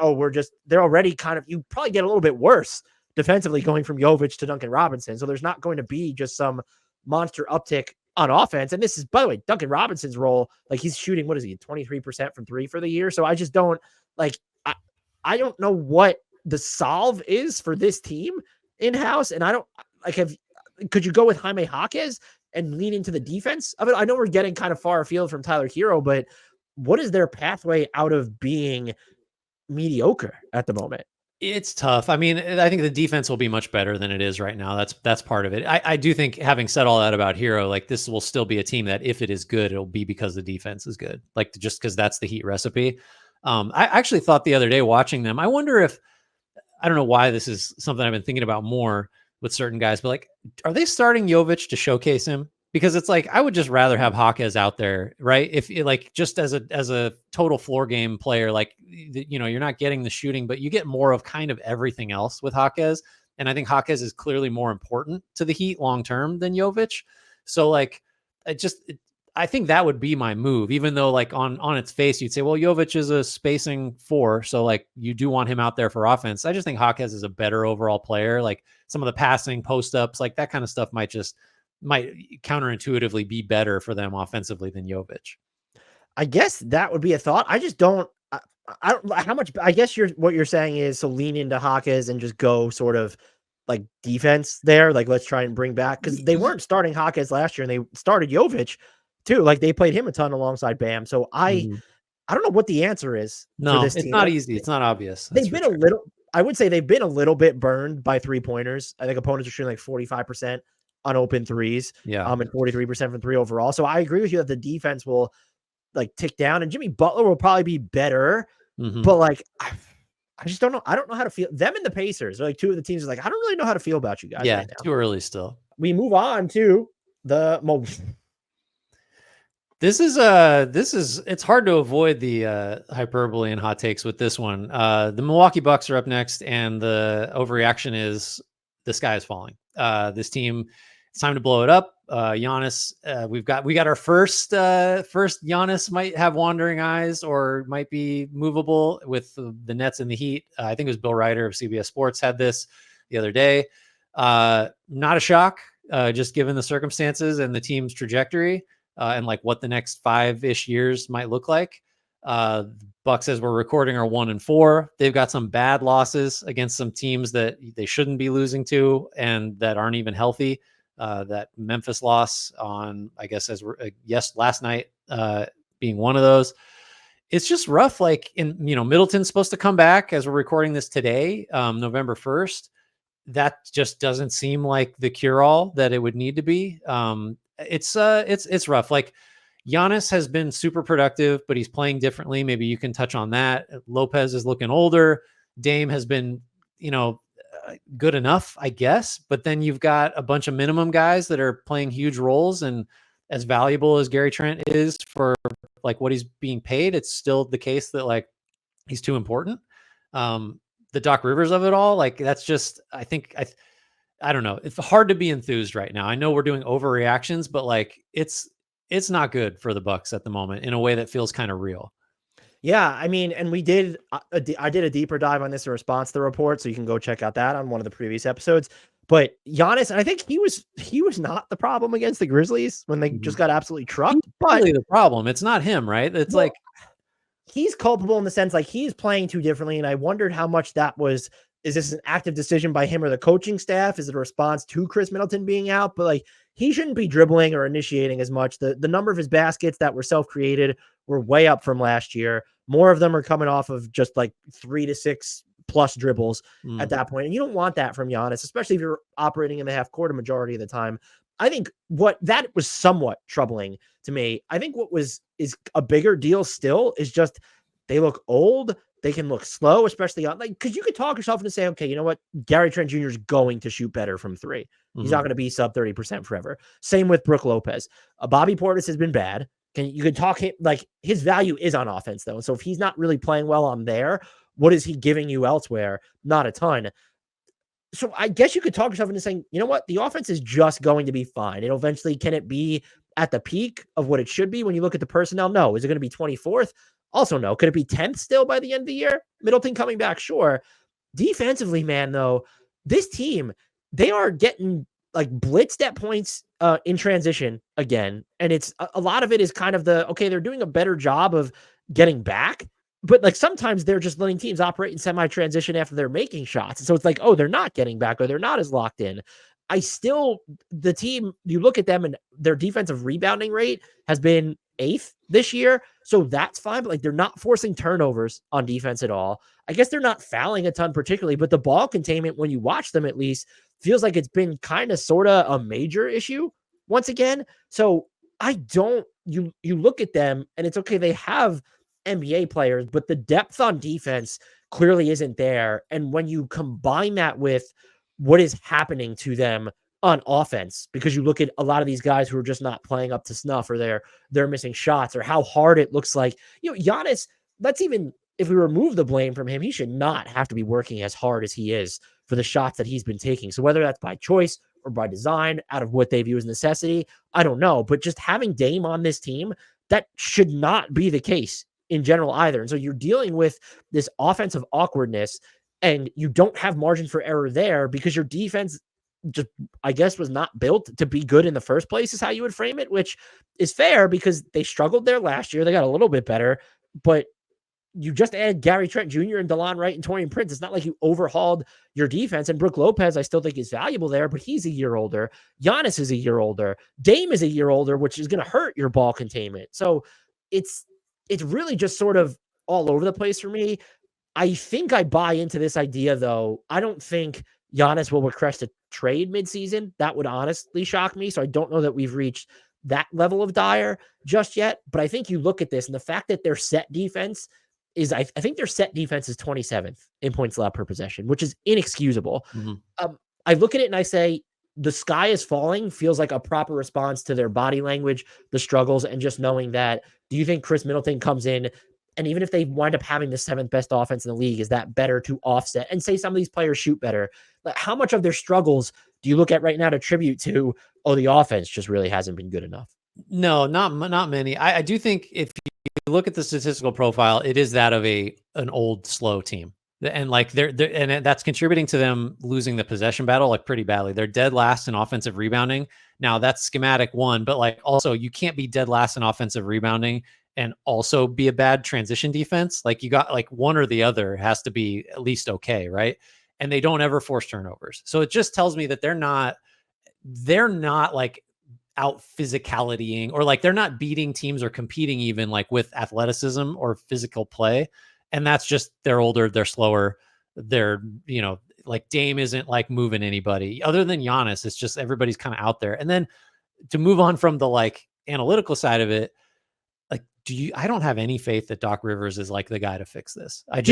they're already kind of, you probably get a little bit worse defensively going from Jovic to Duncan Robinson. So there's not going to be just some monster uptick on offense. And this is, by the way, Duncan Robinson's role. Like, he's shooting, 23% from 3 for the year. So I just don't I don't know what the solve is for this team in-house. And I don't could you go with Jaime Jaquez and lean into the defense of it? I know we're getting kind of far afield from Tyler Hero, but what is their pathway out of being mediocre at the moment? It's tough. I mean, I think the defense will be much better than it is right now. That's part of it. I do think, having said all that about Hero, like, this will still be a team that, if it is good, it'll be because the defense is good. Like, just because that's the Heat recipe. I actually thought the other day watching them, I wonder if, I don't know why this is something I've been thinking about more with certain guys, but like, are they starting Jovic to showcase him? Because it's like, I would just rather have Jaquez out there, right? If like, just as a total floor game player, like, you're not getting the shooting, but you get more of kind of everything else with Jaquez. And I think Jaquez is clearly more important to the Heat long-term than Jovic. So like, I think that would be my move, even though like on its face, you'd say, well, Jovic is a spacing 4. So like, you do want him out there for offense. I just think Jaquez is a better overall player. Like, some of the passing, post-ups, like that kind of stuff might counterintuitively be better for them offensively than Jovic. I guess that would be a thought. I just don't, I don't, how much, I guess what you're saying is, so lean into Jaquez and just go sort of like defense there. Like, let's try and bring back, because they weren't starting Jaquez last year and they started Jovic too. Like, they played him a ton alongside Bam. So I don't know what the answer is for this team. It's not easy. It's not obvious. I would say they've been a little bit burned by 3-pointers. I think opponents are shooting like 45% on open threes. Yeah. And 43% from 3 overall. So I agree with you that the defense will like tick down, and Jimmy Butler will probably be better. But like, I just don't know. I don't know how to feel. Them and the Pacers are like 2 of the teams. Like, I don't really know how to feel about you guys. Yeah. Right now. Too early still. We move on to the it's hard to avoid the hyperbole and hot takes with this one. The Milwaukee Bucks are up next, and the overreaction is the sky is falling. This team, it's time to blow it up. Giannis, we got our first Giannis might have wandering eyes or might be movable with the Nets and the Heat. I think it was Bill Ryder of CBS Sports had this the other day. Not a shock, just given the circumstances and the team's trajectory. And like what the next 5-ish years might look like. Bucks, as we're recording, are 1-4. They've got some bad losses against some teams that they shouldn't be losing to and that aren't even healthy. That Memphis loss on, I guess, last night being one of those. It's just rough. Like Middleton's supposed to come back as we're recording this today, November 1st. That just doesn't seem like the cure all that it would need to be. It's rough. Like Giannis has been super productive, but he's playing differently. Maybe you can touch on that. Lopez is looking older. Dame has been, good enough, I guess. But then you've got a bunch of minimum guys that are playing huge roles, and as valuable as Gary Trent is for like what he's being paid, it's still the case that like he's too important. The Doc Rivers of it all, like that's just, I don't know. It's hard to be enthused right now. I know we're doing overreactions, but like it's not good for the Bucks at the moment in a way that feels kind of real. Yeah, I mean, and we did, I did a deeper dive on this in response to the report, so you can go check out that on one of the previous episodes. But Giannis, and I think he was not the problem against the Grizzlies when they just got absolutely trucked. But really the problem, it's not him, right? It's like he's culpable in the sense like he's playing too differently, and I wondered how much that was. Is this an active decision by him or the coaching staff? Is it a response to Chris Middleton being out? But like he shouldn't be dribbling or initiating as much. The number of his baskets that were self-created were way up from last year. More of them are coming off of just like 3 to 6 plus dribbles at that point. And you don't want that from Giannis, especially if you're operating in the half court a majority of the time. I think what that was somewhat troubling to me. I think what is a bigger deal still is just they look old. They can look slow, especially on like, cause you could talk yourself into saying, okay, you know what? Gary Trent Jr. is going to shoot better from 3. He's not going to be sub 30% forever. Same with Brook Lopez. Bobby Portis has been bad. You could talk him like his value is on offense though. So if he's not really playing well on there, what is he giving you elsewhere? Not a ton. So I guess you could talk yourself into saying, you know what? The offense is just going to be fine. It'll eventually, can it be at the peak of what it should be when you look at the personnel? No. Is it going to be 24th? Also, no. Could it be 10th still by the end of the year? Middleton coming back, sure. Defensively, man, though, this team, they are getting like blitzed at points in transition again. And it's a lot of it is kind of they're doing a better job of getting back. But like sometimes they're just letting teams operate in semi-transition after they're making shots. And so it's like, oh, they're not getting back or they're not as locked in. The team, you look at them and their defensive rebounding rate has been 8th this year. So that's fine. But like they're not forcing turnovers on defense at all. I guess they're not fouling a ton particularly, but the ball containment, when you watch them at least, feels like it's been kind of sort of a major issue once again. So you look at them and it's okay. They have NBA players, but the depth on defense clearly isn't there. And when you combine that with what is happening to them on offense, because you look at a lot of these guys who are just not playing up to snuff or they're missing shots or how hard it looks like, Giannis, if we remove the blame from him, he should not have to be working as hard as he is for the shots that he's been taking. So whether that's by choice or by design out of what they view as necessity, I don't know. But just having Dame on this team, that should not be the case in general either. And so you're dealing with this offensive awkwardness and you don't have margin for error there because your defense just, I guess, was not built to be good in the first place is how you would frame it, which is fair because they struggled there last year. They got a little bit better, but you just add Gary Trent Jr. and DeLon Wright and Taurean Prince. It's not like you overhauled your defense. And Brook Lopez, I still think is valuable there, but he's a year older. Giannis is a year older. Dame is a year older, which is going to hurt your ball containment. So it's really just sort of all over the place for me. I think I buy into this idea, though. I don't think Giannis will request a trade midseason. That would honestly shock me. So I don't know that we've reached that level of dire just yet. But I think you look at this and the fact that their set defense is, I think their set defense is 27th in points allowed per possession, which is inexcusable. I look at it and I say, the sky is falling feels like a proper response to their body language, the struggles, and just knowing that, do you think Chris Middleton comes in and even if they wind up having the 7th best offense in the league, is that better to offset and say some of these players shoot better? Like, how much of their struggles do you look at right now to attribute to, the offense just really hasn't been good enough? No, not many. I do think if you look at the statistical profile, it is that of an old, slow team. And like and that's contributing to them losing the possession battle like pretty badly. They're dead last in offensive rebounding. Now that's schematic one, but like also you can't be dead last in offensive rebounding and also be a bad transition defense. Like you got like one or the other has to be at least okay, right? And they don't ever force turnovers. So it just tells me that they're not they're not like out physicalitying, or like they're not beating teams or competing even like with athleticism or physical play. And that's just, they're older, they're slower. They're, like Dame isn't like moving anybody other than Giannis. It's just everybody's kind of out there. And then to move on from the like analytical side of it, like, I don't have any faith that Doc Rivers is like the guy to fix this. What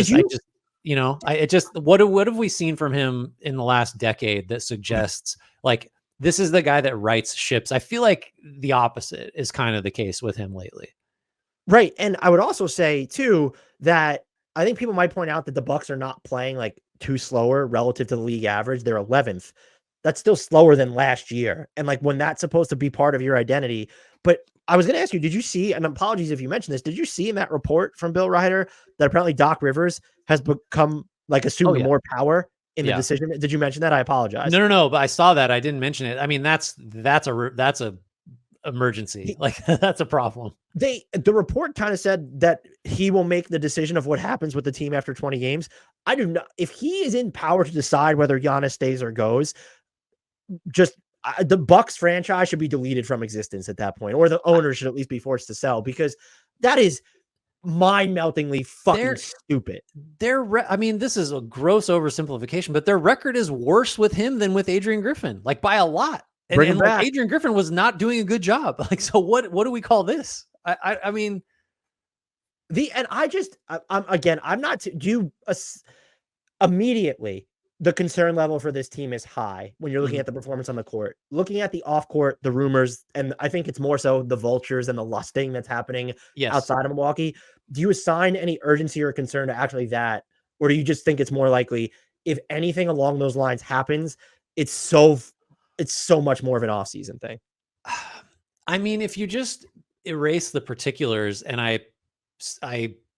have we seen from him in the last decade that suggests like this is the guy that rights ships? I feel like the opposite is kind of the case with him lately. Right. And I would also say too, that I think people might point out that the Bucks are not playing like too slower relative to the league average. They're 11th. That's still slower than last year. And like when that's supposed to be part of your identity. But I was going to ask you, did you see, and apologies if you mentioned this, did you see in that report from Bill Ryder that apparently Doc Rivers has become like assumed more power in the decision? Did you mention that? I apologize. No, but I saw that. I didn't mention it. I mean, that's a emergency. Like that's a problem. The report kind of said that he will make the decision of what happens with the team after 20 games. I do not, if he is in power to decide whether Giannis stays or goes, just the Bucks franchise should be deleted from existence at that point, or the owner should at least be forced to sell, because that is mind-meltingly fucking stupid. I mean, this is a gross oversimplification, but their record is worse with him than with Adrian Griffin, like by a lot. And like Adrian Griffin was not doing a good job. Like, so what do we call this? I mean, I'm not immediately the concern level for this team is high when you're looking at the performance on the court, looking at the off court, the rumors. And I think it's more so the vultures and the lusting that's happening outside of Milwaukee. Do you assign any urgency or concern to actually that? Or do you just think it's more likely if anything along those lines happens, it's so much more of an off-season thing? I mean, if you just erase the particulars, and I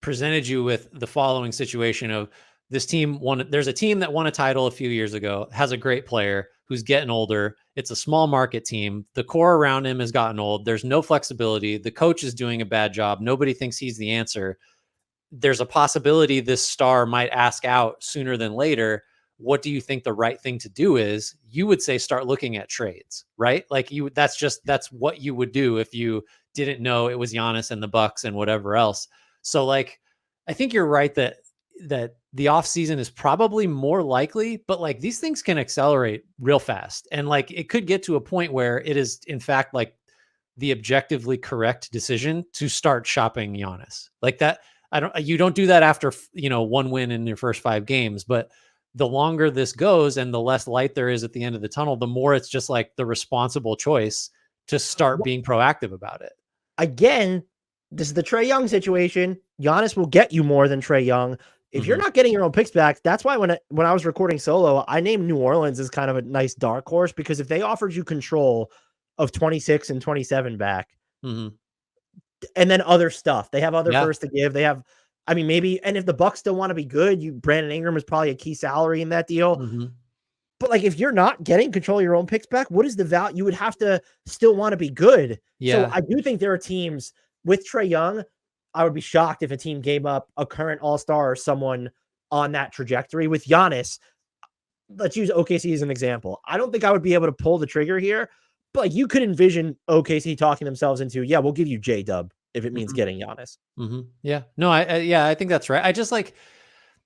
presented you with the following situation of this team there's a team that won a title a few years ago, has a great player who's getting older. It's a small market team. The core around him has gotten old. There's no flexibility. The coach is doing a bad job. Nobody thinks he's the answer. There's a possibility this star might ask out sooner than later. What do you think the right thing to do is? You would say start looking at trades, right? Like that's what you would do if you didn't know it was Giannis and the Bucks and whatever else. So like, I think you're right that the offseason is probably more likely, but like these things can accelerate real fast. And like it could get to a point where it is in fact like the objectively correct decision to start shopping Giannis. Like that, you don't do that after, one win in your first 5 games, but the longer this goes and the less light there is at the end of the tunnel, the more it's just like the responsible choice to start being proactive about it. Again, this is the Trae Young situation. Giannis will get you more than Trae Young. If you're not getting your own picks back, that's why when I was recording solo, I named New Orleans as kind of a nice dark horse, because if they offered you control of 26 and 27 back, and then other stuff, they have other first to give. They have, I mean, maybe, and if the Bucks still want to be good, Brandon Ingram is probably a key salary in that deal. But like, if you're not getting control of your own picks back, what is the value? You would have to still want to be good. So I do think there are teams with Trae Young. I would be shocked if a team gave up a current all-star or someone on that trajectory. With Giannis, let's use OKC as an example. I don't think I would be able to pull the trigger here, but like, you could envision OKC talking themselves into, we'll give you J-Dub if it means getting Giannis. Yeah. No, I think that's right. I just like,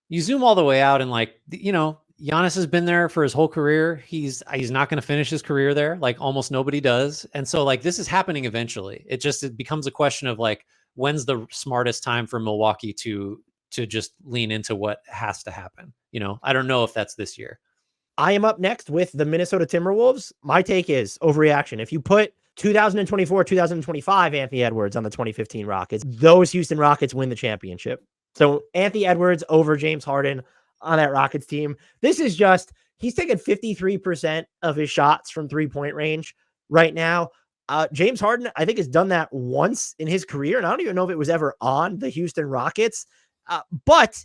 you zoom all the way out and like, Giannis has been there for his whole career. He's not going to finish his career there. Like almost nobody does. And so like, this is happening eventually. It becomes a question of like, when's the smartest time for Milwaukee to just lean into what has to happen? I don't know if that's this year. I am up next with the Minnesota Timberwolves. My take is overreaction. If you put 2024, 2025 Anthony Edwards on the 2015 Rockets, those Houston Rockets win the championship. So Anthony Edwards over James Harden on that Rockets team. This is just, he's taken 53% of his shots from 3-point range right now. James Harden, I think, has done that once in his career, and I don't even know if it was ever on the Houston Rockets. But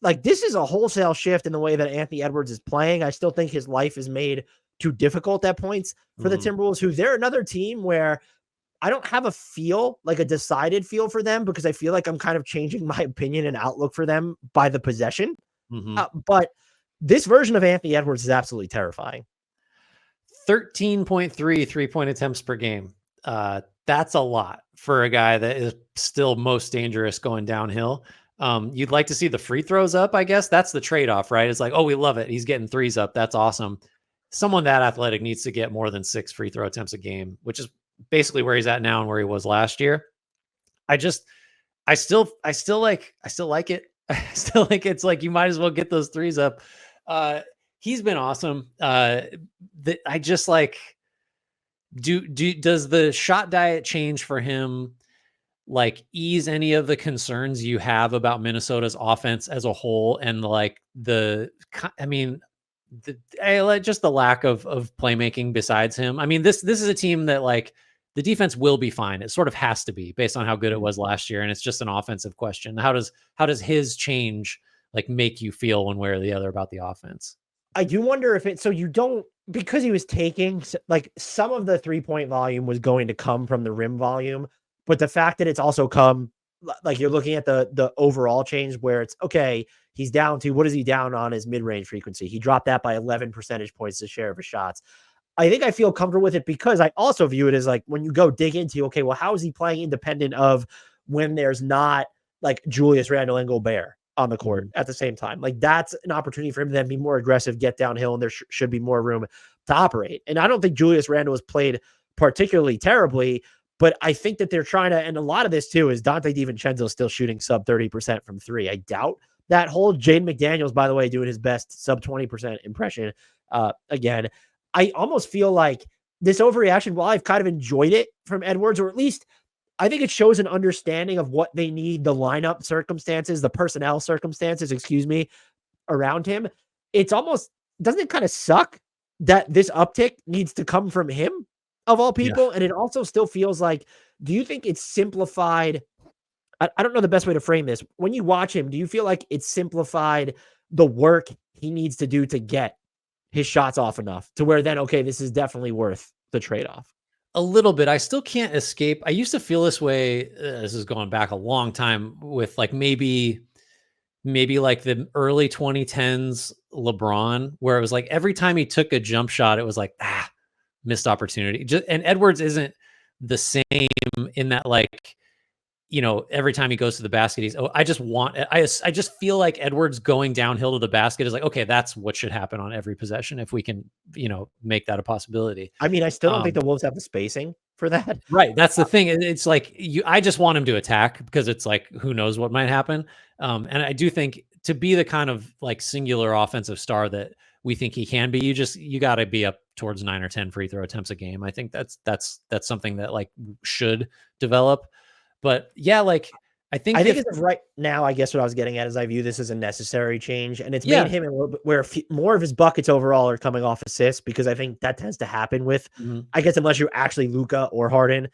like, this is a wholesale shift in the way that Anthony Edwards is playing. I still think his life is made too difficult at points for the Timberwolves, who they're another team where I don't have a decided feel for them, because I feel like I'm kind of changing my opinion and outlook for them by the possession. But this version of Anthony Edwards is absolutely terrifying. 13.3 3-point attempts per game. That's a lot for a guy that is still most dangerous going downhill. You'd like to see the free throws up, I guess. That's the trade-off, right? It's like, oh, we love it. He's getting threes up. That's awesome. Someone that athletic needs to get more than 6 free throw attempts a game, which is basically where he's at now and where he was last year. I still like it. I still like it's like you might as well get those threes up. He's been awesome. I just like does the shot diet change for him like ease any of the concerns you have about Minnesota's offense as a whole and like just the lack of playmaking besides him? I mean, this is a team that like the defense will be fine. It sort of has to be based on how good it was last year. And it's just an offensive question. How does his change like make you feel one way or the other about the offense? I do wonder if because he was taking like some of the 3-point volume was going to come from the rim volume, but the fact that it's also come, like you're looking at the overall change where it's okay, he's down to, what is he down on his mid-range frequency? He dropped that by 11 percentage points, the share of his shots. I think I feel comfortable with it because I also view it as like when you go dig into, okay, well, how is he playing independent of when there's not like Julius Randle and Gobert on the court at the same time? Like that's an opportunity for him to then be more aggressive, get downhill, and there should be more room to operate. And I don't think Julius Randle has played particularly terribly, but I think that they're trying to, and a lot of this too is Dante DiVincenzo still shooting sub 30% from three. I doubt that hold. Jaden McDaniels, by the way, doing his best sub 20% impression. Again, I almost feel like this overreaction, while I've kind of enjoyed it from Edwards, or at least I think it shows an understanding of what they need, the lineup circumstances, the personnel circumstances, around him. It's almost, doesn't it kind of suck that this uptick needs to come from him of all people? Yeah. And it also still feels like, do you think it's simplified? I don't know the best way to frame this. When you watch him, do you feel like it's simplified the work he needs to do to get his shots off enough to where then, okay, this is definitely worth the trade-off? A little bit. I still can't escape. I used to feel this way. This is going back a long time with like maybe like the early 2010s LeBron, where it was like every time he took a jump shot, it was like, missed opportunity. And Edwards isn't the same in that, like, you know, every time he goes to the basket, I just feel like Edwards going downhill to the basket is like, okay, that's what should happen on every possession if we can, you know, make that a possibility. I mean, I still don't think the Wolves have the spacing for that. Right. That's the thing. It's like I just want him to attack because it's like, who knows what might happen. And I do think to be the kind of like singular offensive star that we think he can be, you got to be up towards 9 or 10 free throw attempts a game. I think that's something that like should develop. But yeah, like I think as of right now, I guess what I was getting at is I view this as a necessary change, and it's made him a little bit where more of his buckets overall are coming off assists, because I think that tends to happen with, I guess, unless you're actually Luka or Harden,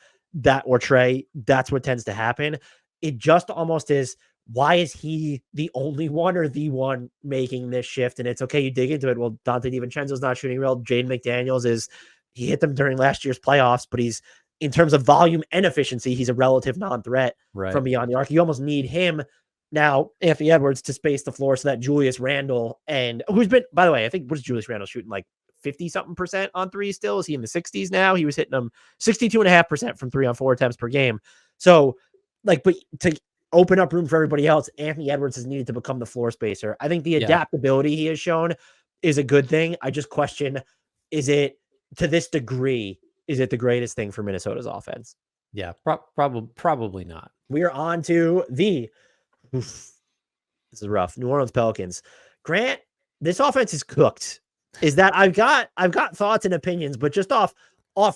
or Trey, that's what tends to happen. It just almost is, why is he the only one or the one making this shift? And it's okay, you dig into it. Well, Dante DiVincenzo's not shooting well. Jaden McDaniels he hit them during last year's playoffs, but he's, in terms of volume and efficiency, he's a relative non-threat from beyond the arc. You almost need him now, Anthony Edwards, to space the floor so that Julius Randle, and who's been, by the way, I think, what's Julius Randle shooting, like 50-something% on three still? Is he in the 60s now? He was hitting them 62.5% from 3-on-4 attempts per game. So, like, but to open up room for everybody else, Anthony Edwards has needed to become the floor spacer. I think the adaptability he has shown is a good thing. I just question, is it, to this degree, is it the greatest thing for Minnesota's offense? Yeah, probably not. We are on to this is rough, New Orleans Pelicans. Grant, this offense is cooked. Is that I've got thoughts and opinions, but just off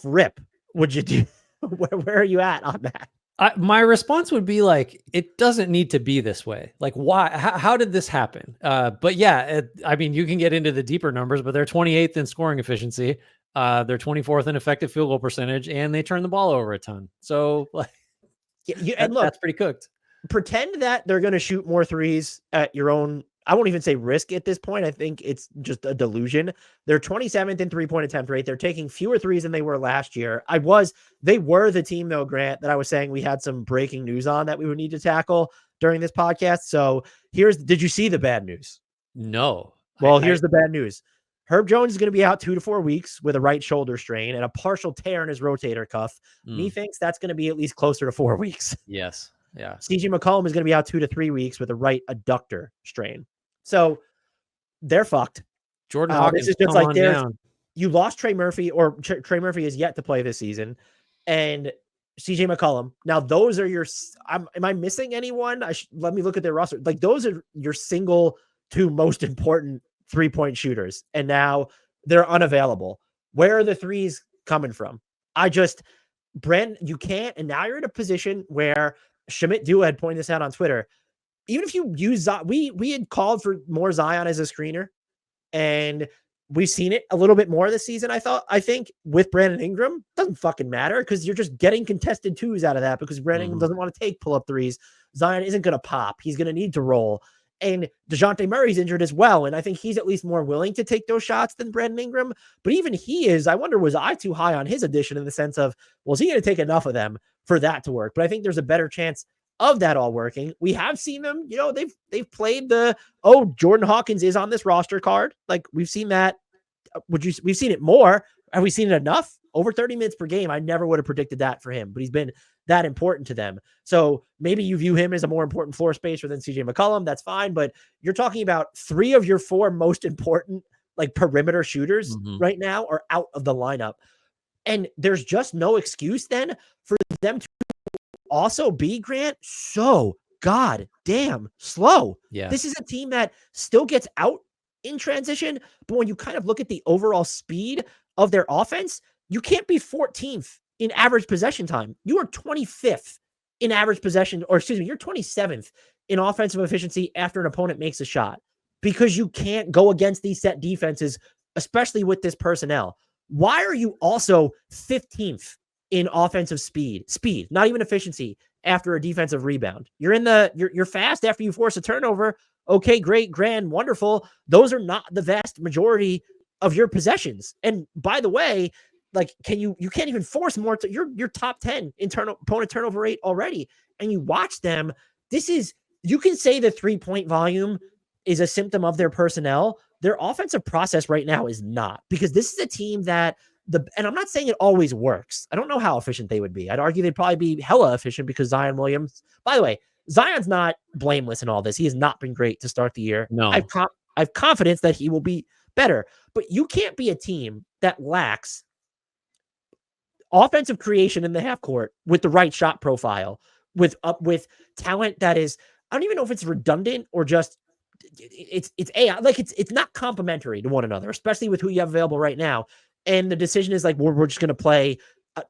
rip, would you do? Where are you at on that? My response would be like, it doesn't need to be this way. Like, why? How did this happen? But yeah, I mean, you can get into the deeper numbers, but they're 28th in scoring efficiency. They're 24th in effective field goal percentage, and they turn the ball over a ton. So, like, and look, that's pretty cooked. Pretend that they're going to shoot more threes at your own, I won't even say risk at this point. I think it's just a delusion. They're 27th in 3-point attempt rate. They're taking fewer threes than they were last year. They were the team, though, Grant, that I was saying we had some breaking news on that we would need to tackle during this podcast. So did you see the bad news? No. Well, here's the bad news. Herb Jones is going to be out 2 to 4 weeks with a right shoulder strain and a partial tear in his rotator cuff. Methinks that's going to be at least closer to 4 weeks. Yes. Yeah. CJ McCollum is going to be out 2 to 3 weeks with a right adductor strain. So they're fucked. Jordan Hawkins, this is just like down. You lost Trey Murphy, or Trey Murphy is yet to play this season, and CJ McCollum. Now, those are your. Am I missing anyone? Let me look at their roster. Like, those are your single 2 most important 3-point shooters, and now they're unavailable. Where are the threes coming from? You can't, and now you're in a position where Shamit Dua had pointed this out on Twitter. Even if you use we had called for more Zion as a screener, and we've seen it a little bit more this season. I think with Brandon Ingram, doesn't fucking matter because you're just getting contested 2s out of that because Brandon Ingram doesn't want to take pull-up 3s. Zion isn't going to pop. He's going to need to roll. And DeJounte Murray's injured as well. And I think he's at least more willing to take those shots than Brandon Ingram. But even he is, I wonder, was I too high on his addition in the sense of, well, is he going to take enough of them for that to work? But I think there's a better chance of that all working. We have seen them, they've played Jordan Hawkins is on this roster card. Like, we've seen that. We've seen it more. Have we seen it enough? Over 30 minutes per game. I never would have predicted that for him, but he's been that important to them. So maybe you view him as a more important floor spacer than CJ McCollum. That's fine. But you're talking about 3 of your 4 most important, like, perimeter shooters right now are out of the lineup. And there's just no excuse then for them to also be, Grant, so goddamn slow. Yeah. This is a team that still gets out in transition, but when you kind of look at the overall speed of their offense, you can't be 14th in average possession time. You are 25th in average possession, or excuse me, you're 27th in offensive efficiency after an opponent makes a shot because you can't go against these set defenses, especially with this personnel. Why are you also 15th in offensive speed, not even efficiency after a defensive rebound? You're fast after you force a turnover. Okay, great, grand, wonderful. Those are not the vast majority of your possessions. And by the way, like, you can't even force more. You're top 10 in opponent turnover rate already. And you watch them. You can say the 3-point volume is a symptom of their personnel. Their offensive process right now is not, because this is a team that and I'm not saying it always works. I don't know how efficient they would be. I'd argue they'd probably be hella efficient because Zion Williams, by the way, Zion's not blameless in all this. He has not been great to start the year. No, I've confidence that he will be better, but you can't be a team that lacks offensive creation in the half court with the right shot profile, with talent that is, I don't even know if it's redundant or just it's AI. Like, it's not complementary to one another, especially with who you have available right now. And the decision is like, we're just going to play,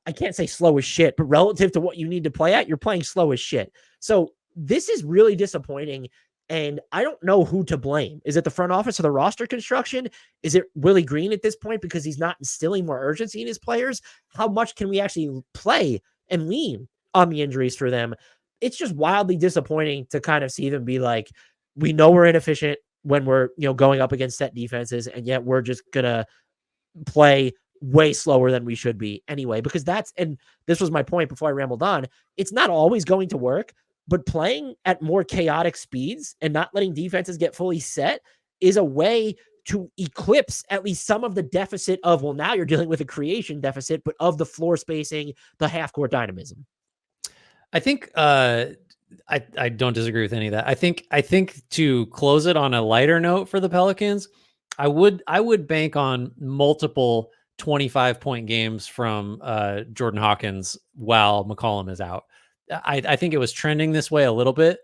I can't say slow as shit, but relative to what you need to play at, you're playing slow as shit. So this is really disappointing. And I don't know who to blame. Is it the front office or the roster construction? Is it Willie Green at this point because he's not instilling more urgency in his players? How much can we actually play and lean on the injuries for them? It's just wildly disappointing to kind of see them be like, we know we're inefficient when we're, going up against set defenses, and yet we're just going to play way slower than we should be anyway, because and this was my point before I rambled on. It's not always going to work, but playing at more chaotic speeds and not letting defenses get fully set is a way to eclipse at least some of the deficit of, well, now you're dealing with a creation deficit, but of the floor spacing, the half court dynamism. I think, I don't disagree with any of that. I think to close it on a lighter note for the Pelicans, I would bank on multiple 25-point games from Jordan Hawkins while McCollum is out. I think it was trending this way a little bit.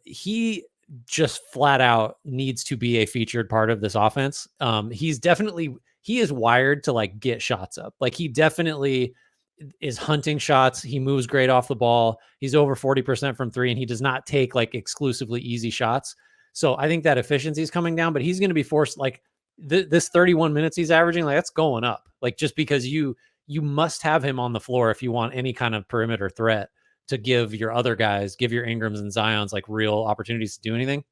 He just flat out needs to be a featured part of this offense. He is wired to, like, get shots up. Like, he definitely is hunting shots. He moves great off the ball. He's over 40% from 3, and he does not take, like, exclusively easy shots. So I think that efficiency is coming down, but he's going to be forced, like, this 31 minutes he's averaging, like, that's going up. Like, just because you must have him on the floor if you want any kind of perimeter threat to give your other guys, give your Ingrams and Zions, like, real opportunities to do anything.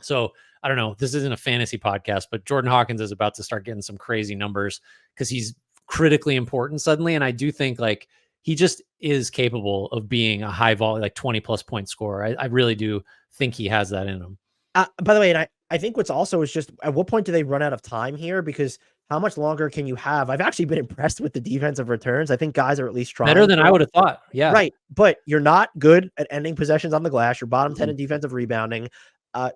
So I don't know. This isn't a fantasy podcast, but Jordan Hawkins is about to start getting some crazy numbers because he's critically important suddenly. And I do think, like, he just is capable of being a high volume, like 20+ point scorer. I really do think he has that in him. By the way, and I think what's also is just at what point do they run out of time here? Because how much longer can you have? I've actually been impressed with the defensive returns. I think guys are at least trying. Better than I would have thought. Yeah. Right. But you're not good at ending possessions on the glass. You're bottom 10 Mhm. in defensive rebounding.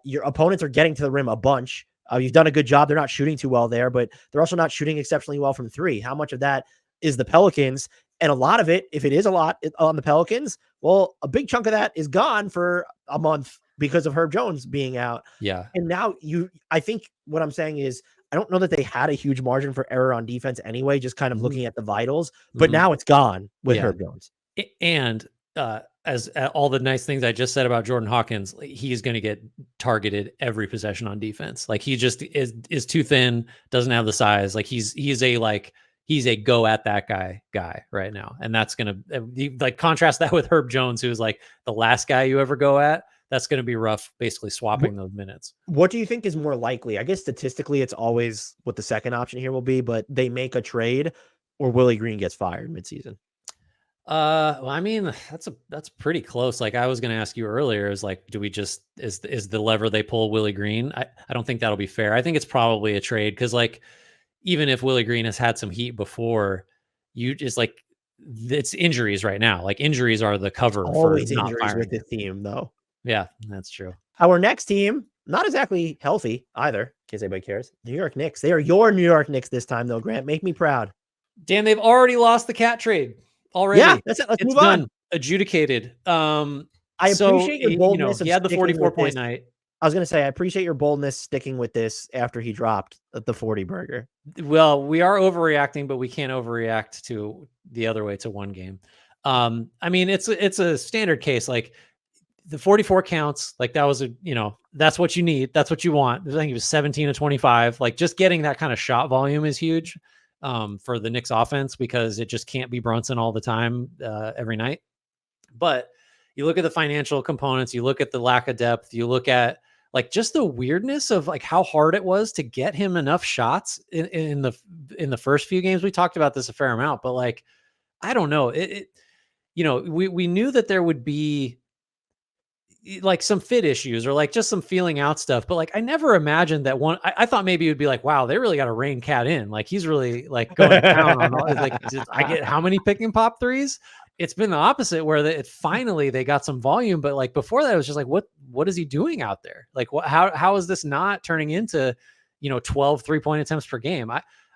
Your opponents are getting to the rim a bunch. You've done a good job. They're not shooting too well there, but they're also not shooting exceptionally well from three. How much of that is the Pelicans? And a lot of it, if it is a lot on the Pelicans, well, a big chunk of that is gone for a month because of Herb Jones being out. Yeah. And now I think what I'm saying is, I don't know that they had a huge margin for error on defense anyway, just kind of looking at the vitals, but now it's gone with Herb Jones. And as all the nice things I just said about Jordan Hawkins, he's going to get targeted every possession on defense. Like he just is too thin, doesn't have the size. Like he's a go at that guy right now, and that's gonna like contrast that with Herb Jones, who's like the last guy you ever go at. That's going to be rough, basically swapping those minutes. What do you think is more likely? I guess statistically, it's always what the second option here will be, but they make a trade or Willie Green gets fired midseason. Well, I mean, that's pretty close. Like I was going to ask you earlier, is like, do we just is the lever they pull Willie Green? I don't think that'll be fair. I think it's probably a trade because like even if Willie Green has had some heat before, you just like it's injuries right now. Like injuries are the cover Always for not injuries firing with him. this team, though. Yeah, that's true. Our next team, not exactly healthy either, in case anybody cares. New York Knicks. They are your New York Knicks this time, though, Grant. Make me proud. Dan, they've already lost the cat trade. Already. Yeah, that's it. Let's it's move done. on. Adjudicated. I appreciate your boldness. He had the 44-point night. I was going to say, I appreciate your boldness sticking with this after he dropped the 40 burger. Well, we are overreacting, but we can't overreact to the other way to one game. I mean, it's a standard case. Like the 44 counts, like that was that's what you need. That's what you want. I think it was 17 to 25. Like just getting that kind of shot volume is huge for the Knicks offense because it just can't be Brunson all the time every night. But you look at the financial components, you look at the lack of depth, you look at like just the weirdness of like how hard it was to get him enough shots in the first few games. We talked about this a fair amount, but like, I don't know. We knew that there would be like some fit issues or like just some feeling out stuff, but like I never imagined that one. I thought maybe it would be like, wow, they really got to rein Cat in. Like he's really like going down on all. Like I get how many pick and pop threes. It's been the opposite where finally they got some volume, but like before that it was just like, what is he doing out there? Like how is this not turning into 12 3-point attempts per game?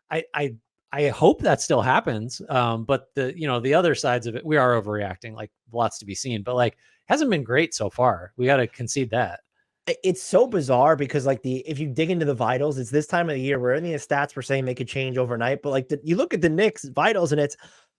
I hope that still happens. But the other sides of it, we are overreacting, like lots to be seen, but like hasn't been great so far. We got to concede that. It's so bizarre because like if you dig into the vitals, it's this time of the year where any of the stats were saying they could change overnight. But like you look at the Knicks vitals and it's,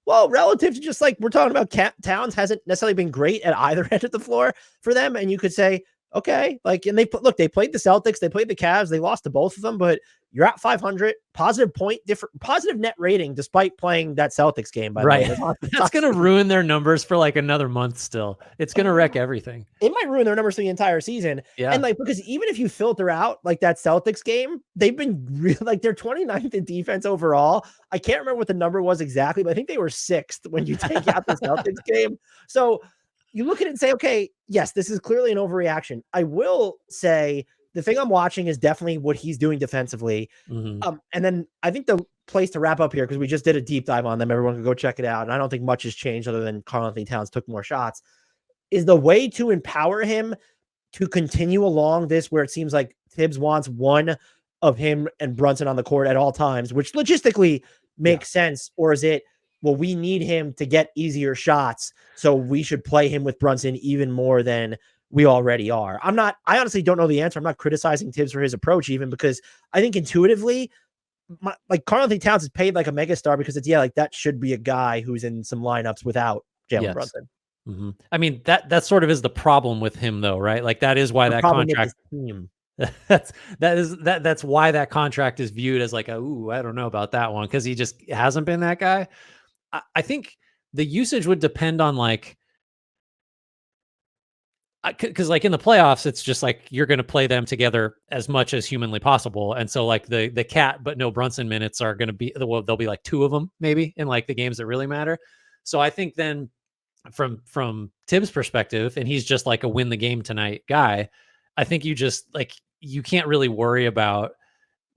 well, relative to just like we're talking about Towns hasn't necessarily been great at either end of the floor for them. And you could say, okay, like, and they played the Celtics, they played the Cavs, they lost to both of them, but you're at 500, positive net rating, despite playing that Celtics game. By the way, that's going to ruin their numbers for like another month. Still, it's going to wreck everything. It might ruin their numbers for the entire season. Yeah, and like because even if you filter out like that Celtics game, they've been really like they're 29th in defense overall. I can't remember what the number was exactly, but I think they were 6th when you take out the Celtics game. So you look at it and say, okay, yes, this is clearly an overreaction. I will say the thing I'm watching is definitely what he's doing defensively. Mm-hmm. And then I think the place to wrap up here, because we just did a deep dive on them, everyone can go check it out. And I don't think much has changed other than Karl-Anthony Towns took more shots, is the way to empower him to continue along this, where it seems like Tibbs wants one of him and Brunson on the court at all times, which logistically makes sense. Or is it, well, we need him to get easier shots, so we should play him with Brunson even more than we already are? I honestly don't know the answer. I'm not criticizing Tibbs for his approach, even because I think intuitively, like Karl-Anthony Towns is paid like a megastar because it's like that should be a guy who's in some lineups without Jalen Brunson. Mm-hmm. I mean, that sort of is the problem with him, though, right? Like that is why that contract. That's why that contract is viewed as like, I don't know about that one, because he just hasn't been that guy. I think the usage would depend on like, because like in the playoffs, it's just like you're going to play them together as much as humanly possible, and so like the Cat but no Brunson minutes are going to be, there'll be like 2 of them maybe in like the games that really matter. So I think then from Tibbs' perspective, and he's just like a win the game tonight guy, I think you just like you can't really worry about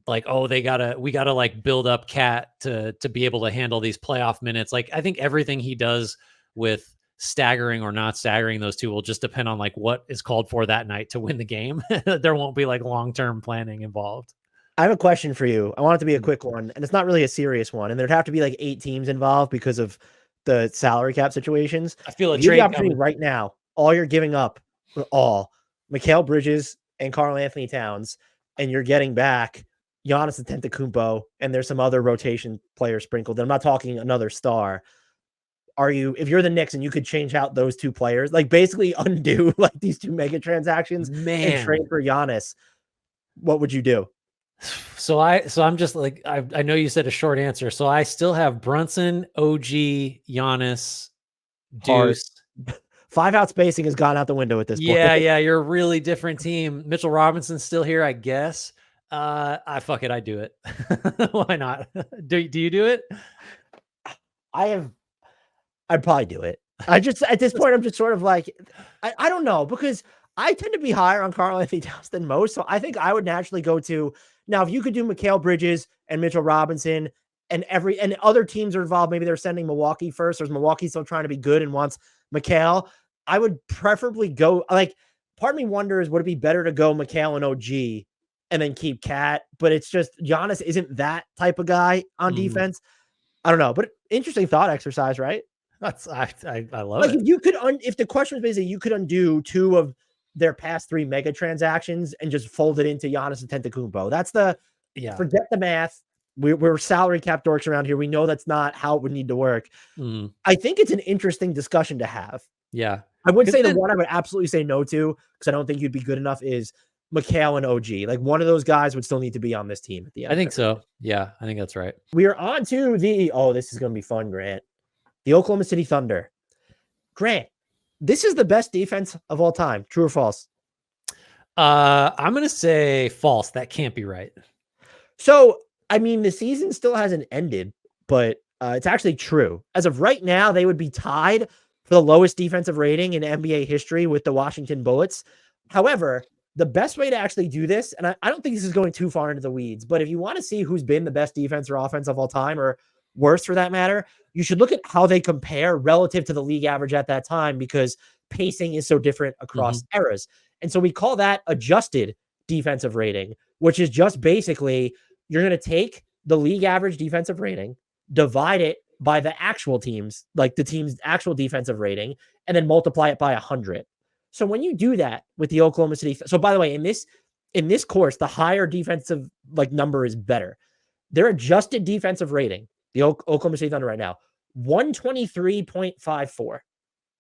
like, oh, we gotta like build up Cat to be able to handle these playoff minutes. Like, I think everything he does with staggering or not staggering those two will just depend on like what is called for that night to win the game. There won't be like long-term planning involved. I have a question for you. I want it to be a quick one, and it's not really a serious one. And there'd have to be like 8 teams involved because of the salary cap situations. I feel a If you have trade the opportunity right now, all you're giving up, Mikal Bridges and Karl Anthony Towns, and you're getting back Giannis Antetokounmpo, and there's some other rotation players sprinkled. I'm not talking another star. If you're the Knicks and you could change out those 2 players, like basically undo like these 2 mega transactions and trade for Giannis, what would you do? So I'm just like, I know you said a short answer. So I still have Brunson, OG, Giannis, Deuce. 5-out spacing has gone out the window at this point. Yeah, you're a really different team. Mitchell Robinson's still here, I guess. I do it. Why not? Do you do it? I'd probably do it. I just, at this point, I'm just sort of like, I don't know, because I tend to be higher on Karl Anthony Towns than most. So I think I would naturally go to, now, if you could do Mikal Bridges and Mitchell Robinson and other teams are involved, maybe they're sending Milwaukee first, or is Milwaukee still trying to be good and wants Mikal, I would preferably go, like, part of me wonders, would it be better to go Mikal and OG and then keep Cat? But it's just, Giannis isn't that type of guy on defense. I don't know, but interesting thought exercise, right? I love like it. If you could, if the question was basically you could undo 2 of their past 3 mega transactions and just fold it into Giannis Antetokounmpo. That's forget the math. We're salary cap dorks around here. We know that's not how it would need to work. I think it's an interesting discussion to have. Yeah. I would say the one I would absolutely say no to, because I don't think you'd be good enough, is Mikal and OG. Like, one of those guys would still need to be on this team at the end. I think so. Yeah, I think that's right. We are on to this is going to be fun, Grant. The Oklahoma City Thunder. Grant, this is the best defense of all time. True or false? I'm going to say false. That can't be right. So, I mean, the season still hasn't ended, but it's actually true. As of right now, they would be tied for the lowest defensive rating in NBA history with the Washington Bullets. However, the best way to actually do this, and I don't think this is going too far into the weeds, but if you want to see who's been the best defense or offense of all time, or worse for that matter, you should look at how they compare relative to the league average at that time, because pacing is so different across eras. And so we call that adjusted defensive rating, which is just basically you're going to take the league average defensive rating, divide it by the actual teams, like the team's actual defensive rating, and then multiply it by 100. So when you do that with the Oklahoma City, so by the way, in this course, the higher defensive like number is better. Their adjusted defensive rating, the Oklahoma City Thunder right now, 123.54.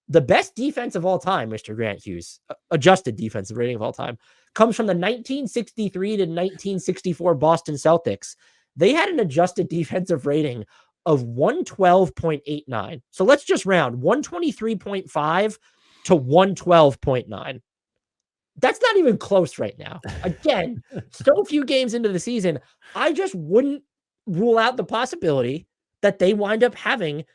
The best defense of all time, Mr. Grant Hughes, adjusted defensive rating of all time, comes from the 1963 to 1964 Boston Celtics. They had an adjusted defensive rating of 112.89. So let's just round 123.5 to 112.9. That's not even close right now. Again, so few games into the season, I just wouldn't rule out the possibility that they wind up having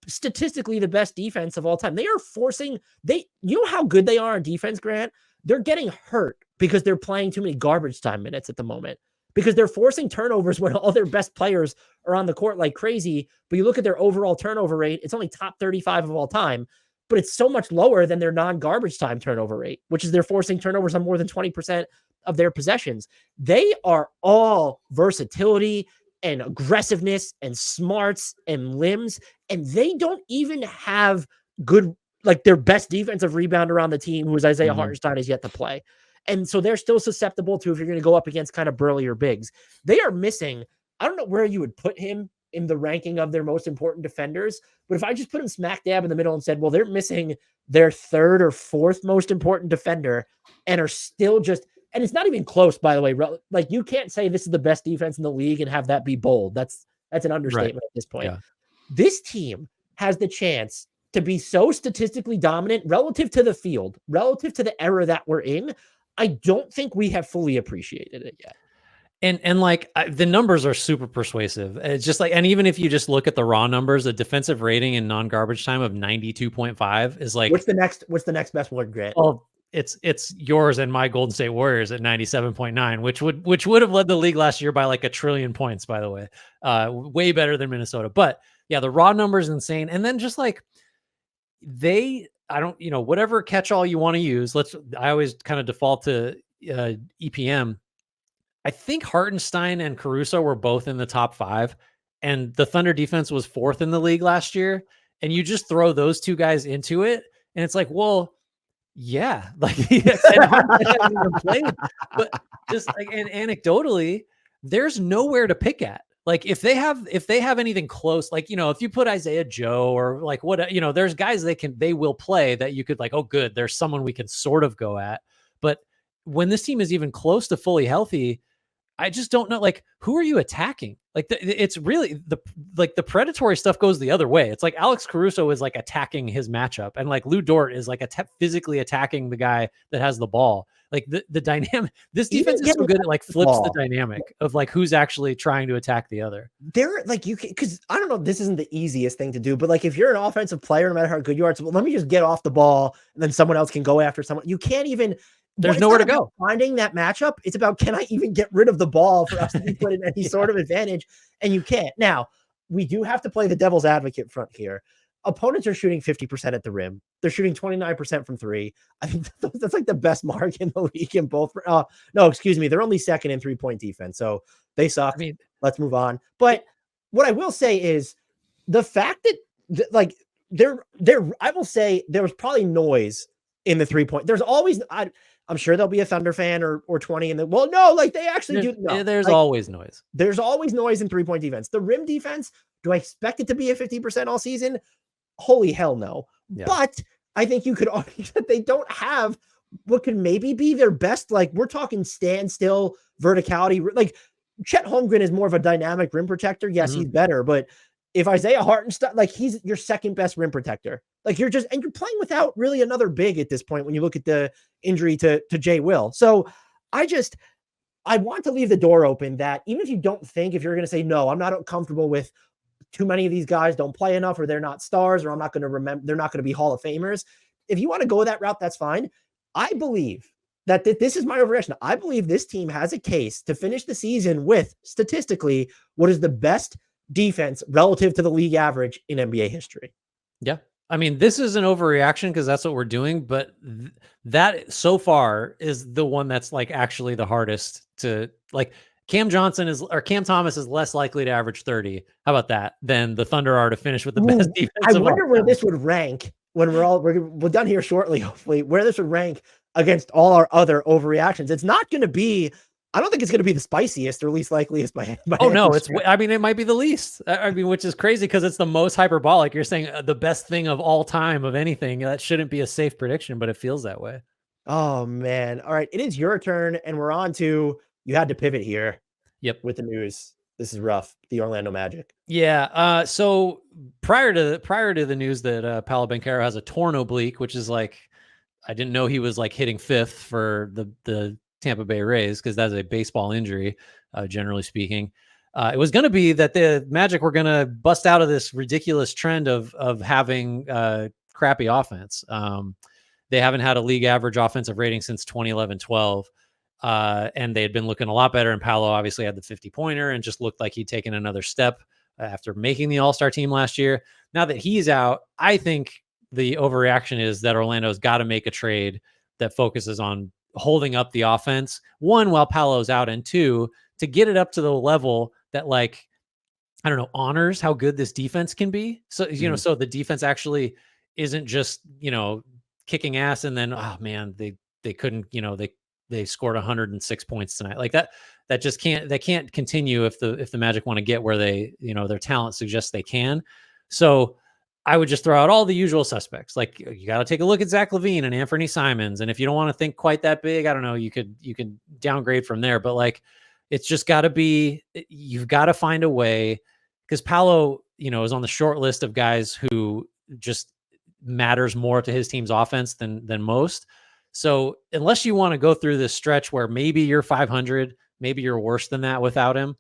statistically the best defense of all time. They are forcing, you know how good they are on defense, Grant? They're getting hurt because they're playing too many garbage time minutes at the moment, because they're forcing turnovers when all their best players are on the court like crazy. But you look at their overall turnover rate, it's only top 35 of all time, but it's so much lower than their non-garbage time turnover rate, which is they're forcing turnovers on more than 20% of their possessions. They are all versatility and aggressiveness and smarts and limbs, and they don't even have good, like their best defensive rebounder on the team, who is Isaiah Hartenstein, is yet to play. And so they're still susceptible to, if you're going to go up against kind of burlier bigs, they are missing. I don't know where you would put him in the ranking of their most important defenders, but if I just put him smack dab in the middle and said, well, they're missing their 3rd or 4th most important defender and are still just, and it's not even close, by the way. Like, you can't say this is the best defense in the league and have that be bold. That's an understatement at this point. Yeah. This team has the chance to be so statistically dominant relative to the field, relative to the era that we're in. I don't think we have fully appreciated it yet. And like the numbers are super persuasive. It's just like, and even if you just look at the raw numbers, a defensive rating in non-garbage time of 92.5 is like, what's the next best one, Grant? Well, it's yours and my Golden State Warriors at 97.9, which would have led the league last year by like 1 trillion points, by the way. Way better than Minnesota. But yeah, the raw number is insane. And then just like I don't, whatever catch-all you want to use. I always kind of default to EPM. I think Hartenstein and Caruso were both in the top 5, and the Thunder defense was 4th in the league last year. And you just throw those two guys into it, and it's like, well, yeah, like and Hartenstein hasn't even played, but just like, and anecdotally, there's nowhere to pick at. Like if they have anything close, like, if you put Isaiah Joe or like what, there's guys they will play that you could like, oh, good, there's someone we can sort of go at. But when this team is even close to fully healthy, I just don't know, like, who are you attacking? Like it's really the predatory stuff goes the other way. It's like Alex Caruso is like attacking his matchup, and like Lou Dort is like physically attacking the guy that has the ball. Like the dynamic, this defense is so good, it like flips the dynamic of like who's actually trying to attack the other. They're like, you can, because I don't know, this isn't the easiest thing to do, but like if you're an offensive player, no matter how good you are, it's, well, let me just get off the ball and then someone else can go after someone. You can't even. There's nowhere to go. Finding that matchup, it's about, can I even get rid of the ball for us to be put in any sort of advantage? And you can't. Now, we do have to play the devil's advocate front here. Opponents are shooting 50% at the rim. They're shooting 29% from 3. I think that's like the best mark in the league in both. No, excuse me. They're only 2nd in 3-point defense. So they suck. I mean, let's move on. But what I will say is the fact that like I will say there was probably noise in the 3-point. There's always, I'm sure there'll be a Thunder fan or 20 in the, well, no, like they actually do. No, there's like, always noise. There's always noise in 3-point defense. The rim defense, do I expect it to be a 50% all season? Holy hell no. Yeah. But I think you could argue that they don't have what could maybe be their best. Like we're talking standstill verticality. Like Chet Holmgren is more of a dynamic rim protector. Yes, he's better, but if Isaiah Hartenstein, like he's your second best rim protector. Like you're playing without really another big at this point when you look at the injury to Jay Will. So I want to leave the door open that even if you don't think, if you're going to say, no, I'm not comfortable with too many of these guys don't play enough, or they're not stars, or I'm not going to remember, they're not going to be Hall of Famers. If you want to go that route, that's fine. I believe that this is my overreaction. I believe this team has a case to finish the season with, statistically, what is the best defense relative to the league average in NBA history. Yeah. I mean, this is an overreaction because that's what we're doing, but that so far is the one that's like actually the hardest to like. Cam Thomas is less likely to average 30. How about that? Than the Thunder are to finish with the best defense. I wonder where this would rank when we're done here shortly, hopefully, where this would rank against all our other overreactions. It's not going to be, I don't think it's going to be the spiciest or least likeliest by oh no, it might be the least. I mean, which is crazy because it's the most hyperbolic. You're saying the best thing of all time of anything. That shouldn't be a safe prediction, but it feels that way. Oh man. All right. It is your turn. And we're on to, you had to pivot here. Yep. With the news. This is rough. The Orlando Magic. Yeah. So prior to the news that Paolo Banchero has a torn oblique, which is like, I didn't know he was like hitting 5th for the Tampa Bay Rays, because that's a baseball injury, generally speaking. It was going to be that the Magic were going to bust out of this ridiculous trend of having crappy offense. They haven't had a league average offensive rating since 2011-12. And they had been looking a lot better. And Paolo obviously had the 50-pointer and just looked like he'd taken another step after making the All-Star team last year. Now that he's out, I think the overreaction is that Orlando's got to make a trade that focuses on holding up the offense, one, while Paolo's out, and two, to get it up to the level that, like, I don't know, honors how good this defense can be. So, so the defense actually isn't just, kicking ass and then, oh man, they couldn't, they scored 106 points tonight. Like that just can't continue if the Magic want to get where they, their talent suggests they can. So I would just throw out all the usual suspects. Like, you got to take a look at Zach LaVine and Anthony Simons. And if you don't want to think quite that big, I don't know, you could downgrade from there, but like, it's just got to be, you've got to find a way, because Paolo, is on the short list of guys who just matters more to his team's offense than most. So unless you want to go through this stretch where maybe you're 500, maybe you're worse than that without him,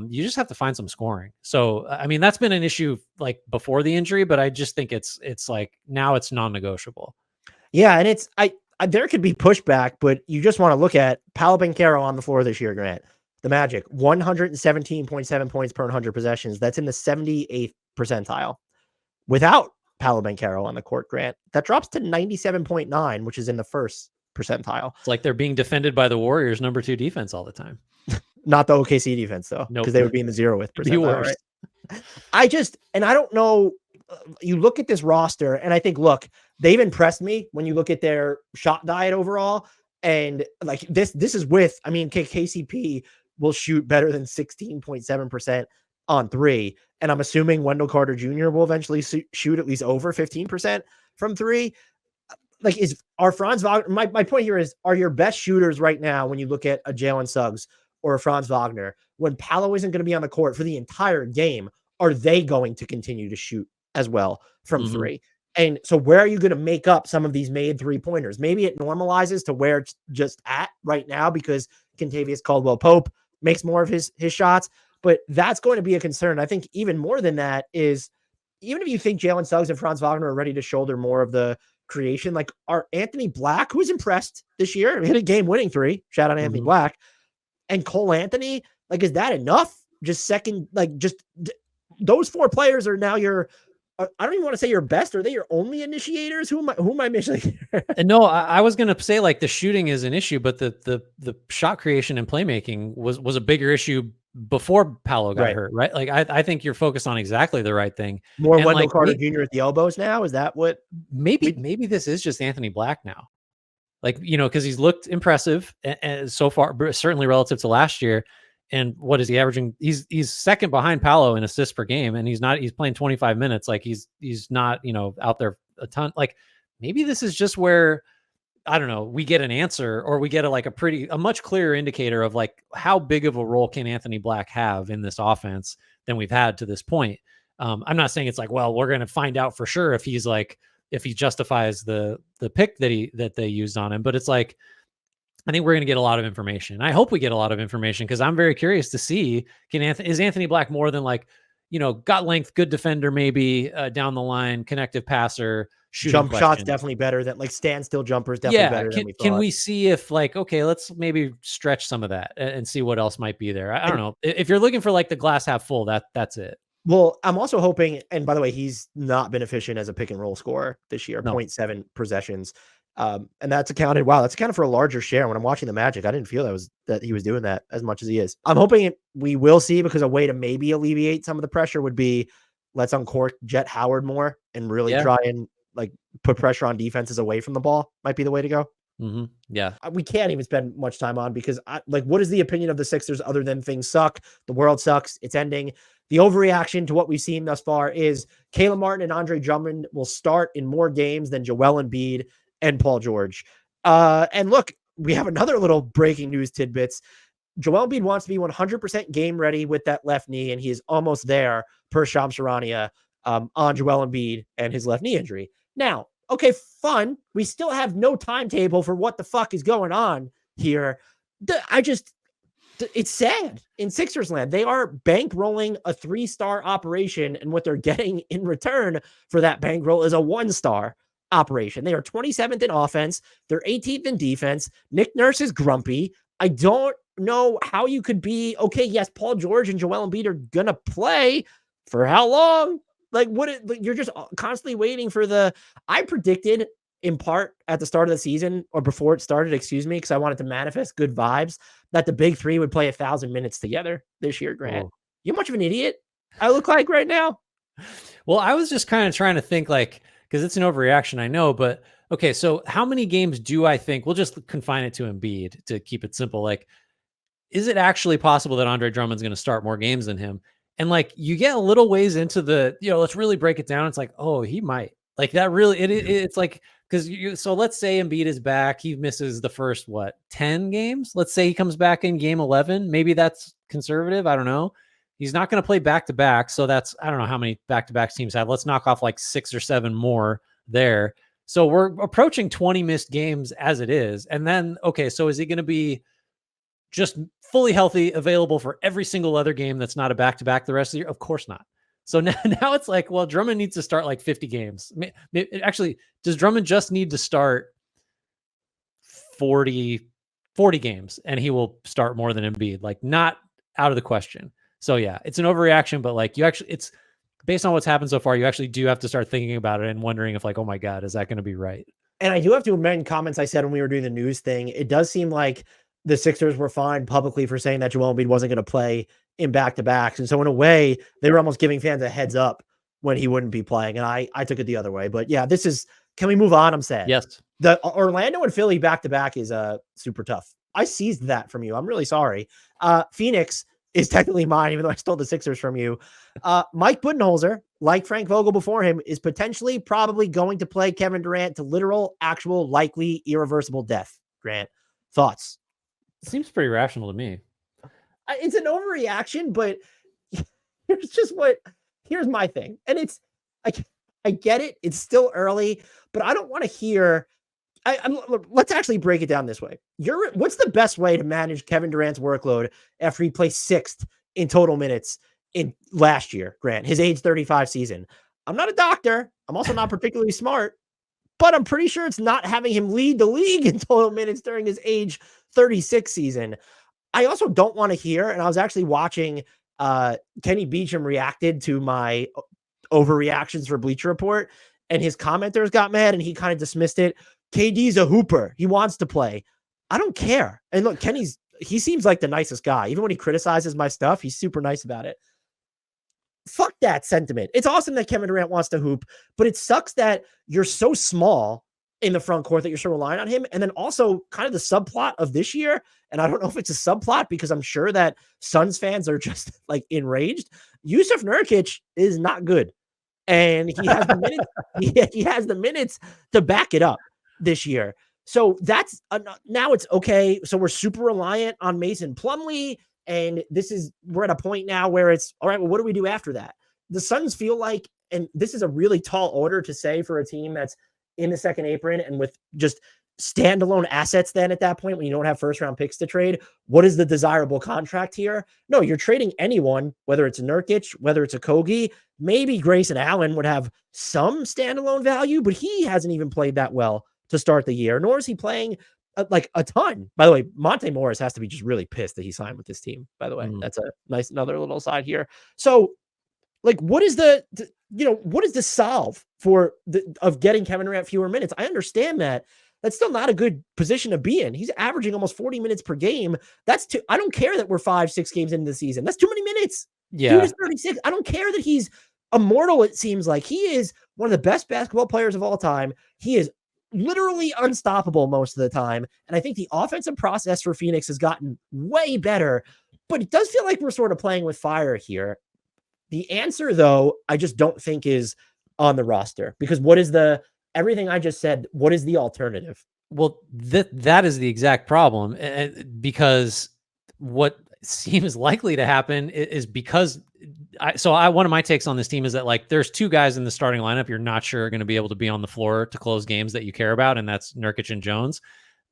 you just have to find some scoring. So, I mean, that's been an issue like before the injury, but I just think it's like now it's non-negotiable. Yeah. And there could be pushback, but you just want to look at Paolo Banchero on the floor this year, Grant. The Magic, 117.7 points per 100 possessions. That's in the 78th percentile. Without Paolo Banchero on the court, Grant, that drops to 97.9, which is in the first percentile. It's like they're being defended by the Warriors' number 2 defense all the time. Not the OKC defense, though, because they would be in the 0th percentile, right? I don't know. You look at this roster, and I think, look, they've impressed me when you look at their shot diet overall. And like this is with, I mean, KCP will shoot better than 16.7% on 3. And I'm assuming Wendell Carter Jr. will eventually shoot at least over 15% from 3. Like, are Franz Wagner, my point here is, are your best shooters right now, when you look at a Jalen Suggs or a Franz Wagner, when Paolo isn't going to be on the court for the entire game, are they going to continue to shoot as well from 3? And so where are you going to make up some of these made 3-pointers? Maybe it normalizes to where it's just at right now because Kentavious Caldwell-Pope makes more of his shots, but that's going to be a concern. I think even more than that is, even if you think Jalen Suggs and Franz Wagner are ready to shoulder more of the creation, like, are Anthony Black, who's impressed this year, hit a game-winning 3, shout out Anthony Black, and Cole Anthony, like, is that enough? Just second, like, just those 4 players are now your, I don't even want to say your best. Are they your only initiators? Who am I missing? And no, I was going to say, like, the shooting is an issue, but the shot creation and playmaking was a bigger issue before Paolo got hurt, right? Like, I think you're focused on exactly the right thing. More and Wendell Carter Jr. at the elbows now. Is that what? Maybe this is just Anthony Black now. Like, because he's looked impressive and so far, certainly relative to last year. And what is he averaging? He's second behind Paolo in assists per game, and he's playing 25 minutes. Like, he's not, out there a ton. Like, maybe this is just where, I don't know, we get an answer, or we get a much clearer indicator of, like, how big of a role can Anthony Black have in this offense than we've had to this point. I'm not saying it's like, well, we're going to find out for sure if he justifies the pick that they used on him, but it's like, I think we're going to get a lot of information. I hope we get a lot of information, because I'm very curious to see, is Anthony Black more than, like, got length, good defender, maybe down the line, connective passer, jump shots definitely better than, like, standstill jumpers definitely better than we thought. Can we see if, like, okay, let's maybe stretch some of that and see what else might be there. I don't know. If you're looking for, like, the glass half full, that's it. Well, I'm also hoping, and by the way, he's not been efficient as a pick and roll scorer this year, 0.7 possessions. And that's accounted for a larger share. When I'm watching the Magic, I didn't feel that he was doing that as much as he is. I'm hoping we will see, because a way to maybe alleviate some of the pressure would be, let's uncork Jet Howard more and really try and, like, put pressure on defenses away from the ball. Might be the way to go. Yeah. We can't even spend much time on, because what is the opinion of the Sixers other than things suck? The world sucks. It's ending. The overreaction to what we've seen thus far is Caleb Martin and Andre Drummond will start in more games than Joel Embiid and Paul George. And look, we have another little breaking news tidbits. Joel Embiid wants to be 100% game ready with that left knee, and he is almost there, per Shams Charania, on Joel Embiid and his left knee injury. Now, okay, fun. We still have no timetable for what the fuck is going on here. It's sad in Sixers land. They are bankrolling a 3-star operation, and what they're getting in return for that bankroll is a 1-star operation. They are 27th in offense. They're 18th in defense. Nick Nurse is grumpy. I don't know how you could be, okay, yes, Paul George and Joel Embiid are going to play for how long? Like, you're just constantly waiting for I predicted, in part at the start of the season, or before it started, because I wanted to manifest good vibes, that the big three would play 1,000 minutes together this year, Grant. Oh. You much of an idiot I look like right now? Well, I was just kind of trying to think, like, because it's an overreaction, I know, but okay, so how many games do I think, we'll just confine it to Embiid to keep it simple. Like, is it actually possible that Andre Drummond's going to start more games than him? And, like, you get a little ways into the, let's really break it down. It's like, oh, he might. Like, that really, it's like, so let's say Embiid is back. He misses the first, 10 games? Let's say he comes back in game 11. Maybe that's conservative. I don't know. He's not going to play back-to-back. So that's, I don't know how many back-to-back teams have. Let's knock off like 6 or 7 more there. So we're approaching 20 missed games as it is. And then, okay, so is he going to be just fully healthy, available for every single other game that's not a back-to-back the rest of the year? Of course not. So now it's like, well, Drummond needs to start like 50 games. Actually, does Drummond just need to start 40 games and he will start more than Embiid. Like, not out of the question. So yeah, it's an overreaction, but like it's based on what's happened so far, you actually do have to start thinking about it and wondering if like, oh my God, is that going to be right? And I do have to amend comments I said when we were doing the news thing. It does seem like the Sixers were fined publicly for saying that Joel Embiid wasn't going to play in back-to-backs. And so in a way, they were almost giving fans a heads up when he wouldn't be playing. And I took it the other way. But yeah, can we move on? I'm sad. Yes. The Orlando and Philly back-to-back is super tough. I seized that from you. I'm really sorry. Phoenix is technically mine, even though I stole the Sixers from you. Mike Budenholzer, like Frank Vogel before him, is potentially probably going to play Kevin Durant to literal, actual, likely, irreversible death. Grant, thoughts? Seems pretty rational to me. It's an overreaction, but here's my thing. And I get it. It's still early, but I don't want to hear. Let's actually break it down this way. What's the best way to manage Kevin Durant's workload after he placed 6th in total minutes in last year, Grant, his age 35 season? I'm not a doctor. I'm also not particularly smart, but I'm pretty sure it's not having him lead the league in total minutes during his age 36 season. I also don't want to hear, and I was actually watching Kenny Beecham reacted to my overreactions for Bleacher Report, and his commenters got mad and he kind of dismissed it. KD's a hooper. He wants to play. I don't care. And look, he seems like the nicest guy. Even when he criticizes my stuff, he's super nice about it. Fuck that sentiment. It's awesome that Kevin Durant wants to hoop, but it sucks that you're so small in the front court that you're so reliant on him. And then also kind of the subplot of this year, and I don't know if it's a subplot because I'm sure that Suns fans are just like enraged. Yusuf Nurkic is not good. And he has the minutes. He has the minutes to back it up this year. So that's now it's okay. So we're super reliant on Mason Plumlee. And we're at a point now where it's all right. Well, what do we do after that? The Suns feel like, and this is a really tall order to say for a team that's in the second apron and with just standalone assets. Then at that point, when you don't have first round picks to trade, what is the desirable contract here? No, you're trading anyone, whether it's a Nurkic, whether it's a Kogi, maybe Grayson Allen would have some standalone value, but he hasn't even played that well to start the year, nor is he playing like a ton. By the way, Monte Morris has to be just really pissed that he signed with this team, by the way. That's a nice, another little side here. So like, what is what is the solve for of getting Kevin Durant fewer minutes? I understand that. That's still not a good position to be in. He's averaging almost 40 minutes per game. That's too. I don't care that we're 5-6 games into the season. That's too many minutes. Yeah. Dude is 36. I don't care that he's immortal. It seems like he is one of the best basketball players of all time. He is literally unstoppable most of the time. And I think the offensive process for Phoenix has gotten way better, but it does feel like we're sort of playing with fire here. The answer, though, I just don't think is on the roster, because everything I just said, what is the alternative? Well, that is the exact problem, because what seems likely to happen is because one of my takes on this team is that like there's 2 guys in the starting lineup you're not sure are going to be able to be on the floor to close games that you care about, and that's Nurkic and Jones,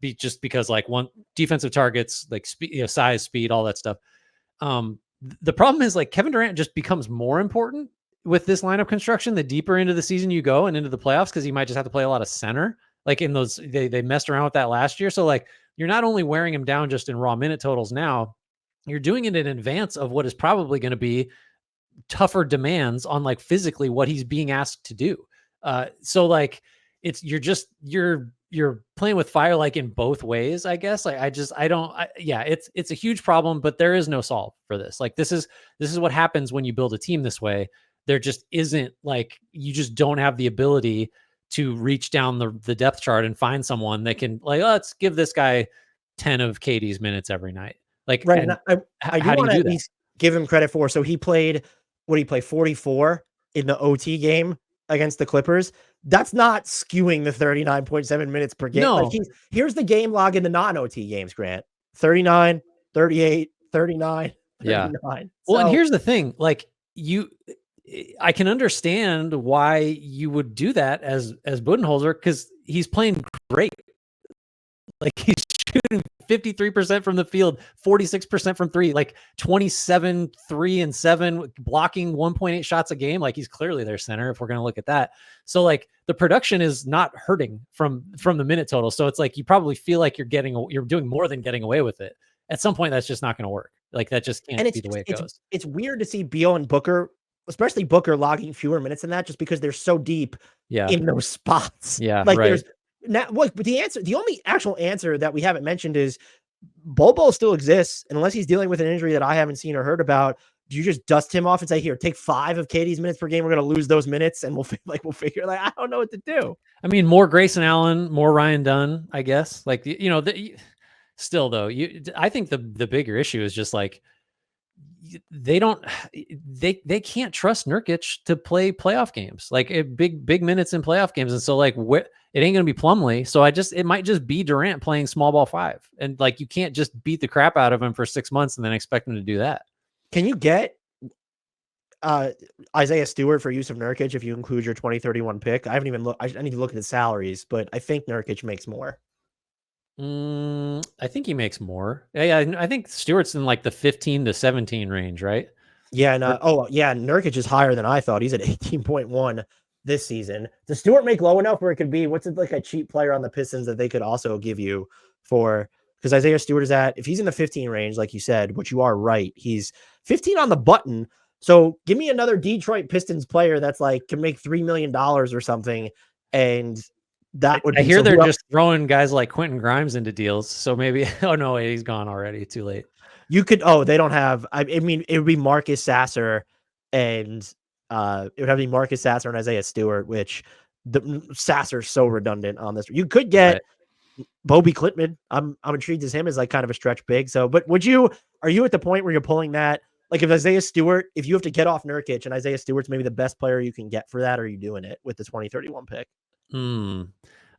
just because like one defensive targets, like speed, size, speed, all that stuff. The problem is like Kevin Durant just becomes more important with this lineup construction the deeper into the season you go and into the playoffs, because you might just have to play a lot of center. Like in those, they messed around with that last year. So like you're not only wearing him down just in raw minute totals now, you're doing it in advance of what is probably going to be tougher demands on like physically what he's being asked to do. So like you're playing with fire, like in both ways, I guess. Like it's a huge problem, but there is no solve for this. Like this is what happens when you build a team this way. There just isn't, like, you just don't have the ability to reach down the depth chart and find someone that can like, let's give this guy 10 of KD's minutes every night. Like, right. And I do want to at least give him credit for, so he played 44 in the OT game against the Clippers. That's not skewing the 39.7 minutes per game. No. Like here's the game log in the non-OT games, Grant. 39, 38, 39, 39. Yeah. Well, and here's the thing, like I can understand why you would do that as Budenholzer, because he's playing great. Like he's shooting 53% from the field, 46% from three, like 27, 3 and 7, blocking 1.8 shots a game. Like he's clearly their center if we're going to look at that. So like the production is not hurting from the minute total. So it's like you probably feel like you're doing more than getting away with it. At some point, that's just not going to work. Like that just can't be the way it goes. It's weird to see Beal and Booker, especially Booker, logging fewer minutes than that, just because they're so deep in those spots. Yeah, like right. There's now, but the only actual answer that we haven't mentioned is Bobo still exists, and unless he's dealing with an injury that I haven't seen or heard about. Do you just dust him off and say, "Here, take 5 of KD's minutes per game. We're going to lose those minutes, and we'll figure." Like I don't know what to do. I mean, more Grayson Allen, more Ryan Dunn, I guess. Like still though, I think the bigger issue is just like they can't trust Nurkic to play playoff games, like big minutes in playoff games. And so like it ain't going to be Plumlee. So it might just be Durant playing small ball 5. And like, you can't just beat the crap out of him for 6 months and then expect him to do that. Can you get Isaiah Stewart for use of Nurkic if you include your 2031 pick? I haven't even looked. I need to look at the salaries, but I think Nurkic makes more. I think he makes more. Yeah, I think Stewart's in like the 15 to 17 range, right? Yeah, and Nurkic is higher than I thought. He's at 18.1 this season. Does Stewart make low enough where it could be what's it like a cheap player on the Pistons that they could also give you for? Because Isaiah Stewart is if he's in the 15 range, like you said, which you are right, he's 15 on the button. So give me another Detroit Pistons player that's like can make $3 million or something, and that would. I hear they're just throwing guys like Quentin Grimes into deals. So maybe oh no, he's gone already. Too late. You could. Oh, they don't have. I mean, it would be Marcus Sasser, and it would have to be Marcus Sasser and Isaiah Stewart, which the Sasser's so redundant on this. You could get Bobby Clintman. I'm intrigued as him as like kind of a stretch big. So, but are you at the point where you're pulling that? Like if Isaiah Stewart, if you have to get off Nurkic and Isaiah Stewart's maybe the best player you can get for that, are you doing it with the 2031 pick?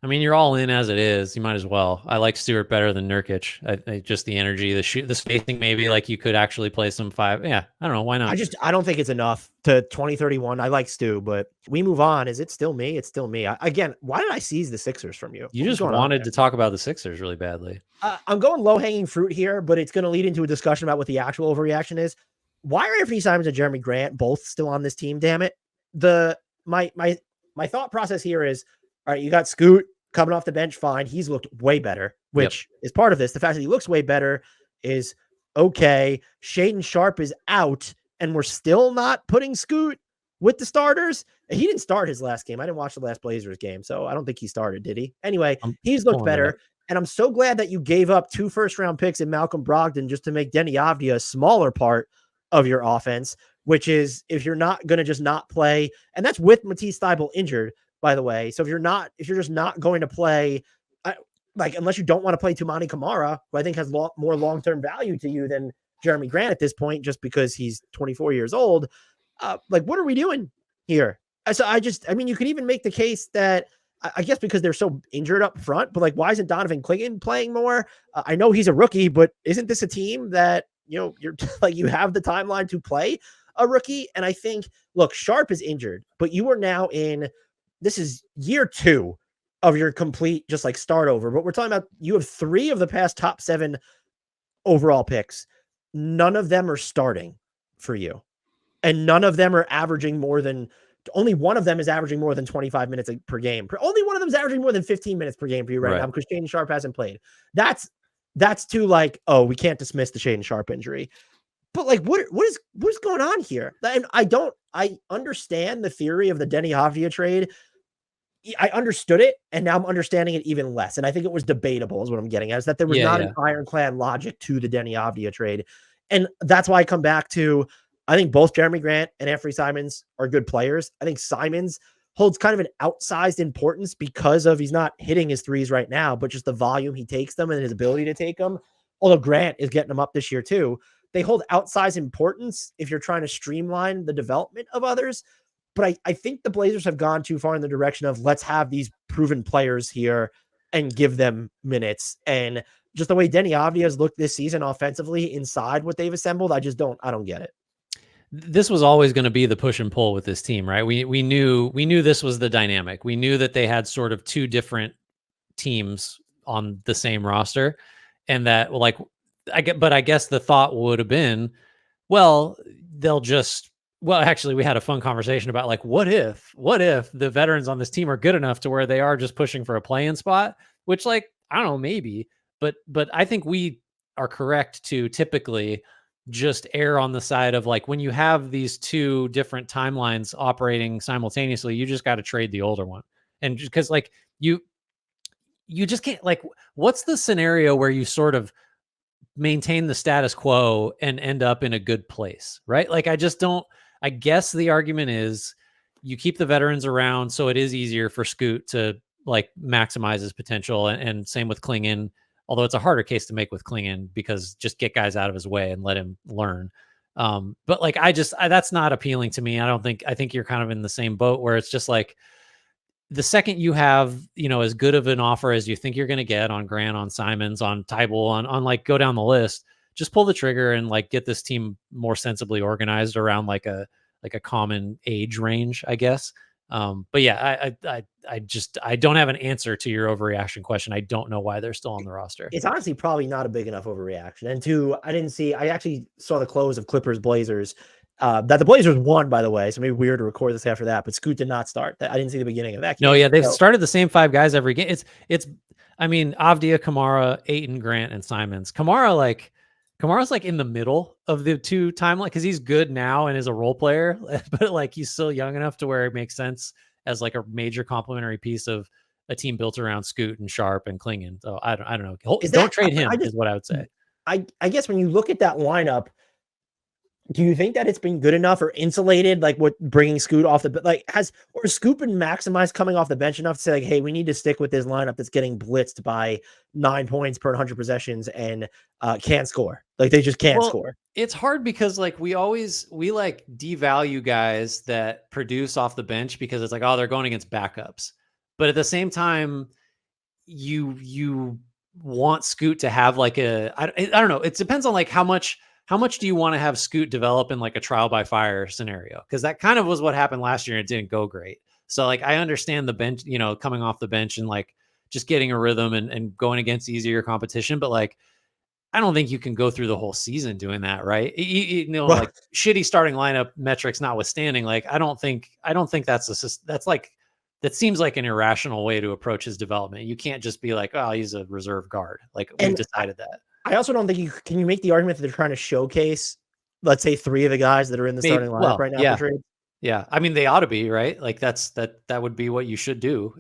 I mean, you're all in as it is. You might as well. I like Stewart better than Nurkic. I just the energy, the spacing, maybe like you could actually play some 5. Yeah, I don't know. Why not? I don't think it's enough to 2031. I like Stu, but we move on. Is it still me? It's still me. Again, why did I seize the Sixers from you? You just wanted to talk about the Sixers really badly. I'm going low hanging fruit here, but it's going to lead into a discussion about what the actual overreaction is. Why are Anthony Simons and Jeremy Grant both still on this team? Damn it. My thought process here is, all right, you got Scoot coming off the bench, fine. He's looked way better, which is part of this. The fact that he looks way better is okay. Shaedon Sharpe is out, and we're still not putting Scoot with the starters. He didn't start his last game. I didn't watch the last Blazers game, so I don't think he started, did he? Anyway, he's looked better, and I'm so glad that you gave up 2 first-round picks in Malcolm Brogdon just to make Denny Avdia a smaller part of your offense, which is if you're not going to just not play, and that's with Matisse Thybulle injured, by the way. So if you're just not going to play, unless you don't want to play Toumani Camara, who I think has more long-term value to you than Jeremy Grant at this point, just because he's 24 years old. What are we doing here? So you could even make the case that I guess because they're so injured up front, but why isn't Donovan Clingan playing more? I know he's a rookie, but isn't this a team that, you're you have the timeline to play a rookie? And I think, look, Sharpe is injured, but you are now this is year 2 of your complete, just start over. But we're talking about, you have 3 of the past top 7 overall picks. None of them are starting for you. And none of them are averaging only one of them is averaging more than 25 minutes per game. Only one of them is averaging more than 15 minutes per game for you right now, because Shaedon Sharpe hasn't played. That's too we can't dismiss the Shaedon Sharpe injury. But what is going on here? And I understand the theory of the Denny Avdia trade. I understood it, and now I'm understanding it even less. And I think it was debatable, is what I'm getting at, is that there was not an ironclad logic to the Denny Avdia trade. And that's why I come back to, I think both Jeremy Grant and Anthony Simons are good players. I think Simons holds kind of an outsized importance because of he's not hitting his threes right now, but just the volume he takes them and his ability to take them. Although Grant is getting them up this year too. They hold outsized importance if you're trying to streamline the development of others. But I think the Blazers have gone too far in the direction of, let's have these proven players here and give them minutes. And just the way Denny Avdia has looked this season offensively inside what they've assembled, I don't get it. This was always going to be the push and pull with this team, right? We knew this was the dynamic. We knew that they had sort of 2 different teams on the same roster, and that like I guess the thought would have been, well, they'll just well, actually, we had a fun conversation about like what if the veterans on this team are good enough to where they are just pushing for a play-in spot, which like I don't know, maybe, but I think we are correct to typically just err on the side of like when you have these two different timelines operating simultaneously, you just got to trade the older one. And just because like you just can't like what's the scenario where you sort of maintain the status quo and end up in a good place, right? Like I just don't I guess the argument is you keep the veterans around so it is easier for Scoot to like maximize his potential and same with Klingon, although it's a harder case to make with Klingon because just get guys out of his way and let him learn. But like that's not appealing to me. I think you're kind of in the same boat where it's just like the second you have, as good of an offer as you think you're going to get on Grant, on Simons, on Tybal, on like go down the list, just pull the trigger and like get this team more sensibly organized around like a common age range, I guess. But yeah, I don't have an answer to your overreaction question. I don't know why they're still on the roster. It's honestly probably not a big enough overreaction. And two, I actually saw the close of Clippers Blazers. That the Blazers won, by the way, so maybe weird to record this after that, but Scoot did not start. I didn't see the beginning of that game. No, yeah, they've started the same 5 guys every game. I mean, Avdia, Kamara, Ayton, Grant, and Simons. Kamara's like in the middle of the two timeline because he's good now and is a role player, but like he's still young enough to where it makes sense as like a major complementary piece of a team built around Scoot and Sharp and Klingon. So I don't know. Don't trade him is what I would say. I guess when you look at that lineup, do you think that it's been good enough or insulated, like what bringing Scoot off the like or Scoot been maximized coming off the bench enough to say like, hey, we need to stick with this lineup that's getting blitzed by 9 points per 100 possessions and can't score. Like they just can't score. It's hard because like we like devalue guys that produce off the bench because it's like, oh, they're going against backups. But at the same time, you want Scoot to have like I don't know. It depends on like how much do you want to have Scoot develop in like a trial by fire scenario? Because that kind of was what happened last year and it didn't go great. So like I understand the bench, coming off the bench and like just getting a rhythm and going against easier competition. But like I don't think you can go through the whole season doing that, right? Like shitty starting lineup metrics notwithstanding, like I don't think that seems like an irrational way to approach his development. You can't just be like, oh, he's a reserve guard. Like we've decided that. I also don't think can you make the argument that they're trying to showcase, let's say 3 of the guys that are in the starting lineup right now for trade? Yeah. I mean, they ought to be, right? Like that would be what you should do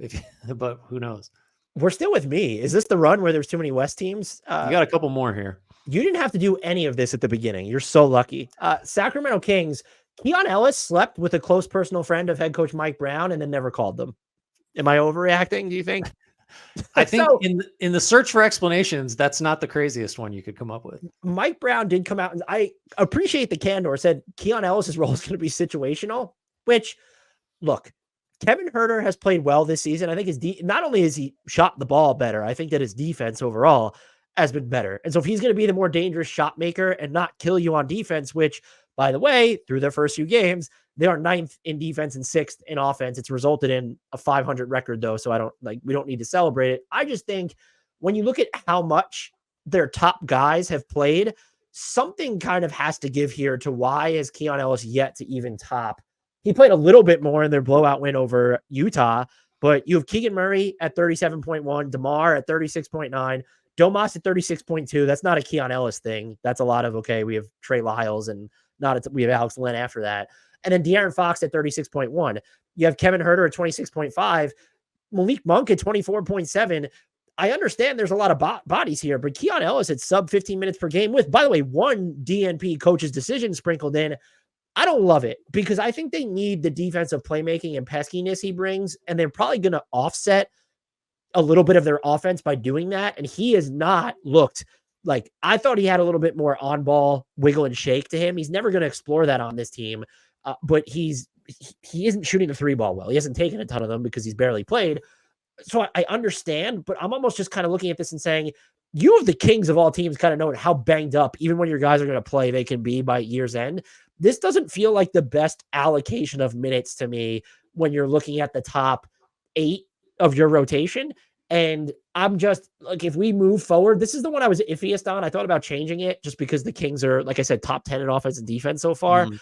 but who knows? We're still with me. Is this the run where there's too many West teams? You got a couple more here. You didn't have to do any of this at the beginning. You're so lucky. Sacramento Kings, Keon Ellis slept with a close personal friend of head coach Mike Brown and then never called them. Am I overreacting, do you think? I think in the search for explanations, that's not the craziest one you could come up with. Mike Brown did come out, and I appreciate the candor, said Keon Ellis's role is going to be situational, which, look, Kevin Huerter has played well this season. I think not only has he shot the ball better, I think that his defense overall has been better. And so if he's going to be the more dangerous shot maker and not kill you on defense, which, by the way, through their first few games, they are 9th in defense and 6th in offense. It's resulted in a 500 record though. So we don't need to celebrate it. I just think when you look at how much their top guys have played, something kind of has to give here to why is Keon Ellis yet to even top. He played a little bit more in their blowout win over Utah, but you have Keegan Murray at 37.1, DeMar at 36.9, Domas at 36.2. That's not a Keon Ellis thing. That's a lot of, okay, we have Trey Lyles and we have Alex Len after that. And then De'Aaron Fox at 36.1. You have Kevin Huerter at 26.5, Malik Monk at 24.7. I understand there's a lot of bodies here, but Keon Ellis at sub 15 minutes per game with, by the way, 1 DNP coach's decision sprinkled in. I don't love it because I think they need the defensive playmaking and peskiness he brings, and they're probably going to offset a little bit of their offense by doing that. And he has not looked like, I thought he had a little bit more on ball wiggle and shake to him. He's never going to explore that on this team. But he isn't shooting the 3-ball well. He hasn't taken a ton of them because he's barely played. So I understand, but I'm almost just kind of looking at this and saying, you have the Kings of all teams kind of knowing how banged up, even when your guys are going to play, they can be by year's end. This doesn't feel like the best allocation of minutes to me when you're looking at the top 8 of your rotation. And I'm just like, if we move forward, this is the one I was iffiest on. I thought about changing it just because the Kings are, like I said, top 10 in offense and defense so far. Mhm.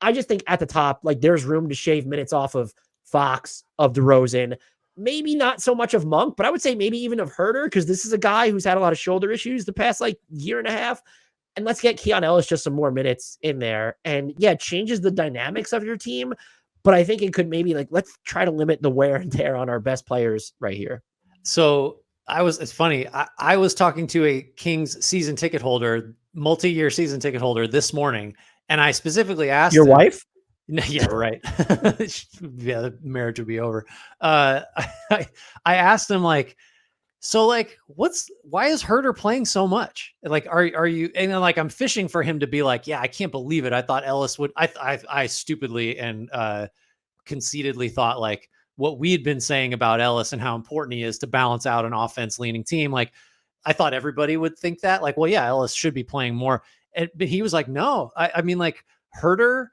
I just think at the top, like there's room to shave minutes off of Fox, of DeRozan, maybe not so much of Monk, but I would say maybe even of Herter, because this is a guy who's had a lot of shoulder issues the past like year and a half. And let's get Keon Ellis just some more minutes in there. And yeah, it changes the dynamics of your team. But I think it could maybe like, let's try to limit the wear and tear on our best players right here. So it's funny. I was talking to a Kings season ticket holder, multi-year season ticket holder this morning. And I specifically asked your him, wife. Yeah, right. Yeah, the marriage would be over. I asked him like, so like, why is Herter playing so much? Like, are you, and then like, I'm fishing for him to be like, yeah, I can't believe it. I thought Ellis would, I stupidly and conceitedly thought like what we had been saying about Ellis and how important he is to balance out an offense leaning team. Like, I thought everybody would think that like, well, yeah, Ellis should be playing more. But he was like, no, I mean like Herter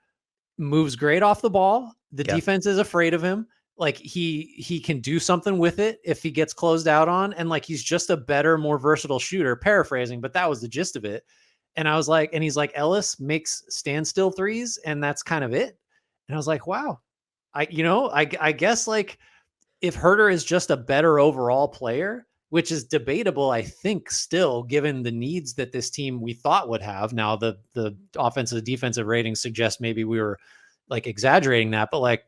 moves great off the ball. The defense is afraid of him. Like he can do something with it if he gets closed out on. And like, he's just a better, more versatile shooter, paraphrasing, but that was the gist of it. And I was like, and he's like, Ellis makes standstill threes and that's kind of it. And I was like, wow, I guess like if Herter is just a better overall player, which is debatable, I think still given the needs that this team we thought would have. Now the offensive defensive ratings suggest maybe we were like exaggerating that, but like,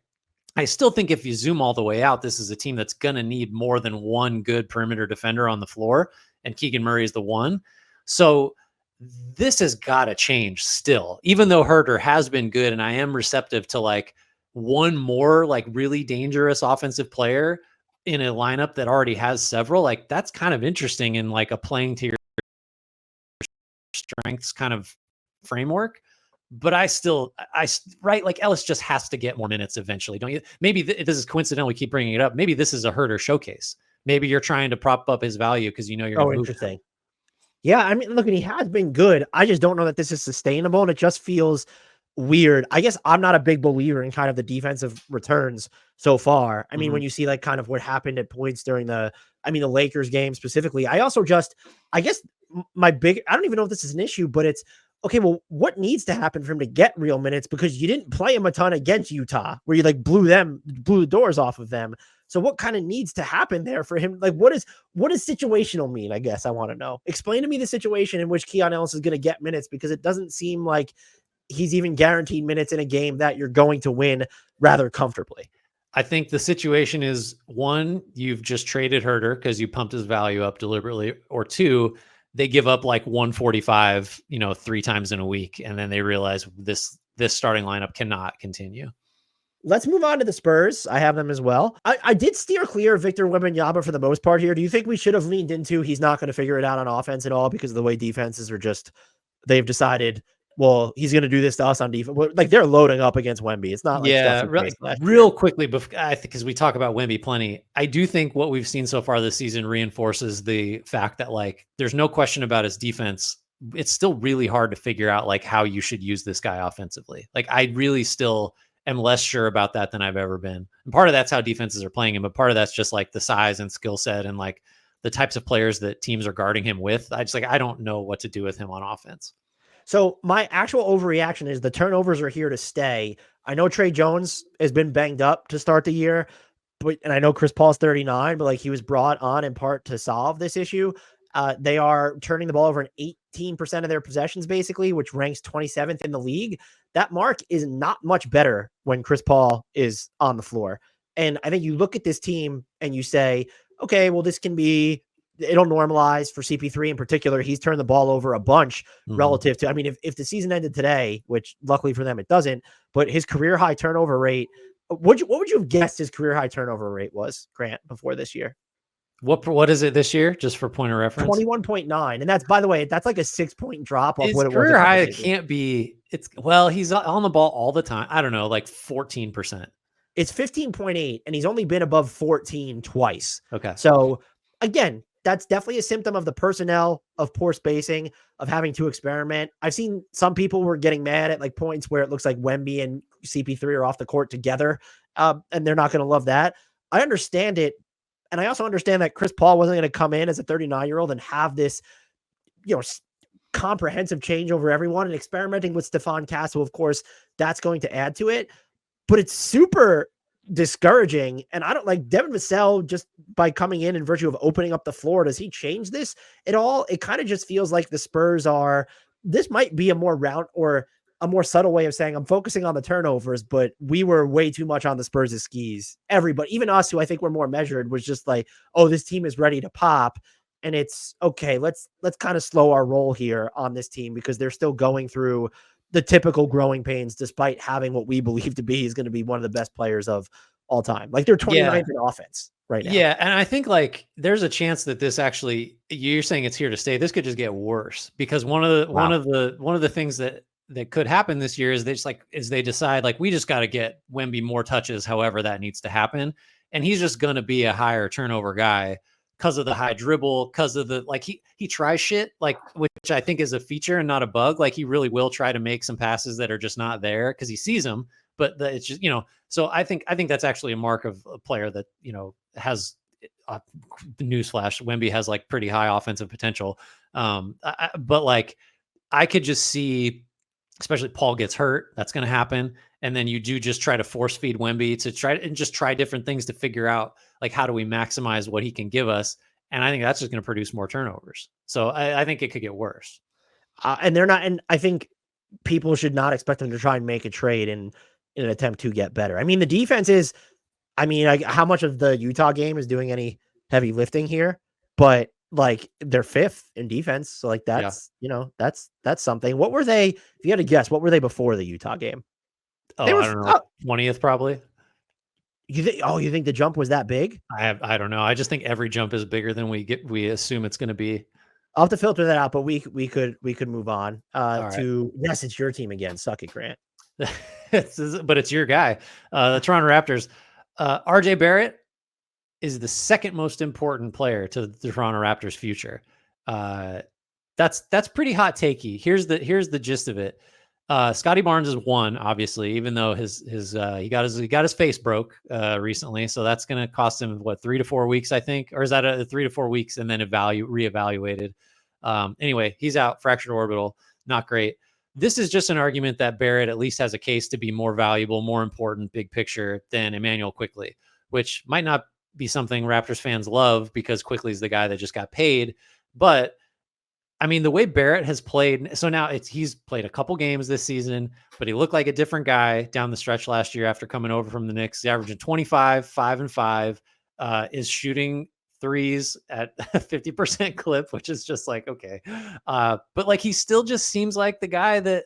I still think if you zoom all the way out, this is a team that's going to need more than one good perimeter defender on the floor. And Keegan Murray is the one. So this has got to change still, even though Herter has been good. And I am receptive to like one more like really dangerous offensive player in a lineup that already has several. Like that's kind of interesting in like a playing to your strengths kind of framework. But right, like Ellis just has to get more minutes eventually, don't you? Maybe this is coincidental. We keep bringing it up. Maybe this is a Herter showcase. Maybe you're trying to prop up his value because you know you're. Oh, interesting. Yeah, I mean, look, he has been good. I just don't know that this is sustainable, and it just feels weird. I guess I'm not a big believer in kind of the defensive returns so far. I mean, when you see like kind of what happened at points during the Lakers game specifically, I guess I don't even know if this is an issue, but it's okay. Well, what needs to happen for him to get real minutes? Because you didn't play him a ton against Utah where you like blew the doors off of them. So what kind of needs to happen there for him? Like, what does situational mean? I guess I want to know. Explain to me the situation in which Keon Ellis is going to get minutes, because it doesn't seem like he's even guaranteed minutes in a game that you're going to win rather comfortably. I think the situation is one, you've just traded Herter because you pumped his value up deliberately, or two, they give up like 145, 3 times in a week. And then they realize this starting lineup cannot continue. Let's move on to the Spurs. I have them as well. I did steer clear of Victor Wembanyama for the most part here. Do you think we should have leaned into he's not going to figure it out on offense at all because of the way defenses are they've decided, well, he's going to do this to us on defense. Like they're loading up against Wemby. It's not like real quickly, because we talk about Wemby plenty. I do think what we've seen so far this season reinforces the fact that like there's no question about his defense. It's still really hard to figure out like how you should use this guy offensively. Like I really still am less sure about that than I've ever been. And part of that's how defenses are playing him, but part of that's just like the size and skill set and like the types of players that teams are guarding him with. I don't know what to do with him on offense. So my actual overreaction is the turnovers are here to stay. I know Trey Jones has been banged up to start the year, and I know Chris Paul's 39, but like he was brought on in part to solve this issue. They are turning the ball over in 18% of their possessions, basically, which ranks 27th in the league. That mark is not much better when Chris Paul is on the floor. And I think you look at this team and you say, okay, well, it'll normalize for CP3 in particular. He's turned the ball over a bunch relative to, if the season ended today, which luckily for them, it doesn't, but his career high turnover rate, what would you have guessed his career high turnover rate was, Grant, before this year? What is it this year? Just for point of reference, 21.9. And that's, by the way, that's like a 6-point drop off what it was. Career high can't be. He's on the ball all the time. I don't know, like 14%. It's 15.8, and he's only been above 14 twice. Okay. So again, that's definitely a symptom of the personnel, of poor spacing, of having to experiment. I've seen some people were getting mad at like points where it looks like Wemby and CP3 are off the court together, and they're not going to love that. I understand it And I also understand that Chris Paul wasn't going to come in as a 39-year-old and have this, comprehensive change over everyone, and experimenting with Stephon Castle. Of course, that's going to add to it, but it's super discouraging. And I don't like Devin Vassell just by coming in virtue of opening up the floor. Does he change this at all? It kind of just feels like the Spurs this might be a more round or a more subtle way of saying I'm focusing on the turnovers, but we were way too much on the Spurs' skis. Everybody, even us, who I think were more measured, was just like, oh, this team is ready to pop. And it's okay. Let's kind of slow our roll here on this team because they're still going through the typical growing pains, despite having what we believe to be is going to be one of the best players of all time. Like they're 29th in offense right now. Yeah. And I think like there's a chance that this actually, you're saying it's here to stay. This could just get worse because one of the things that could happen this year is they decide like, we just got to get Wemby more touches, however that needs to happen. And he's just going to be a higher turnover guy because of the high dribble, because of the, like he tries shit, like, which I think is a feature and not a bug. Like he really will try to make some passes that are just not there because he sees them, but it's just, so I think that's actually a mark of a player that, has newsflash. Wemby has like pretty high offensive potential. But like, I could just see, especially Paul gets hurt, that's going to happen. And then you do just try to force feed Wemby to try different things to figure out like, how do we maximize what he can give us? And I think that's just going to produce more turnovers. So I think it could get worse. And they're not, and I think people should not expect them to try and make a trade in an attempt to get better. I mean, the defense is, how much of the Utah game is doing any heavy lifting here, but like they're 5th in defense. So like that's, that's something. What were they, if you had to guess, what were they before the Utah game? I don't know. 20th probably. You think the jump was that big? I don't know. I just think every jump is bigger than we assume it's going to be. I'll have to filter that out, but we could move on to, yes, it's your team again. Suck it, Grant. But it's your guy. The Toronto Raptors. RJ Barrett is the second most important player to the Toronto Raptors future. That's pretty hot takey. Here's the gist of it. Scotty Barnes is one, obviously, even though he got his face broke recently, so that's going to cost him 3 to 4 weeks, I think, or is that 3 to 4 weeks and then reevaluated? Anyway, he's out, fractured orbital, not great. This is just an argument that Barrett at least has a case to be more valuable, more important, big picture than Emmanuel Quickley, which might not be something Raptors fans love because Quickley's the guy that just got paid, but I mean, the way Barrett has played, so now he's played a couple games this season, but he looked like a different guy down the stretch last year after coming over from the Knicks. He's averaging 25, 5 and 5, is shooting threes at a 50% clip, which is just like, okay. But like, he still just seems like the guy that,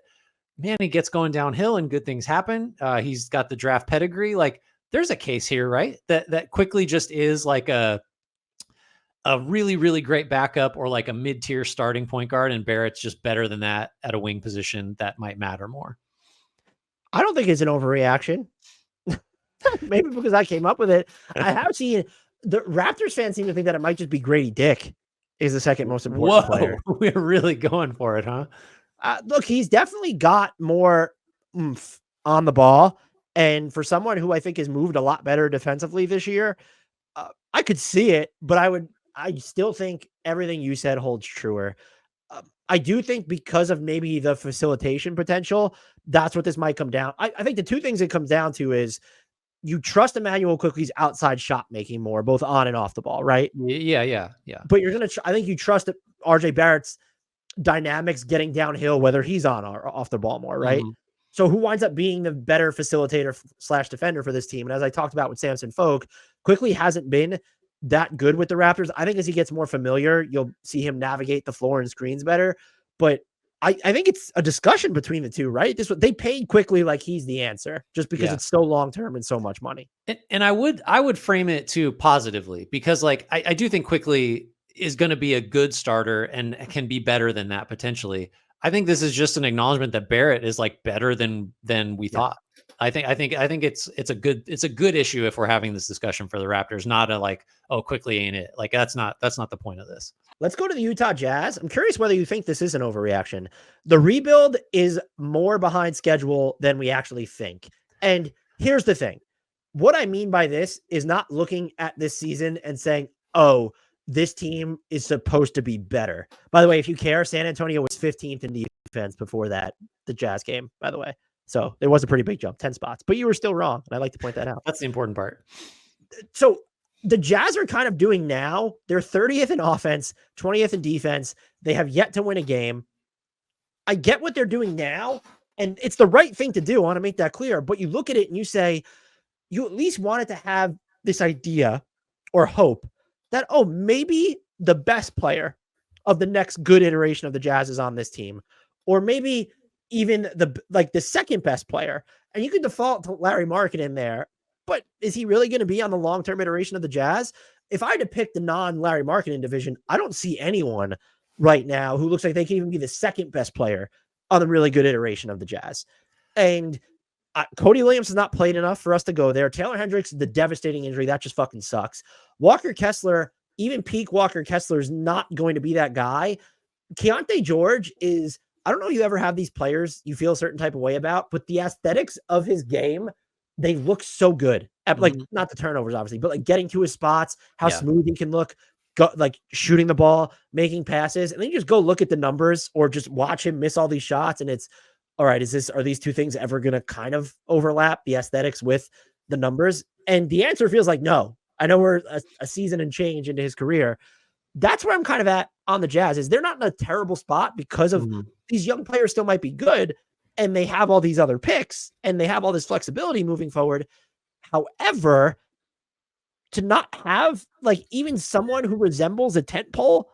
man, he gets going downhill and good things happen. He's got the draft pedigree. Like there's a case here, right? That Quickley just is like a really, really great backup or like a mid-tier starting point guard, and Barrett's just better than that at a wing position that might matter more. I don't think it's an overreaction. Maybe because I came up with it. I have seen the Raptors fans seem to think that it might just be Grady Dick is the second most important player. We're really going for it, huh? Look, he's definitely got more oomph on the ball. And for someone who I think has moved a lot better defensively this year, I could see it, but I still think everything you said holds truer. I do think because of maybe the facilitation potential, that's what this might come down. I think the two things it comes down to is you trust Emmanuel Quickley's outside shot making more, both on and off the ball, right? Yeah. But I think you trust RJ Barrett's dynamics getting downhill, whether he's on or off the ball more, right? Mm-hmm. So who winds up being the better facilitator / defender for this team? And as I talked about with Samson Folk, Quickley hasn't been that good with the Raptors. I think as he gets more familiar, you'll see him navigate the floor and screens better. But I think it's a discussion between the two, right? They paid Quickley like he's the answer just because it's so long-term and so much money. And I would frame it too positively because like, I do think Quickley is going to be a good starter and can be better than that potentially. I think this is just an acknowledgement that Barrett is like better than we thought. I think it's a good issue if we're having this discussion for the Raptors, not a like, oh, Quickley ain't it. Like that's not the point of this. Let's go to the Utah Jazz. I'm curious whether you think this is an overreaction. The rebuild is more behind schedule than we actually think. And here's the thing. what I mean by this is not looking at this season and saying, oh, this team is supposed to be better. By the way, if you care, San Antonio was 15th in defense before that, the Jazz game, by the way. So there was a pretty big jump, 10 spots, but you were still wrong. And I'd like to point that out. That's the important part. So the Jazz are kind of doing now. They're 30th in offense, 20th in defense. They have yet to win a game. I get what they're doing now, and it's the right thing to do. I want to make that clear. But you look at it and you say, you at least wanted to have this idea or hope that, oh, maybe the best player of the next good iteration of the Jazz is on this team, or maybe even the second best player. And you could default to Larry Markin in there, but is he really going to be on the long-term iteration of the Jazz? If I had to pick the non-Larry Markin division, I don't see anyone right now who looks like they can even be the second best player on the really good iteration of the Jazz. And Cody Williams has not played enough for us to go there. Taylor Hendricks, the devastating injury, that just fucking sucks. Walker Kessler, even peak Walker Kessler is not going to be that guy. Keontae George is, I don't know if you ever have these players you feel a certain type of way about, but the aesthetics of his game, they look so good. At, like, not the turnovers, obviously, but like getting to his spots, how smooth he can look, like shooting the ball, making passes. And then you just go look at the numbers or just watch him miss all these shots. And it's, all right, are these two things ever going to kind of overlap, the aesthetics with the numbers? And the answer feels like no. I know we're a season and change into his career. That's where I'm kind of at on the Jazz, is they're not in a terrible spot because of these young players still might be good, and they have all these other picks and they have all this flexibility moving forward. However, to not have like even someone who resembles a tent pole,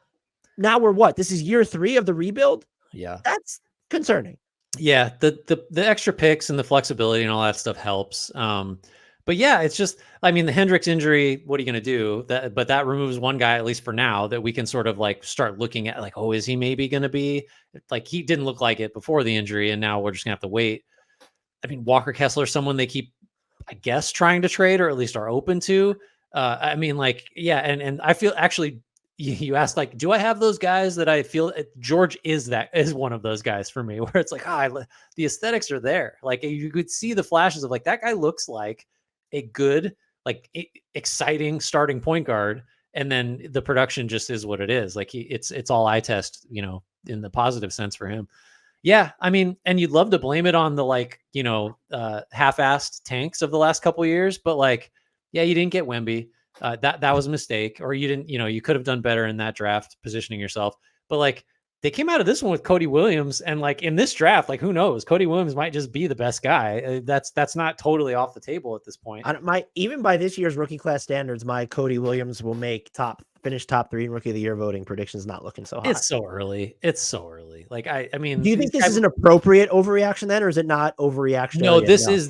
now we're what? This is year 3 of the rebuild. Yeah. That's concerning. Yeah, the extra picks and the flexibility and all that stuff helps. But yeah, it's just, I mean, the Hendricks injury, what are you going to do? But that removes one guy, at least for now, that we can sort of like start looking at like, oh, is he maybe going to be like, he didn't look like it before the injury, and now we're just gonna have to wait. I mean, Walker Kessler, someone they keep, I guess, trying to trade, or at least are open to. I mean, like, yeah. And I feel actually, you asked, like, do I have those guys that I feel George is one of those guys for me, where it's like, the aesthetics are there. Like, you could see the flashes of like, that guy looks like a good, like exciting starting point guard. And then the production just is what it is. Like it's all eye test, in the positive sense for him. Yeah. I mean, and you'd love to blame it on the like, half-assed tanks of the last couple of years, but like, yeah, you didn't get Wemby. That was a mistake, or you didn't, you could have done better in that draft, positioning yourself. But like, they came out of this one with Cody Williams, and like in this draft, like who knows? Cody Williams might just be the best guy. That's not totally off the table at this point. Even by this year's rookie class standards, my Cody Williams will finish top 3 in rookie of the year voting. Predictions not looking so hot. It's so early. Like I mean, do you think this is an appropriate overreaction then, or is it not overreaction? No, this is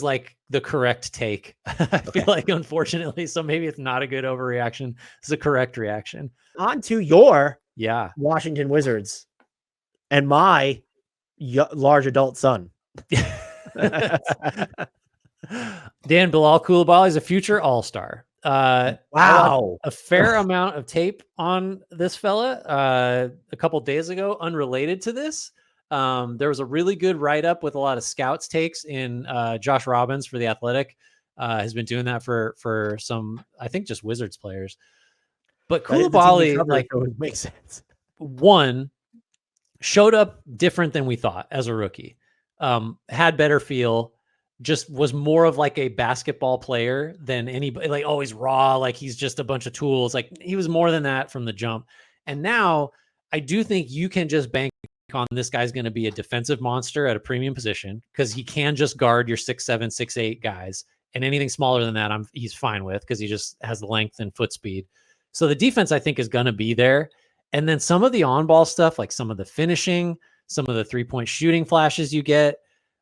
like the correct take. I feel like, unfortunately, so maybe it's not a good overreaction. It's a correct reaction. On to your Washington Wizards and my large adult son. Dan Bilal Coulibaly is a future all-star. Wow. A fair amount of tape on this fella a couple days ago, unrelated to this. There was a really good write-up with a lot of scouts takes in Josh Robbins for The Athletic. Has been doing that for some, I think, just Wizards players. But Coulibaly, like, makes sense. One, showed up different than we thought as a rookie. Had better feel, just was more of like a basketball player than anybody, like always raw, like he's just a bunch of tools. Like he was more than that from the jump. And now I do think you can just bank on this guy's going to be a defensive monster at a premium position, because he can just guard your 6'7", 6'8" guys. And anything smaller than that, he's fine with, because he just has the length and foot speed. So the defense, I think, is going to be there. And then some of the on-ball stuff, like some of the finishing, some of the three-point shooting flashes you get,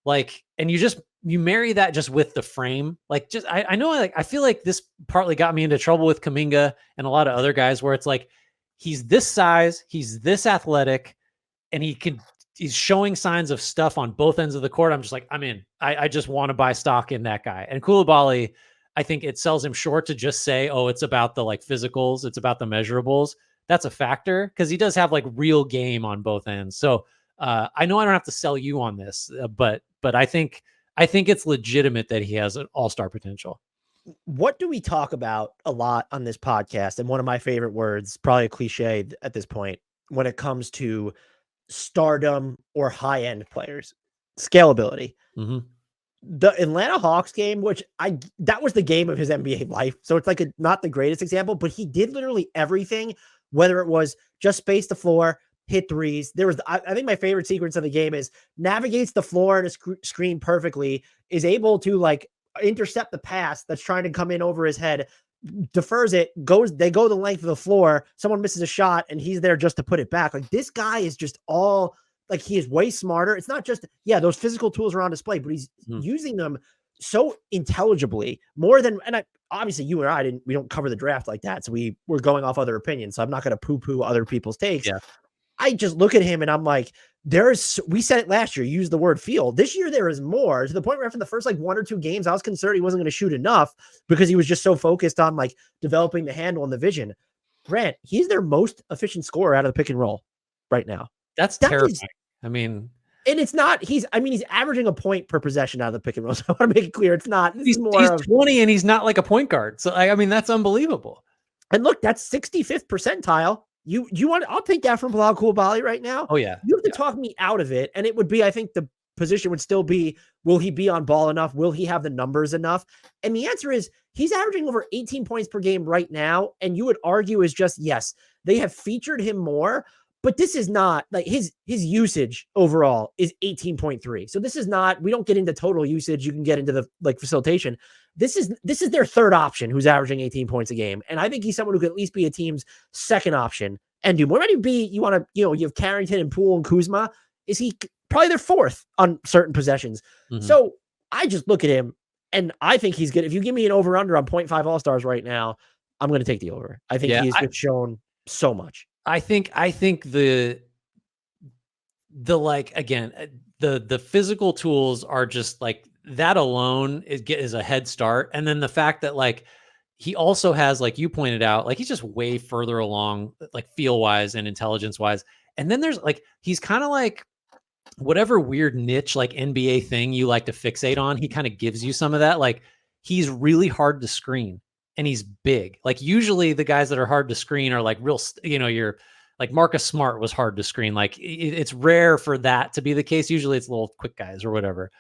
like, and you marry that just with the frame. Like, just, I know, like, I feel like this partly got me into trouble with Kuminga and a lot of other guys, where it's like, he's this size, he's this athletic, and he's showing signs of stuff on both ends of the court. I'm just like, I'm in. I just want to buy stock in that guy. And Coulibaly, I think it sells him short to just say, oh, it's about the like physicals, it's about the measurables. That's a factor, because he does have like real game on both ends. So I know I don't have to sell you on this, but I think I think it's legitimate that he has an all-star potential. What do we talk about a lot on this podcast? And one of my favorite words, probably a cliche at this point, when it comes to stardom or high-end players, scalability. Mm-hmm. The Atlanta Hawks game, that was the game of his NBA life. So it's like not the greatest example, but he did literally everything, whether it was just space the floor, hit threes. I think my favorite sequence of the game is navigates the floor and a screen perfectly, is able to like intercept the pass that's trying to come in over his head, defers it, they go the length of the floor, someone misses a shot, and he's there just to put it back. Like, this guy is just all like, he is way smarter. It's not just, those physical tools are on display, but he's using them so intelligibly more than, and obviously you and I we don't cover the draft like that. So we're going off other opinions. So I'm not going to poo-poo other people's takes. Yeah. I just look at him and I'm like, we said it last year, use the word feel. This year, there is more, to the point where after the first like 1 or 2 games, I was concerned he wasn't going to shoot enough because he was just so focused on like developing the handle and the vision. Grant, he's their most efficient scorer out of the pick and roll right now. That's terrifying. I mean, and it's not, he's averaging a point per possession out of the pick and roll. So I want to make it clear. It's not, he's 20 and he's not like a point guard. So I mean, that's unbelievable. And look, that's 65th percentile. I'll take that from Bilal Coulibaly right now. Oh yeah. You have to talk me out of it. And it would be, I think the position would still be, will he be on ball enough? Will he have the numbers enough? And the answer is he's averaging over 18 points per game right now. And you would argue is just, yes, they have featured him more, but this is not like his usage overall is 18.3. So this is not, we don't get into total usage. You can get into the like facilitation. This is their third option who's averaging 18 points a game. And I think he's someone who could at least be a team's second option and do more. Maybe you have Carrington and Poole and Kuzma. Is he probably their fourth on certain possessions? Mm-hmm. So I just look at him and I think he's good. If you give me an over under on 0.5 All-Stars right now, I'm going to take the over. I think he's been shown so much. I think the like, again, the physical tools are just like that alone is a head start. And then the fact that like, he also has, like you pointed out, like he's just way further along, like feel wise and intelligence wise. And then there's like, he's kind of like whatever weird niche, like NBA thing you like to fixate on. He kind of gives you some of that. Like he's really hard to screen. And he's big. Like usually the guys that are hard to screen are like real, you're like Marcus Smart was hard to screen. Like it's rare for that to be the case. Usually it's little quick guys or whatever.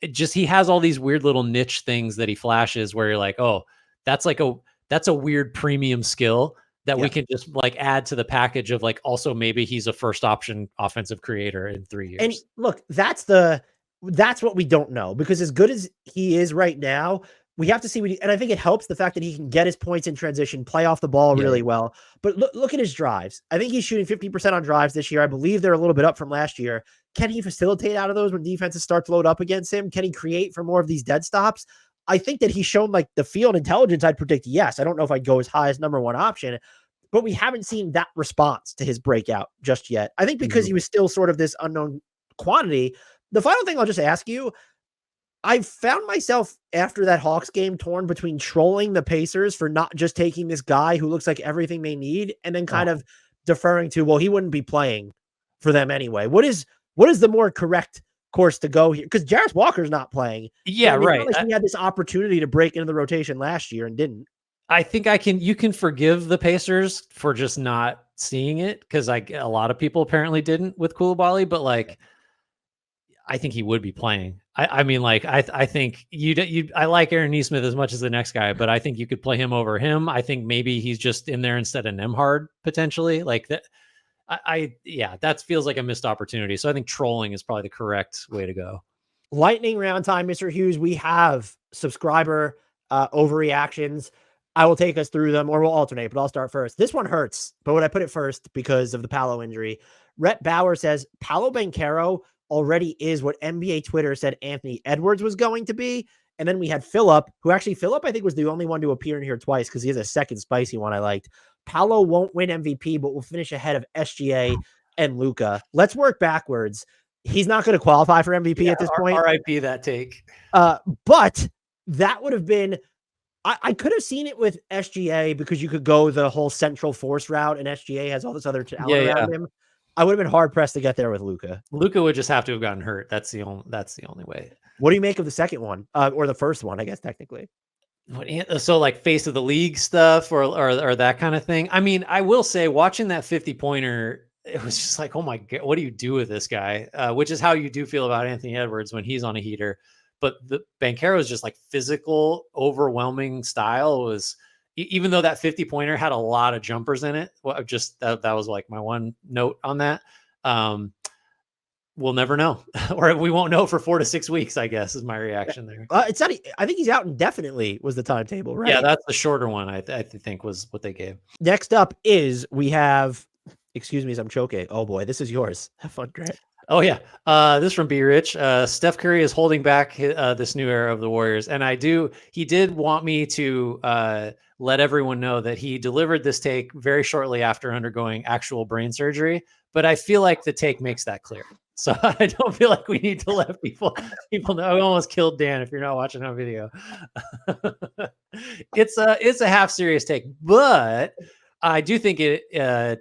He has all these weird little niche things that he flashes where you're like, oh, that's a weird premium skill that we can just like add to the package of like, also maybe he's a first option offensive creator in 3 years. And look, that's what we don't know, because as good as he is right now, we have to see and I think it helps the fact that he can get his points in transition, play off the ball really well. But look at his drives. I think he's shooting 50% on drives this year. I believe they're a little bit up from last year. Can he facilitate out of those when defenses start to load up against him? Can he create for more of these dead stops? I think that he's shown like the field intelligence. I'd predict yes. I don't know if I'd go as high as number one option, but we haven't seen that response to his breakout just yet. I think because he was still sort of this unknown quantity. The final thing I'll just ask you, I found myself after that Hawks game torn between trolling the Pacers for not just taking this guy who looks like everything they need and then kind of deferring to, well, he wouldn't be playing for them anyway. What is the more correct course to go here? Because Jarris Walker's not playing. Yeah, right. Like he had this opportunity to break into the rotation last year and didn't. I think you can forgive the Pacers for just not seeing it, because a lot of people apparently didn't with Coulibaly, but like, I think he would be playing. I mean, like, I think I like Aaron Nesmith as much as the next guy, but I think you could play him over him. I think maybe he's just in there instead of Nembhard potentially. Like that. That feels like a missed opportunity. So I think trolling is probably the correct way to go. Lightning round time, Mr. Hughes. We have subscriber overreactions. I will take us through them, or we'll alternate, but I'll start first. This one hurts, but would I put it first because of the Paolo injury? Rhett Bauer says Paolo Banchero already is what NBA Twitter said Anthony Edwards was going to be. And then we had Phillip, I think was the only one to appear in here twice because he has a second spicy one I liked. Paolo won't win MVP, but will finish ahead of SGA and Luka. Let's work backwards. He's not going to qualify for MVP at this point. RIP that take. But that would have been, I could have seen it with SGA because you could go the whole central force route and SGA has all this other talent around him. I would have been hard pressed to get there with Luka. Luka would just have to have gotten hurt. That's the only way. What do you make of the second one, or the first one? I guess technically. So like face of the league stuff or that kind of thing. I mean, I will say watching that 50-pointer, it was just like, oh my God, what do you do with this guy? Which is how you do feel about Anthony Edwards when he's on a heater. But the Banchero's just like physical, overwhelming style was, even though that 50-pointer had a lot of jumpers in it. Well, just that was like my one note on that. We'll never know, or we won't know for 4 to 6 weeks, I guess, is my reaction there. It's not. I think he's out indefinitely was the timetable, right? Yeah, that's the shorter one. I think was what they gave. Next up is we have. Excuse me as I'm choking. Oh boy, this is yours. Have fun, Grant. Oh yeah, this is from B Rich. Steph Curry is holding back this new era of the Warriors, and he did want me to let everyone know that he delivered this take very shortly after undergoing actual brain surgery. But I feel like the take makes that clear. So I don't feel like we need to let people know. I almost killed Dan if you're not watching that video. It's a half serious take, but I do think it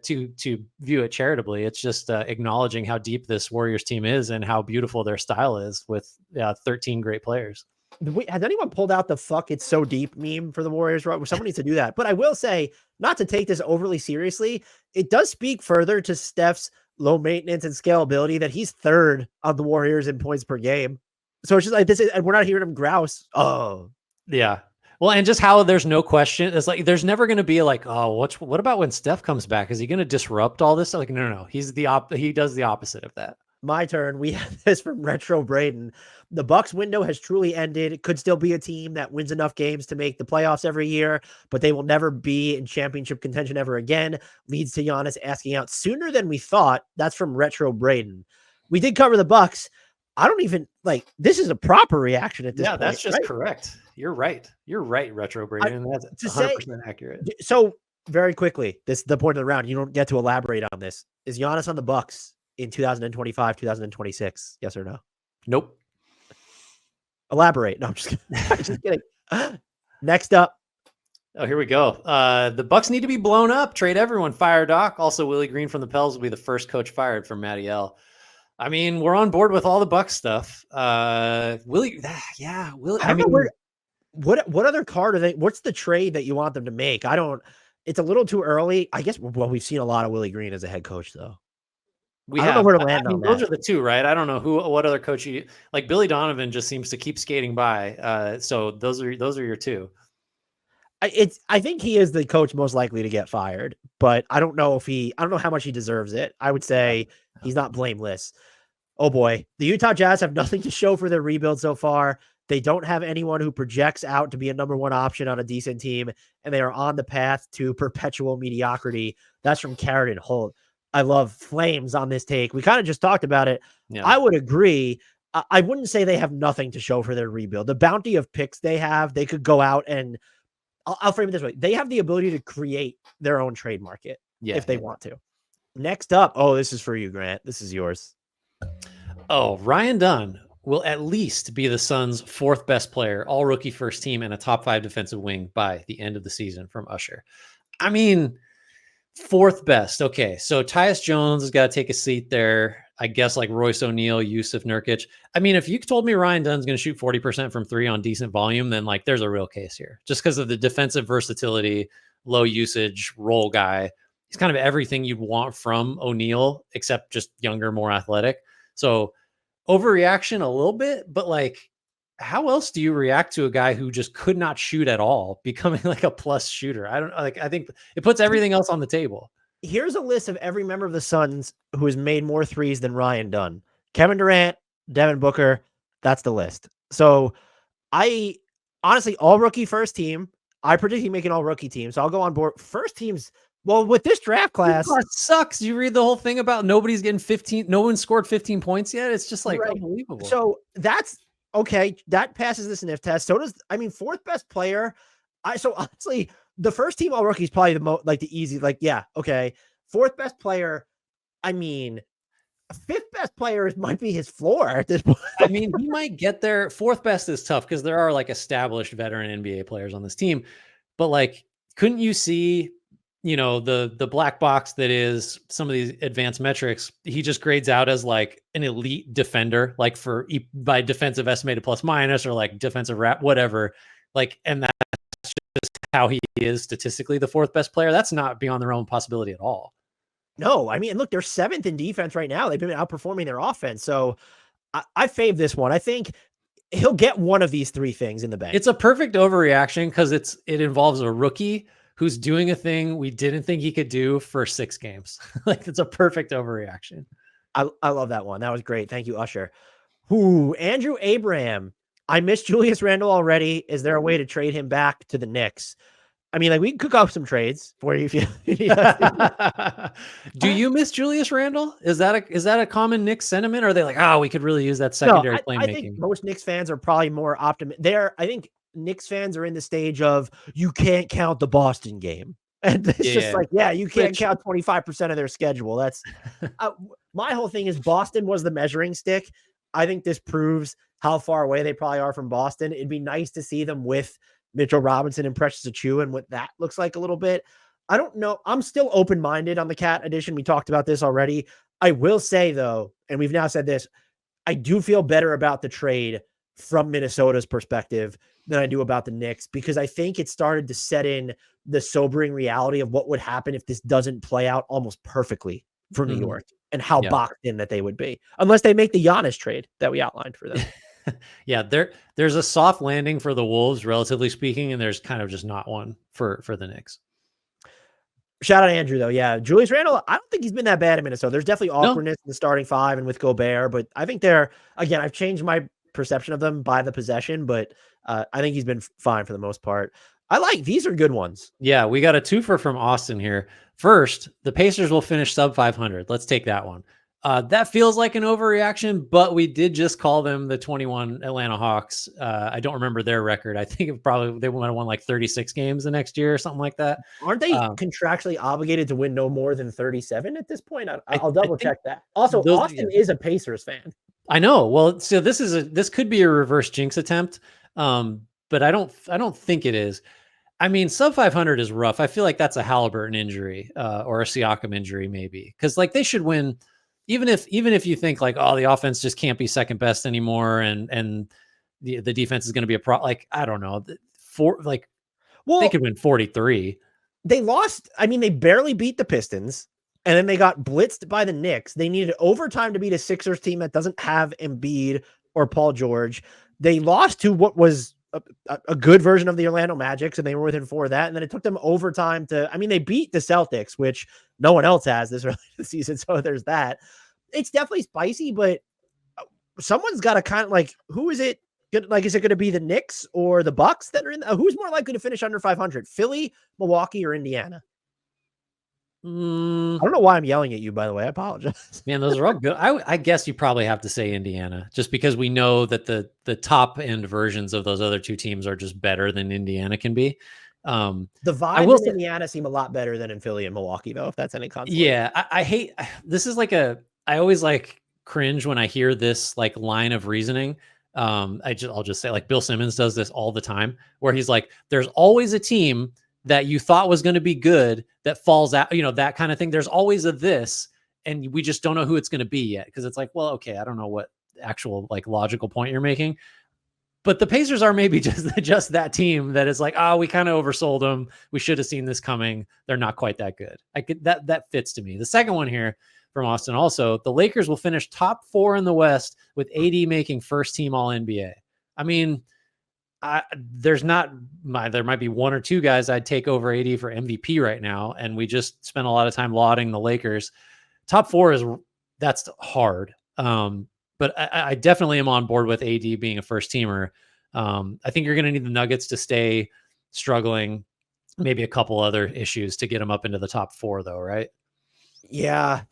to view it charitably. It's just acknowledging how deep this Warriors team is and how beautiful their style is with 13 great players. Has anyone pulled out the "fuck it's so deep" meme for the Warriors? Right, someone needs to do that. But I will say, not to take this overly seriously, it does speak further to Steph's low maintenance and scalability that he's third on the Warriors in points per game. So it's just like this is, and we're not hearing him grouse. Oh, yeah. Well, and just how there's no question. It's like there's never going to be like, oh, what about when Steph comes back? Is he going to disrupt all this? Like, no. He does the opposite of that. My turn. We have this from Retro Braden. The Bucks window has truly ended. It could still be a team that wins enough games to make the playoffs every year, but they will never be in championship contention ever again. Leads to Giannis asking out sooner than we thought. That's from Retro Braden. We did cover the Bucks. I don't even this is a proper reaction at this point. Yeah, that's just correct. You're right. You're right, Retro Braden. That's 100% accurate. So very quickly, this is the point of the round. You don't get to elaborate on this. Is Giannis on the Bucks in 2025, 2026? Yes or no? Nope. Elaborate. No, I'm just kidding. I'm just kidding. Next up. Oh, here we go. The Bucks need to be blown up. Trade everyone. Fire Doc. Also, Willie Green from the Pels will be the first coach fired from Matty L. I mean, we're on board with all the Bucks stuff. Willie. I don't know what other card are they? What's the trade that you want them to make? It's a little too early. I guess. Well, we've seen a lot of Willie Green as a head coach, though. I don't know where to land on that. Those are the two, right? I don't know what other coach like. Billy Donovan just seems to keep skating by. So those are your two. I think he is the coach most likely to get fired, but I don't know how much he deserves it. I would say he's not blameless. Oh boy, the Utah Jazz have nothing to show for their rebuild so far. They don't have anyone who projects out to be a number one option on a decent team, and they are on the path to perpetual mediocrity. That's from Carradine Holt. I love flames on this take. We kind of just talked about it. Yeah. I would agree. I wouldn't say they have nothing to show for their rebuild. The bounty of picks they have, they could go out and I'll frame it this way. They have the ability to create their own trade market if they want to. Next up. Oh, this is for you, Grant. This is yours. Oh, Ryan Dunn will at least be the Suns' fourth best player, all rookie first team, and a top 5 defensive wing by the end of the season from Usher. I mean, fourth best. Okay, so Tyus Jones has got to take a seat there. I guess like Royce O'Neal, Yusuf Nurkic. I mean, if you told me Ryan Dunn's going to shoot 40% from 3 on decent volume, then like there's a real case here. Just because of the defensive versatility, low usage, role guy. He's kind of everything you'd want from O'Neal, except just younger, more athletic. So overreaction a little bit, but like, how else do you react to a guy who just could not shoot at all, becoming like a plus shooter? I think it puts everything else on the table. Here's a list of every member of the Suns who has made more threes than Ryan Dunn. Kevin Durant, Devin Booker. That's the list. So I honestly, all rookie first team. I predict he making all rookie team. So I'll go on board. First teams. Well, with this draft class, it sucks. You read the whole thing about nobody's getting 15. No one scored 15 points yet. It's just like unbelievable. So that's okay. That passes the sniff test. So does, fourth best player. So honestly, the first team all rookie is probably the easy, okay. Fourth best player. Fifth best player might be his floor at this point. He might get there. Fourth best is tough because there are like established veteran NBA players on this team, but like, couldn't you see the black box that is some of these advanced metrics, he just grades out as like an elite defender, like by defensive estimated plus minus or like defensive rap, whatever. Like, and that's just how he is statistically the fourth best player. That's not beyond the realm of possibility at all. No, I mean, look, they're 7th in defense right now. They've been outperforming their offense. So I fave this one. I think he'll get one of these 3 things in the bank. It's a perfect overreaction because it involves a rookie who's doing a thing we didn't think he could do for 6 games. Like, it's a perfect overreaction. I love that one. That was great. Thank you, Usher. Andrew Abraham. I miss Julius Randle already. Is there a way to trade him back to the Knicks? I mean, like, we can cook up some trades for you if you. Do you miss Julius Randle? Is that a common Knicks sentiment? Or are they like, we could really use that secondary playmaking? I think most Knicks fans are probably more optimistic. I think Knicks fans are in the stage of you can't count the Boston game. And it's just like, you can't count 25% of their schedule. That's my whole thing is Boston was the measuring stick. I think this proves how far away they probably are from Boston. It'd be nice to see them with Mitchell Robinson and Precious Achiuwa and what that looks like a little bit. I don't know. I'm still open-minded on the Cat edition. We talked about this already. I will say, though, and we've now said this, I do feel better about the trade from Minnesota's perspective than I do about the Knicks, because I think it started to set in the sobering reality of what would happen if this doesn't play out almost perfectly for New York and how boxed in that they would be, unless they make the Giannis trade that we outlined for them. Yeah, there's a soft landing for the Wolves, relatively speaking, and there's kind of just not one for the Knicks. Shout out Andrew, though. Yeah, Julius Randle, I don't think he's been that bad in Minnesota. There's definitely awkwardness in the starting 5 and with Gobert, but I think again, I've changed my perception of them by the possession, but I think he's been fine for the most part. These are good ones. Yeah, we got a twofer from Austin here. First, the Pacers will finish sub 500. Let's take that one. That feels like an overreaction, but we did just call them the 21 Atlanta Hawks. I don't remember their record. I think they might have won like 36 games the next year or something like that. Aren't they contractually obligated to win no more than 37 at this point? I'll double check that. Also, Austin is a Pacers fan. I know. Well, so this could be a reverse jinx attempt, but I don't think it is. I mean, sub 500 is rough. I feel like that's a Halliburton injury or a Siakam injury, maybe, because like they should win. Even if you think like, the offense just can't be second best anymore, and the defense is going to be a problem. Like, I don't know, they could win 43. They lost. I mean, they barely beat the Pistons, and then they got blitzed by the Knicks. They needed overtime to beat a Sixers team that doesn't have Embiid or Paul George. They lost to what was a good version of the Orlando Magic, and they were within 4 of that. And then it took them overtime they beat the Celtics, which no one else has this early in the season. So there's that. It's definitely spicy, but someone's got to kind of like, who is it? Like, is it going to be the Knicks or the Bucks that are in? Who's more likely to finish under 500? Philly, Milwaukee, or Indiana? I don't know why I'm yelling at you, by the way. I apologize. Man, those are all good. I guess you probably have to say Indiana, just because we know that the top end versions of those other 2 teams are just better than Indiana can be. The vibes in Indiana seem a lot better than in Philly and Milwaukee, though, if that's any consolation. Yeah, I hate this. Is like I always like cringe when I hear this like line of reasoning. I'll just say, like, Bill Simmons does this all the time, where he's like, there's always a team that you thought was going to be good that falls out, that kind of thing. There's always a this, and we just don't know who it's going to be yet. Cause it's like, well, okay, I don't know what actual like logical point you're making, but the Pacers are maybe just that team that is like, we kind of oversold them. We should have seen this coming. They're not quite that good. That fits to me. The second one here from Austin, also, the Lakers will finish top 4 in the West with AD making first team All NBA. I mean, there might be 1 or 2 guys I'd take over AD for MVP right now. And we just spent a lot of time lauding the Lakers. Top 4 that's hard. But I definitely am on board with AD being a first teamer. I think you're going to need the Nuggets to stay struggling, maybe a couple other issues to get them up into the top 4 though. Right. Yeah,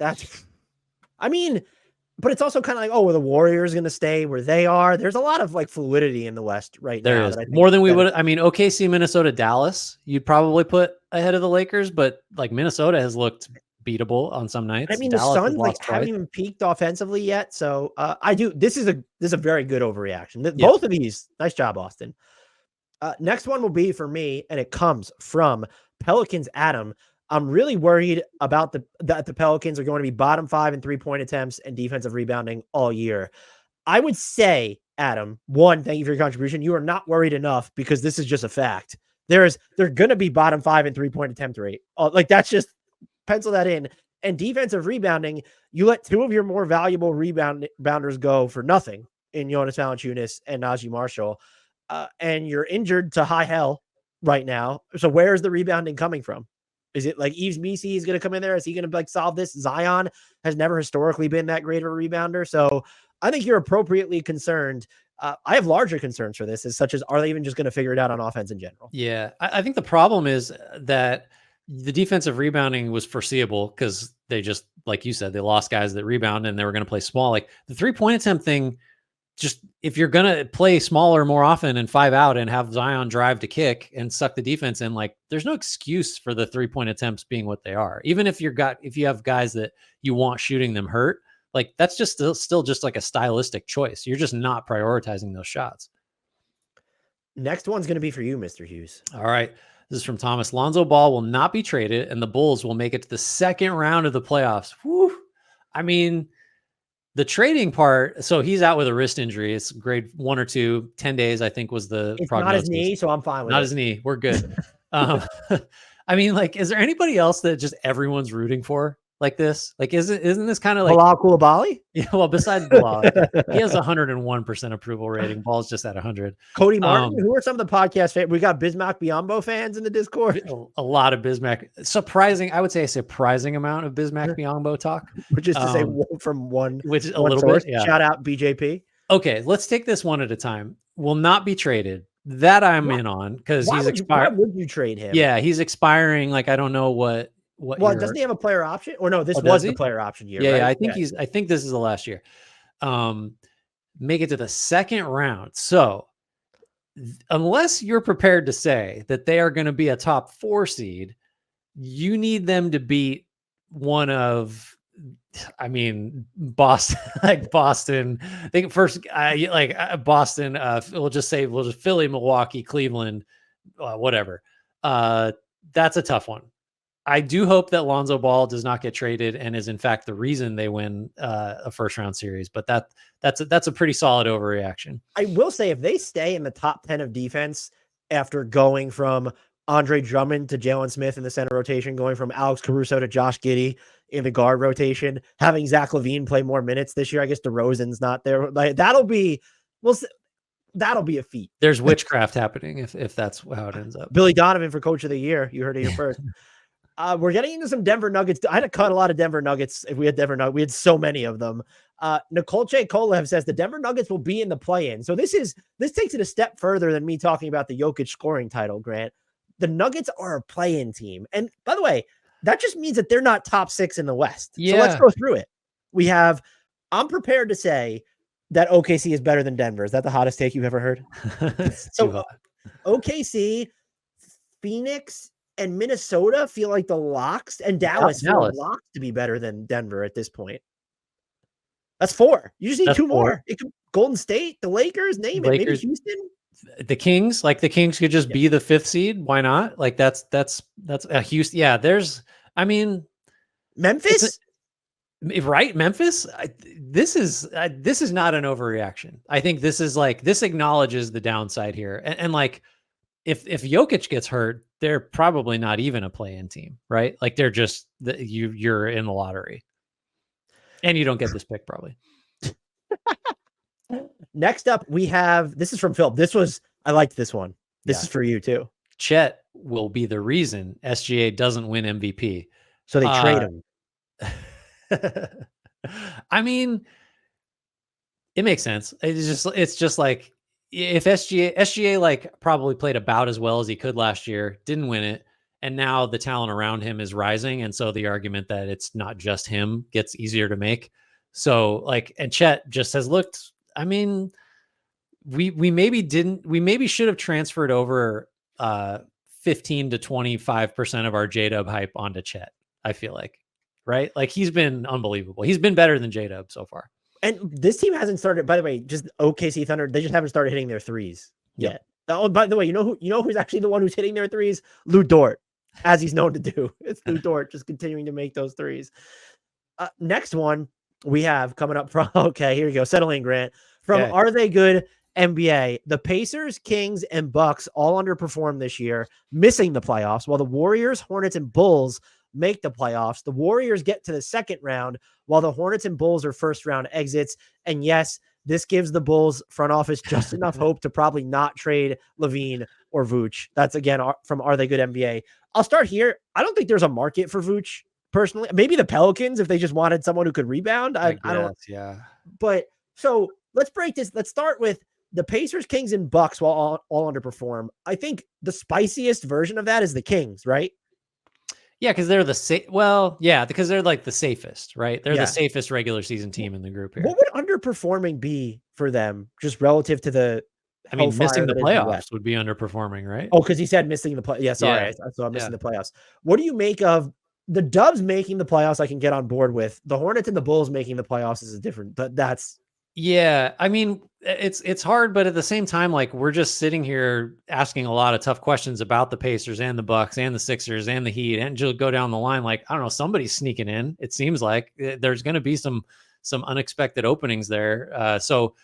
but it's also kind of like, the Warriors going to stay where they are. There's a lot of like fluidity in the West right now. There is more than we would. I mean, OKC, Minnesota, Dallas, you'd probably put ahead of the Lakers, but like Minnesota has looked beatable on some nights. I mean, Dallas, the Suns haven't even peaked offensively yet. So this is a very good overreaction. Both of these, nice job, Austin. Next one will be for me, and it comes from Pelicans Adam. I'm really worried about that the Pelicans are going to be bottom 5 in 3-point attempts and defensive rebounding all year. I would say, Adam, one, thank you for your contribution. You are not worried enough because this is just a fact. They're going to be bottom 5 in 3-point attempt rate. Like that's just pencil that in. And defensive rebounding, you let 2 of your more valuable rebounders go for nothing in Jonas Valanciunas and Najee Marshall. And you're injured to high hell right now. So where is the rebounding coming from? Is it like Yves Missi is going to come in there? Is he going to like solve this? Zion has never historically been that great of a rebounder. So I think you're appropriately concerned. I have larger concerns for this, such as, are they even just going to figure it out on offense in general? Yeah. I think the problem is that the defensive rebounding was foreseeable because they just, like you said, they lost guys that rebound and they were going to play small. Like the 3-point attempt thing, just if you're going to play smaller more often and 5 out and have Zion drive to kick and suck the defense in, like there's no excuse for the 3-point attempts being what they are. Even if if you have guys that you want shooting them hurt, like that's just still just like a stylistic choice. You're just not prioritizing those shots. Next one's going to be for you, Mr. Hughes. All right. This is from Thomas. Lonzo Ball will not be traded and the Bulls will make it to the second round of the playoffs. Whew. I mean, the trading part, so he's out with a wrist injury. It's grade 1 or 2, 10 days, I think was the It's prognosis. not his knee, so I'm fine with not it. his knee. We're good. I mean, like, is there anybody else that just everyone's rooting for like this? Like, isn't this kind of like Bilal Coulibaly? Yeah, well, besides Bilal, he has 101% approval rating. Ball's just at 100. Cody Martin, who are some of the podcast fans? We got Bismack Biyombo fans in the Discord. A lot of Bismack. I would say a surprising amount of Bismack Biyombo talk. Which is to say from one, which is a one little source. bit. Yeah. Shout out BJP. Okay, let's take this one at a time. Will not be traded. That I'm in on because he's expired. Why would you trade him? Yeah, he's expiring. Like, I don't know what. Well, doesn't he have a player option? Or no, this was the player option year. Yeah, right? yeah. I think this is the last year. Make it to the second round. So unless you're prepared to say that they are going to be a top 4 seed, you need them to beat one of, I mean, Boston, like Boston. I think first, Boston. We'll just Philly, Milwaukee, Cleveland, whatever. That's a tough one. I do hope that Lonzo Ball does not get traded and is in fact the reason they win a first round series. But that's a pretty solid overreaction. I will say if they stay in the top 10 of defense after going from Andre Drummond to Jalen Smith in the center rotation, going from Alex Caruso to Josh Giddey in the guard rotation, having Zach LaVine play more minutes this year. I guess DeRozan's not there. Like that'll be a feat. There's witchcraft happening if that's how it ends up. Billy Donovan for coach of the year. You heard it here first. We're getting into some Denver Nuggets. I had to cut a lot of Denver Nuggets. If we had Denver Nuggets, we had so many of them. Nikolche Kolev says the Denver Nuggets will be in the play-in. So this takes it a step further than me talking about the Jokic scoring title, Grant. The Nuggets are a play-in team. And by the way, that just means that they're not top 6 in the West. Yeah. So let's go through it. I'm prepared to say that OKC is better than Denver. Is that the hottest take you've ever heard? So OKC, Phoenix, and Minnesota feel like the locks, and Dallas feel locked to be better than Denver at this point. That's 4. You just need 2 more. It could Golden State, the Lakers, name it. Maybe Houston. The Kings, like the Kings could just be the 5th seed. Why not? Like that's a Houston. Yeah, Memphis. Right, Memphis. This is not an overreaction. I think this acknowledges the downside here, and like if Jokic gets hurt, they're probably not even a play-in team, right? Like they're just you're in the lottery, and you don't get this pick probably. Next up, we have this is from Phil. I liked this one. This is for you too. Chet will be the reason SGA doesn't win MVP, so they trade him. I mean, it makes sense. It's just like if SGA like probably played about as well as he could last year, didn't win it, and now the talent around him is rising, and so the argument that it's not just him gets easier to make. So like, and Chet just has looked. I mean, we maybe should have transferred over 15 to 25% of our J-Dub hype onto Chet. I feel like. Right? Like he's been unbelievable. He's been better than J-Dub so far. And this team hasn't started, by the way, just OKC Thunder. They just haven't started hitting their threes yet. Oh, by the way, you know who's actually the one who's hitting their threes? Lou Dort. as he's known to do. It's Lou Dort just continuing to make those threes. Next one we have coming up from, okay, here you go. Settle in, Grant. From Okay. Are They Good NBA, the Pacers, Kings, and Bucks all underperformed this year, missing the playoffs, while the Warriors, Hornets, and Bulls make the playoffs. The Warriors get to the second round, while the Hornets and Bulls are first round exits. And yes, this gives the Bulls front office just enough hope to probably not trade Levine or Vooch. That's, again, from Are They Good NBA. I'll start here. I don't think there's a market for Vooch, personally. Maybe the Pelicans, if they just wanted someone who could rebound. I don't. Yeah. But so let's break this. Let's start with the Pacers, Kings, and Bucks will all underperform. I think the spiciest version of that is the Kings, right? Yeah, because they're because they're like the safest, right? They're the safest regular season team in the group here. What would underperforming be for them, just relative to the? I mean, missing the playoffs would be underperforming, right? Oh, because he said missing the play. Yeah, sorry, I saw missing the playoffs. What do you make of the Dubs making the playoffs? I can get on board with. The Hornets and the Bulls making the playoffs is different, but that's. Yeah, I mean, it's hard, but at the same time, like, we're just sitting here asking a lot of tough questions about the Pacers and the Bucks and the Sixers and the Heat, and just go down the line. Like, I don't know, somebody's sneaking in. It seems like there's going to be some unexpected openings there. So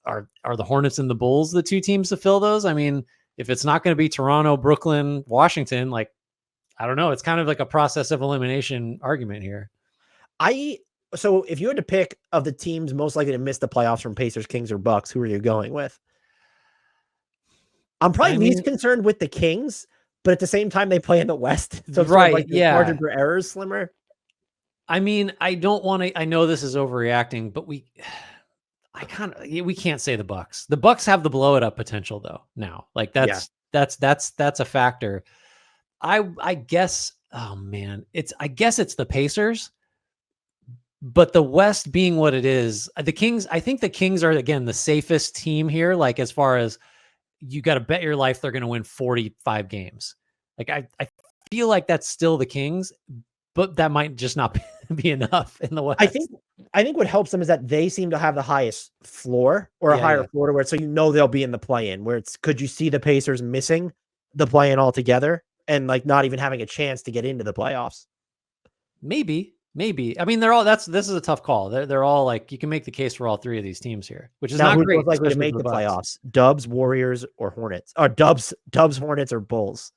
are the Hornets and the Bulls the two teams to fill those? I mean, if it's not going to be Toronto, Brooklyn, Washington, like, I don't know. It's kind of like a process of elimination argument here. So if you had to pick of the teams most likely to miss the playoffs from Pacers, Kings, or Bucks, who are you going with? I'm probably least concerned with the Kings, but at the same time, they play in the West. So it's right. Like the margin for error is slimmer. I mean, I don't want to, I know this is overreacting, but we can't say the Bucks. The Bucks have the blow it up potential though. Now, like that's a factor. I guess, oh man, I guess it's the Pacers. But the West being what it is, the Kings, I think the Kings are, again, the safest team here. Like, as far as you got to bet your life, they're going to win 45 games. Like, I feel like that's still the Kings, but that might just not be enough in the West. I think what helps them is that they seem to have the highest floor or a higher floor to where, so they'll be in the play-in, where could you see the Pacers missing the play-in altogether and like not even having a chance to get into the playoffs? Maybe. I mean, this is a tough call. They're all like, you can make the case for all three of these teams here, which is not great. Who's likely to make the playoffs? Dubs, Warriors, or Hornets? Or Dubs, Hornets, or Bulls?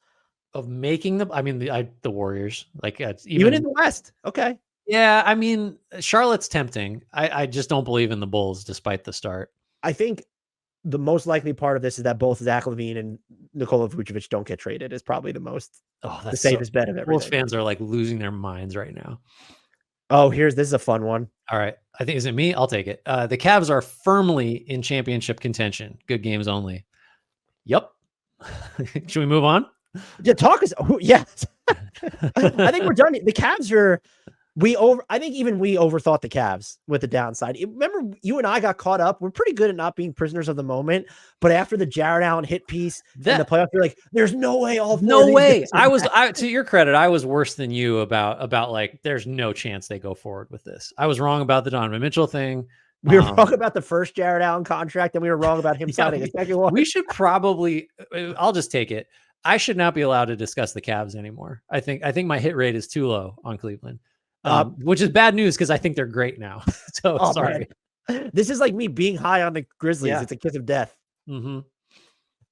Of making the Warriors, like, even in the West. Okay. Yeah, I mean, Charlotte's tempting. I just don't believe in the Bulls despite the start. I think the most likely part of this is that both Zach LaVine and Nikola Vucevic don't get traded. Is probably the safest bet of everything. Bulls fans are like losing their minds right now. Oh, this is a fun one. All right. I think, is it me? I'll take it. The Cavs are firmly in championship contention. Good games only. Yep. Should we move on? Yeah, yes. I think we're done. The Cavs are, I think even we overthought the Cavs with the downside. Remember, you and I got caught up. We're pretty good at not being prisoners of the moment, but after the Jared Allen hit piece in the playoffs, you're like, there's no way To your credit, I was worse than you about like, there's no chance they go forward with this. I was wrong about the Donovan Mitchell thing. We were wrong about the first Jared Allen contract, and we were wrong about him signing a second one. We should probably, I'll just take it. I should not be allowed to discuss the Cavs anymore. I think my hit rate is too low on Cleveland. Which is bad news because I think they're great now. So sorry. Man. This is like me being high on the Grizzlies. Yeah. It's a kiss of death. Mm-hmm.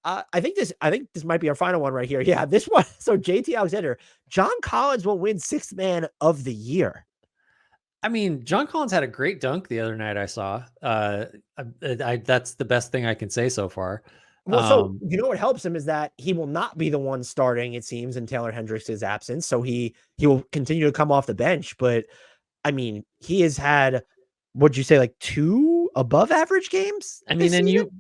I think this might be our final one right here. Yeah, this one. So JT Alexander, John Collins will win Sixth Man of the Year. I mean, John Collins had a great dunk the other night. I saw. That's the best thing I can say so far. Well, so what helps him is that he will not be the one starting, it seems, in Taylor Hendricks' absence. So he will continue to come off the bench. But I mean, he has had, what'd you say, like 2 above average games? I mean, and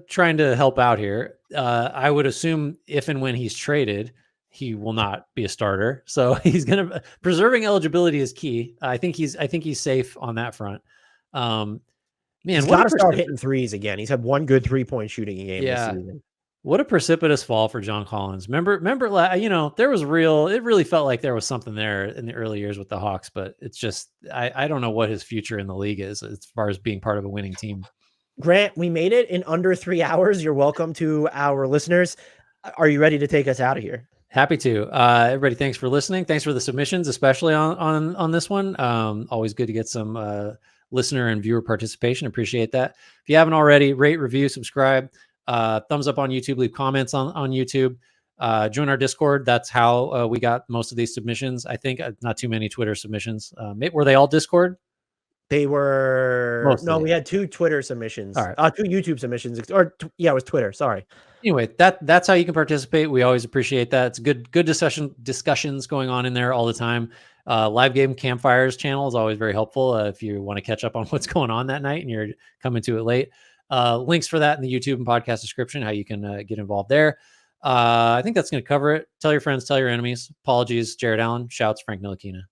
trying to help out here. I would assume if and when he's traded, he will not be a starter. So he's preserving eligibility is key. I think he's safe on that front. Man, he's got to start hitting threes again. He's had one good 3-point shooting game this season. What a precipitous fall for John Collins. Remember, there was it really felt like there was something there in the early years with the Hawks, but it's just, I don't know what his future in the league is as far as being part of a winning team. Grant, we made it in under 3 hours. You're welcome to our listeners. Are you ready to take us out of here? Happy to. Everybody, thanks for listening. Thanks for the submissions, especially on this one. Always good to get some listener and viewer participation. Appreciate that. If you haven't already, rate, review, subscribe, thumbs up on YouTube, leave comments on YouTube. Join our Discord. That's how we got most of these submissions. I think not too many Twitter submissions. Were they all Discord? They were Mostly. we had 2 Twitter submissions. All right. 2 YouTube submissions, or yeah, it was Twitter. Sorry. Anyway, that's how you can participate. We always appreciate that. It's good discussions going on in there all the time. Live game campfires channel is always very helpful if you want to catch up on what's going on that night and you're coming to it late. Links for that in the YouTube and podcast description, how you can get involved there. I think that's going to cover it. Tell your friends, tell your enemies. Apologies, Jared Allen. Shouts, Frank Ntilikina.